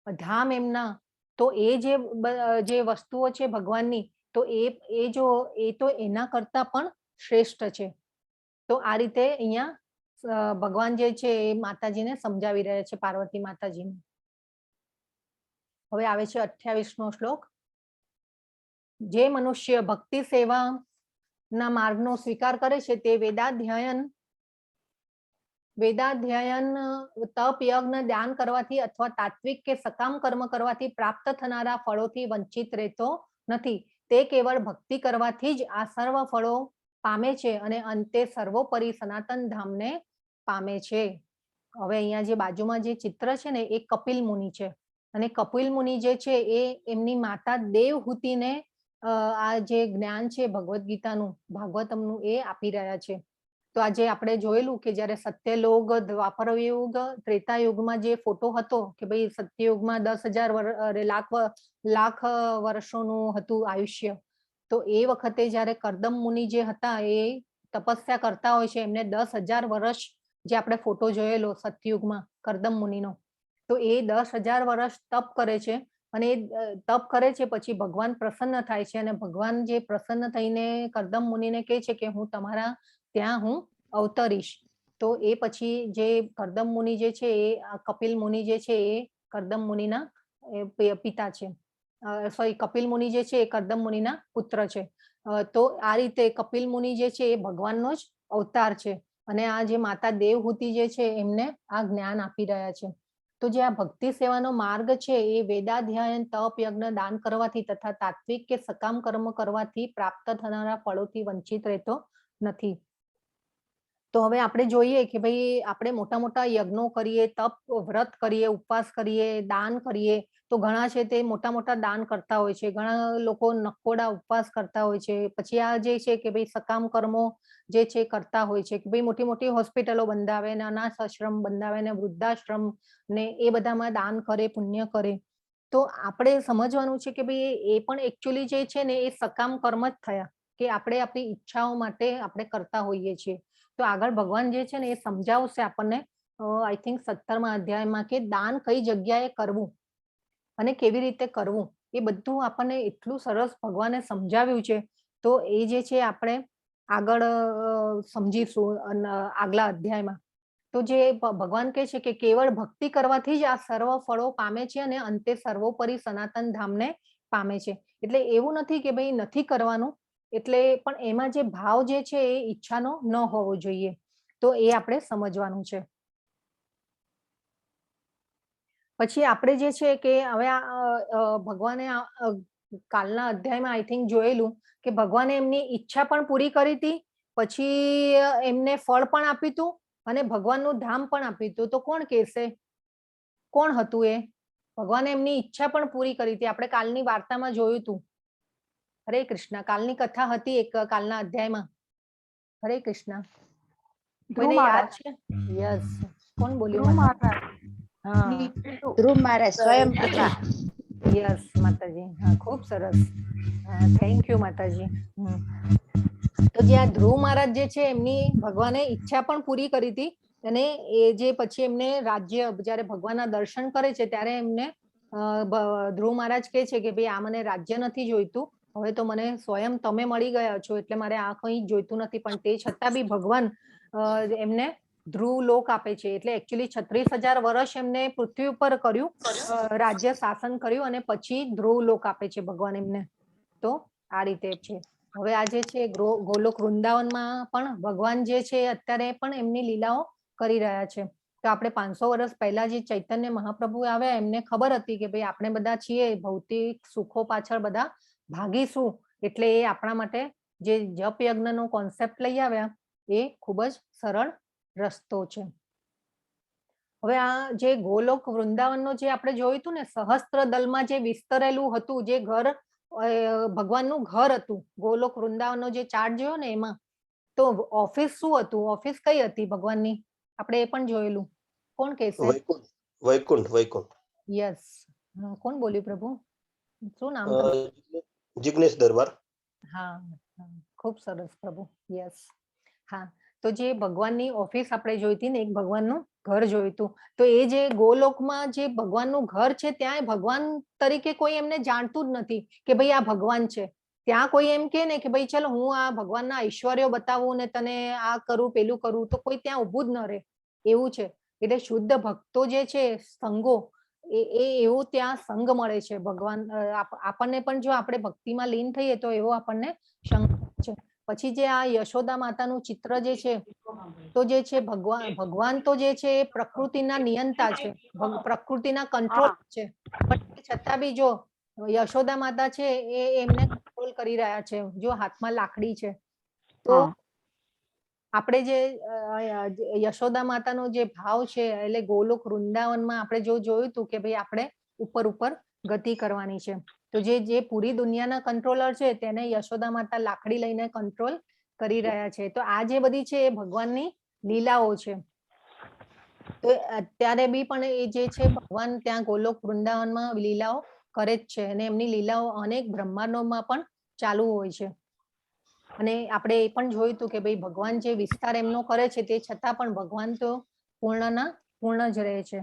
ધામ એમના, તો એ જે વસ્તુઓ છે ભગવાનની, તો એ તો એના કરતા પણ શ્રેષ્ઠ છે. તો આ રીતે અહીંયા ભગવાન જે છે એ માતાજીને સમજાવી રહ્યા છે પાર્વતી માતાજીને. હવે આવે છે 28મો શ્લોક. જે મનુષ્ય ભક્તિ સેવા ના માર્ગનો સ્વીકાર કરે છે તે વેદાધ્યયન તપ યજ્ઞ દાન કરવાથી અથવા તાત્વિક કે સકામ કર્મ કરવાથી પ્રાપ્ત થનારા ફળોથી વંચિત રહેતો નથી. તે કેવળ ભક્તિ કરવાથી જ આ સર્વ ફળો પામે છે અને અંતે સર્વોપરી સનાતન ધામને પામે છે. હવે અહીંયા જે બાજુમાં જે ચિત્ર છે ને એ કપિલ મુનિ છે અને કપિલ મુનિ જે છે એ એમની માતા દેવહૂતિને આ જે જ્ઞાન છે ભગવદ્ ગીતાનું ભાગવતમનું એ આપી રહ્યા છે. તો આજે આપણે જોયેલું કે જયારે સત્યલોક દ્વાપર યુગ ત્રેતા યુગમાં જે ફોટો હતો કે ભાઈ સત્યયુગમાં 10,000 લાખ વર્ષોનું હતું આયુષ્ય. તો એ વખતે જયારે કરદમ મુનિ જે હતા એ તપસ્યા કરતા હોય છે, એમને 10,000 વર્ષ જે આપણે ફોટો જોયેલો સત્યયુગમાં કરદમ મુનિનો, તો એ 10,000 વર્ષ તપ કરે છે અને તપ કરે છે પછી ભગવાન પ્રસન્ન થાય છે અને ભગવાન જે પ્રસન્ન થઈને કરદમ મુનિને કહે છે કે હું તમારા ત્યાં હું અવતરીશ. તો એ પછી જે કર્દમ મુનિ જે છે એ કપિલ મુનિ જે છે એ કર્દમ મુનિના પિતા છે. સોરી, કપિલ મુનિ જે છે એ કર્દમ મુનિના પુત્ર છે. તો આ રીતે કપિલ મુનિ જે છે એ ભગવાનનો જ અવતાર છે અને આ જે માતા દેવહૂતિ જે છે એમને આ જ્ઞાન આપી રહ્યા છે. તો જે આ ભક્તિ સેવાનો માર્ગ છે એ વેદાધ્યાયન, તપ, યજ્ઞ, દાન કરવાથી તથા તાત્વિક કે સકામ કર્મ કરવાથી પ્રાપ્ત થનારા ફળોથી વંચિત રહેતો નથી. તો હવે આપણે જોઈએ કે ભાઈ આપણે મોટા મોટા યજ્ઞો કરીએ, તપ, વ્રત કરીએ, ઉપવાસ કરીએ, દાન કરીએ, તો ઘણા છે તે મોટા મોટા દાન કરતા હોય છે, ઘણા લોકો નકોડા ઉપવાસ કરતા હોય છે. પછી આ જે છે કે ભાઈ સકામ કર્મો જે છે કરતા હોય છે કે ભાઈ મોટી મોટી હોસ્પિટલો બંધાવે ને અનાથ આશ્રમ બંધાવે ને વૃદ્ધાશ્રમ ને એ બધામાં દાન કરે, પુણ્ય કરે. તો આપણે સમજવાનું છે કે ભાઈ એ પણ એકચ્યુઅલી જે છે ને એ સકામ કર્મ જ થયા કે આપણે આપણી ઈચ્છાઓ માટે આપણે કરતા હોઈએ છીએ. તો આગળ ભગવાન જે છે ને એ સમજાવશે આપણને આઈ થિંક 17મા અધ્યાયમાં કે દાન કઈ જગ્યાએ કરવું અને કેવી રીતે કરવું એ બધું આપણને એટલું સરસ ભગવાને સમજાવ્યું છે. તો એ જે છે આપણે આગળ સમજીશું આગલા અધ્યાયમાં. તો જે ભગવાન કહે છે કે કેવળ ભક્તિ કરવાથી જ આ સર્વ ફળો પામે છે અને અંતે સર્વોપરી સનાતન ધામને પામે છે. એટલે એવું નથી કે ભાઈ નથી કરવાનું, એટલે પણ એમાં જે ભાવ જે છે એ ઈચ્છાનો ન હોવો જોઈએ. તો એ આપણે સમજવાનું છે. પછી આપણે જે છે કે હવે ભગવાને કાલના અધ્યાયમાં આઈ થિંક જોયેલું કે ભગવાને એમની ઈચ્છા પણ પૂરી કરી હતી, પછી એમને ફળ પણ આપ્યું હતું અને ભગવાનનું ધામ પણ આપ્યું હતું. તો કોણ કહેશે કોણ હતું એ? ભગવાને એમની ઈચ્છા પણ પૂરી કરી હતી. આપણે કાલની વાર્તામાં જોયું હતું. હરે કૃષ્ણ. કાલની કથા હતી એક કાલના અધ્યાયમાં. હરે કૃષ્ણ. કોઈને યાદ છે? યસ. કોણ બોલ્યું? હા, ધ્રુવ મહારાજ સ્વયં પ્રભા. યસ માતાજી. હા, ખૂબ સરસ. થેન્ક યુ માતાજી. તો જે આ ધ્રુવ મહારાજ જે છે એમની ભગવાને ઈચ્છા પણ પૂરી કરી હતી અને એ જે પછી એમને રાજ્ય, જયારે ભગવાનના દર્શન કરે છે ત્યારે એમને ધ્રુવ મહારાજ કહે છે કે ભાઈ આ મને રાજ્ય નથી જોઈતું, હવે તો મને સ્વયં તમે મળી ગયા છો એટલે મારે આ કંઈ જોઈતું નથી. પણ તે છતાં બી ભગવાન એમને ધ્રુવ લોક આપે છે. એટલે એકચ્યુઅલી 36,000 વર્ષ એમને પૃથ્વી ઉપર કર્યું, રાજ્ય શાસન કર્યું અને પછી ધ્રુવ લોક આપે છે ભગવાન એમને. તો આ રીતે છે. હવે આ જે છે ગોલોક વૃંદાવનમાં પણ ભગવાન જે છે અત્યારે પણ એમની લીલાઓ કરી રહ્યા છે. તો આપણે 500 વર્ષ પહેલા જે ચૈતન્ય મહાપ્રભુ આવ્યા એમને ખબર હતી કે ભાઈ આપણે બધા છીએ ભૌતિક સુખો પાછળ બધા ભાગીશું, એટલે એ આપણા માટે જે જપ યજ્ઞનો કોન્સેપ્ટ લઈ આવ્યા એ ખૂબ જ સરળ રસ્તો છે. હવે આ જે ગોલોક વૃંદાવનનો જે આપણે જોયું હતું ને, સહસ્ત્ર દલમાં જે વિસ્તરેલું હતું જે ઘર, ભગવાનનું ઘર હતું. ગોલોક વૃંદાવનનો જે ચાર્ટ જોયો ને એમાં તો ઓફિસ શું હતું, ઓફિસ કઈ હતી ભગવાનની, આપણે એ પણ જોયેલું. કોણ કહેશે? વૈકુંઠ. વૈકુંઠ. વૈકુંઠ. યસ. કોણ બોલ્યું પ્રભુ? શું નામ? જિગ્નેશ દરબાર. હા, ખૂબ સરસ પ્રભુ. યસ. હા, તો જે ભગવાનની ઓફિસ આપણે જોઈતી ને, એક ભગવાનનું ઘર જોઈતું. તો એ જે ગોલોકમાં જે ભગવાનનું ઘર છે ત્યાં ભગવાન તરીકે કોઈ એમને જાણતું જ નથી કે ભાઈ આ ભગવાન છે. ત્યાં કોઈ એમ કે ને કે ભાઈ ચલો હું આ ભગવાનના ઐશ્વર્યો બતાવું ને તને આ કરું પેલું કરું, તો કોઈ ત્યાં ઊભું જ ન રહે એવું છે. એટલે શુદ્ધ ભક્તો જે છે સંગો એ એવું ત્યાં સંગ મળે છે. ભગવાન આપણને પણ જો આપણે ભક્તિમાં લીન થઈએ તો એવો આપણને સંગ છે. પછી જે આ યશોદા માતાનું ચિત્ર જે છે, તો જે છે ભગવાન તો જે છે એ પ્રકૃતિના નિયંતા છે, પ્રકૃતિના કંટ્રોલ છે. પણ છતાં બી જો યશોદા માતા છે એ એમને કંટ્રોલ કરી રહ્યા છે. જો હાથમાં લાકડી છે તો આપણે જે યશોદા માતાનો જે ભાવ છે, એટલે ગોલોક વૃંદાવનમાં આપણે જો જોયું હતું કે ભાઈ આપણે ઉપર ઉપર ગતિ કરવાની છે. તો જે પૂરી દુનિયાના કંટ્રોલર છે તેને યશોદા માતા લાકડી લઈને કંટ્રોલ કરી રહ્યા છે. તો આ જે બધી છે એ ભગવાનની લીલાઓ છે. તો અત્યારે બી પણ એ જે છે ભગવાન ત્યાં ગોલોક વૃંદાવનમાં લીલાઓ કરે જ છે અને એમની લીલાઓ અનેક બ્રહ્માંડોમાં પણ ચાલુ હોય છે. અને આપણે એ પણ જોયું હતું કે ભાઈ ભગવાન જે વિસ્તાર એમનો કરે છે તે છતાં પણ ભગવાન તો પૂર્ણના પૂર્ણ જ રહે છે.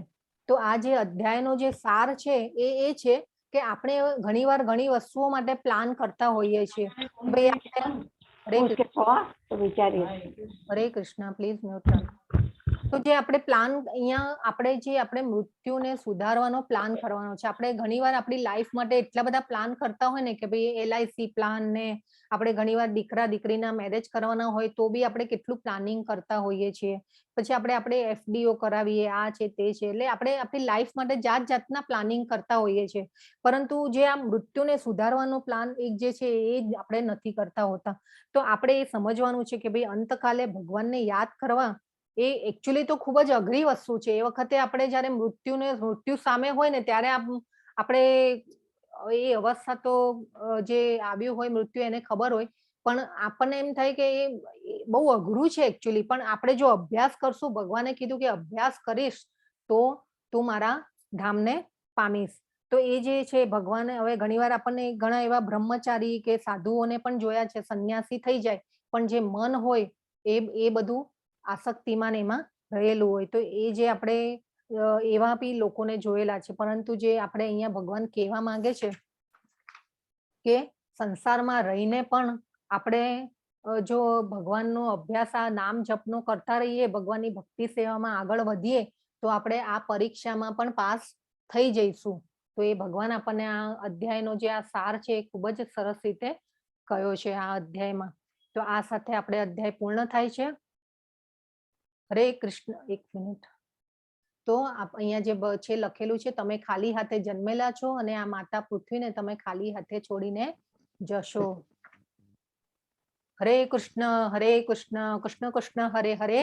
તો આ જે અધ્યાયનો જે સાર છે એ છે કે આપણે ઘણીવાર ઘણી વસ્તુઓ માટે પ્લાન કરતા હોઈએ છીએ. ભાઈ આપણે હરે પૂછ કે છો તો વિચારીએ. હરે કૃષ્ણ, પ્લીઝ મ્યુટ રાખો. તો જે આપણે પ્લાન અહીંયા આપણે મૃત્યુને સુધારવાનો પ્લાન કરવાનો છે. આપણે ઘણીવાર આપણી લાઈફ માટે એટલા બધા પ્લાન કરતા હોય ને કે ભાઈ LIC પ્લાન ને આપણે ઘણીવાર દીકરા દીકરીના મેરેજ કરવાના હોય તો બી આપણે કેટલું પ્લાનિંગ કરતા હોઈએ છીએ. પછી આપણે FDO કરાવીએ, આ છે તે છે, એટલે આપણે આપણી લાઈફ માટે જાત જાતના પ્લાનિંગ કરતા હોઈએ છીએ. પરંતુ જે આ મૃત્યુને સુધારવાનો પ્લાન એક જે છે એ જ આપણે નથી કરતા હોતા. તો આપણે એ સમજવાનું છે કે ભાઈ અંતકાલે ભગવાનને યાદ કરવા એ એકચ્યુઅલી તો ખૂબ જ અઘરી વસ્તુ છે. એ વખતે આપણે જયારે મૃત્યુ સામે હોય ને ત્યારે આપણે એ અવસ્થા તો જે આવ્યું હોય મૃત્યુ એને ખબર હોય, પણ આપણને એમ થાય કે એ બહુ અઘરું છે એકચ્યુઅલી. પણ આપણે જો અભ્યાસ કરશું, ભગવાને કીધું કે અભ્યાસ કરીશ તો તું મારા ધામને પામીશ. તો એ જે છે ભગવાને હવે ઘણીવાર આપણને ઘણા એવા બ્રહ્મચારી કે સાધુઓને પણ જોયા છે, સંન્યાસી થઈ જાય પણ જે મન હોય એ બધું આસક્તિમાં એમાં રહેલું હોય. તો એ જે આપણે એવા બી લોકોને જોયેલા છે. પરંતુ જે આપણે અહીંયા ભગવાન કહેવા માંગે છે કે સંસારમાં રહીને પણ આપણે જો ભગવાનનો અભ્યાસ આ નામ જપનો કરતા રહીએ, ભગવાનની ભક્તિ સેવામાં આગળ વધીએ તો આપણે આ પરીક્ષામાં પણ પાસ થઈ જઈશું. તો એ ભગવાન આપણને આ અધ્યાયનો જે આ સાર છે એ ખૂબ જ સરસ રીતે કયો છે આ અધ્યાયમાં. તો આ સાથે આપણે અધ્યાય પૂર્ણ થાય છે. હરે કૃષ્ણ. એક મિનિટ. તો અહીંયા જે છે લખેલું છે, તમે ખાલી હાથે જન્મેલા છો અને આ માતા પૃથ્વીને તમે ખાલી હાથે છોડીને જશો. હરે કૃષ્ણ કૃષ્ણ કૃષ્ણ હરે હરે,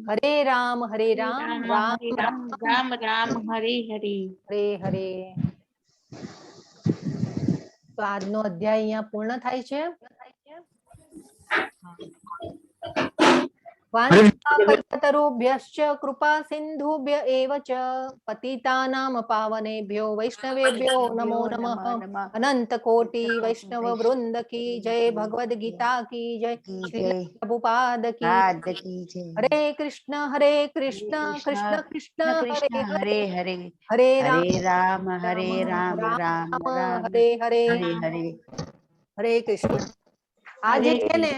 હરે રામ રામ રામ રામ હરે હરે. હરે હરે. તો આજનો અધ્યાય અહીંયા પૂર્ણ થાય છે. વાંછાકલ્પતરુભ્યશ્ચ કૃપા સિંધુભ્ય એવ ચ પતિતાનામ પાવનેભ્યો વૈષ્ણવેભ્યો નમો નમઃ. અનંત કોટિ વૈષ્ણવ વૃંદ કી જય. ભગવદ ગીતા કી જય. શ્રી પ્રભુપાદ કી જય. હરે કૃષ્ણ કૃષ્ણ કૃષ્ણ હરે હરે, હરે રામ રામ રામ હરે હરે. હરે કૃષ્ણ. આ જે છે ને,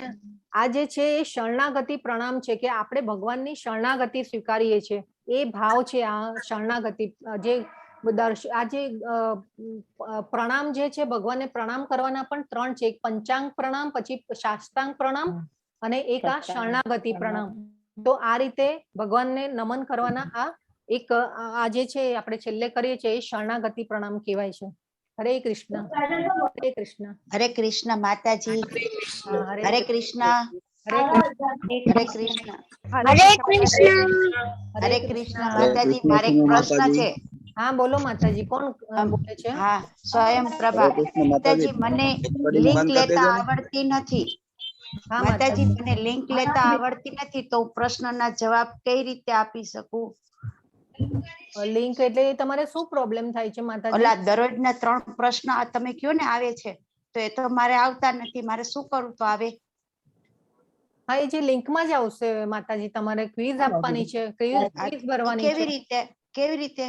આ જે છે એ શરણાગતિ પ્રણામ છે કે આપણે ભગવાનની શરણાગતિ સ્વીકારીએ છીએ. એ ભાવ છે આ શરણાગતિ. જે આ જે પ્રણામ જે છે ભગવાનને પ્રણામ કરવાના પણ 3 છે. એક પંચાંગ પ્રણામ, પછી સાષ્ટાંગ પ્રણામ અને એક આ શરણાગતિ પ્રણામ. તો આ રીતે ભગવાનને નમન કરવાના આ એક આ જે છે આપણે છેલ્લે કરીએ છીએ એ શરણાગતિ પ્રણામ કહેવાય છે. હરે કૃષ્ણ. હરે કૃષ્ણ. હરે કૃષ્ણ માતાજી. હરે કૃષ્ણ. હરે હરે કૃષ્ણ. હરે કૃષ્ણ. હરે કૃષ્ણ માતાજી. મારે એક પ્રશ્ન છે. હા બોલો માતાજી. કોણ બોલે છે? હા, સ્વયં પ્રભા. માતાજી મને લિંક લેતા આવડતી નથી. હા માતાજી મને લિંક લેતા આવડતી નથી, તો પ્રશ્નના જવાબ કઈ રીતે આપી શકું? લિંક એટલે તમારે શું પ્રોબ્લેમ થાય છે માતાજી? ઓલા દરરોજના 3 પ્રશ્ન તમે કયો ને આવે છે, તો એ તો મારે આવતા નથી. મારે શું કરવું તો આવે? હા, એ જે લિંકમાં જ આવશે માતાજી. તમારે ક્વિઝ આપવાની છે, ક્વિઝ ભરવાની છે. કેવી રીતે?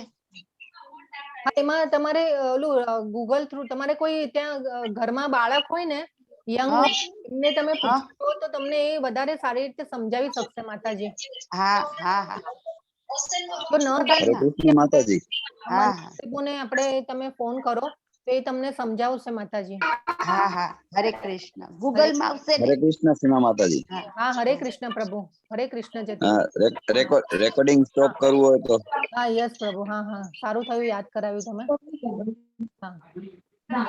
હા, એમાં તમારે ઓલું ગૂગલ થ્રુ તમારે કોઈ ત્યાં ઘરમાં બાળક હોય ને, યંગ એમને તમે પૂછો તો તમને એ વધારે સારી રીતે સમજાવી શકશે માતાજી. હા હા હા. તો ન કૃષ્ણ માતાજી. આપણે તમે ફોન કરો તો એ તમને સમજાવશે માતાજી. હા હા. હરે કૃષ્ણ. ગૂગલ માં આવશે ને? હરે કૃષ્ણ સીમા માતાજી. હા, હરે કૃષ્ણ પ્રભુ. હરે કૃષ્ણ જતી. રેકોર્ડિંગ સ્ટોપ કરવું હોય તો? હા, યસ પ્રભુ. હા હા, સારું થયું યાદ કરાવ્યું તમે. હા.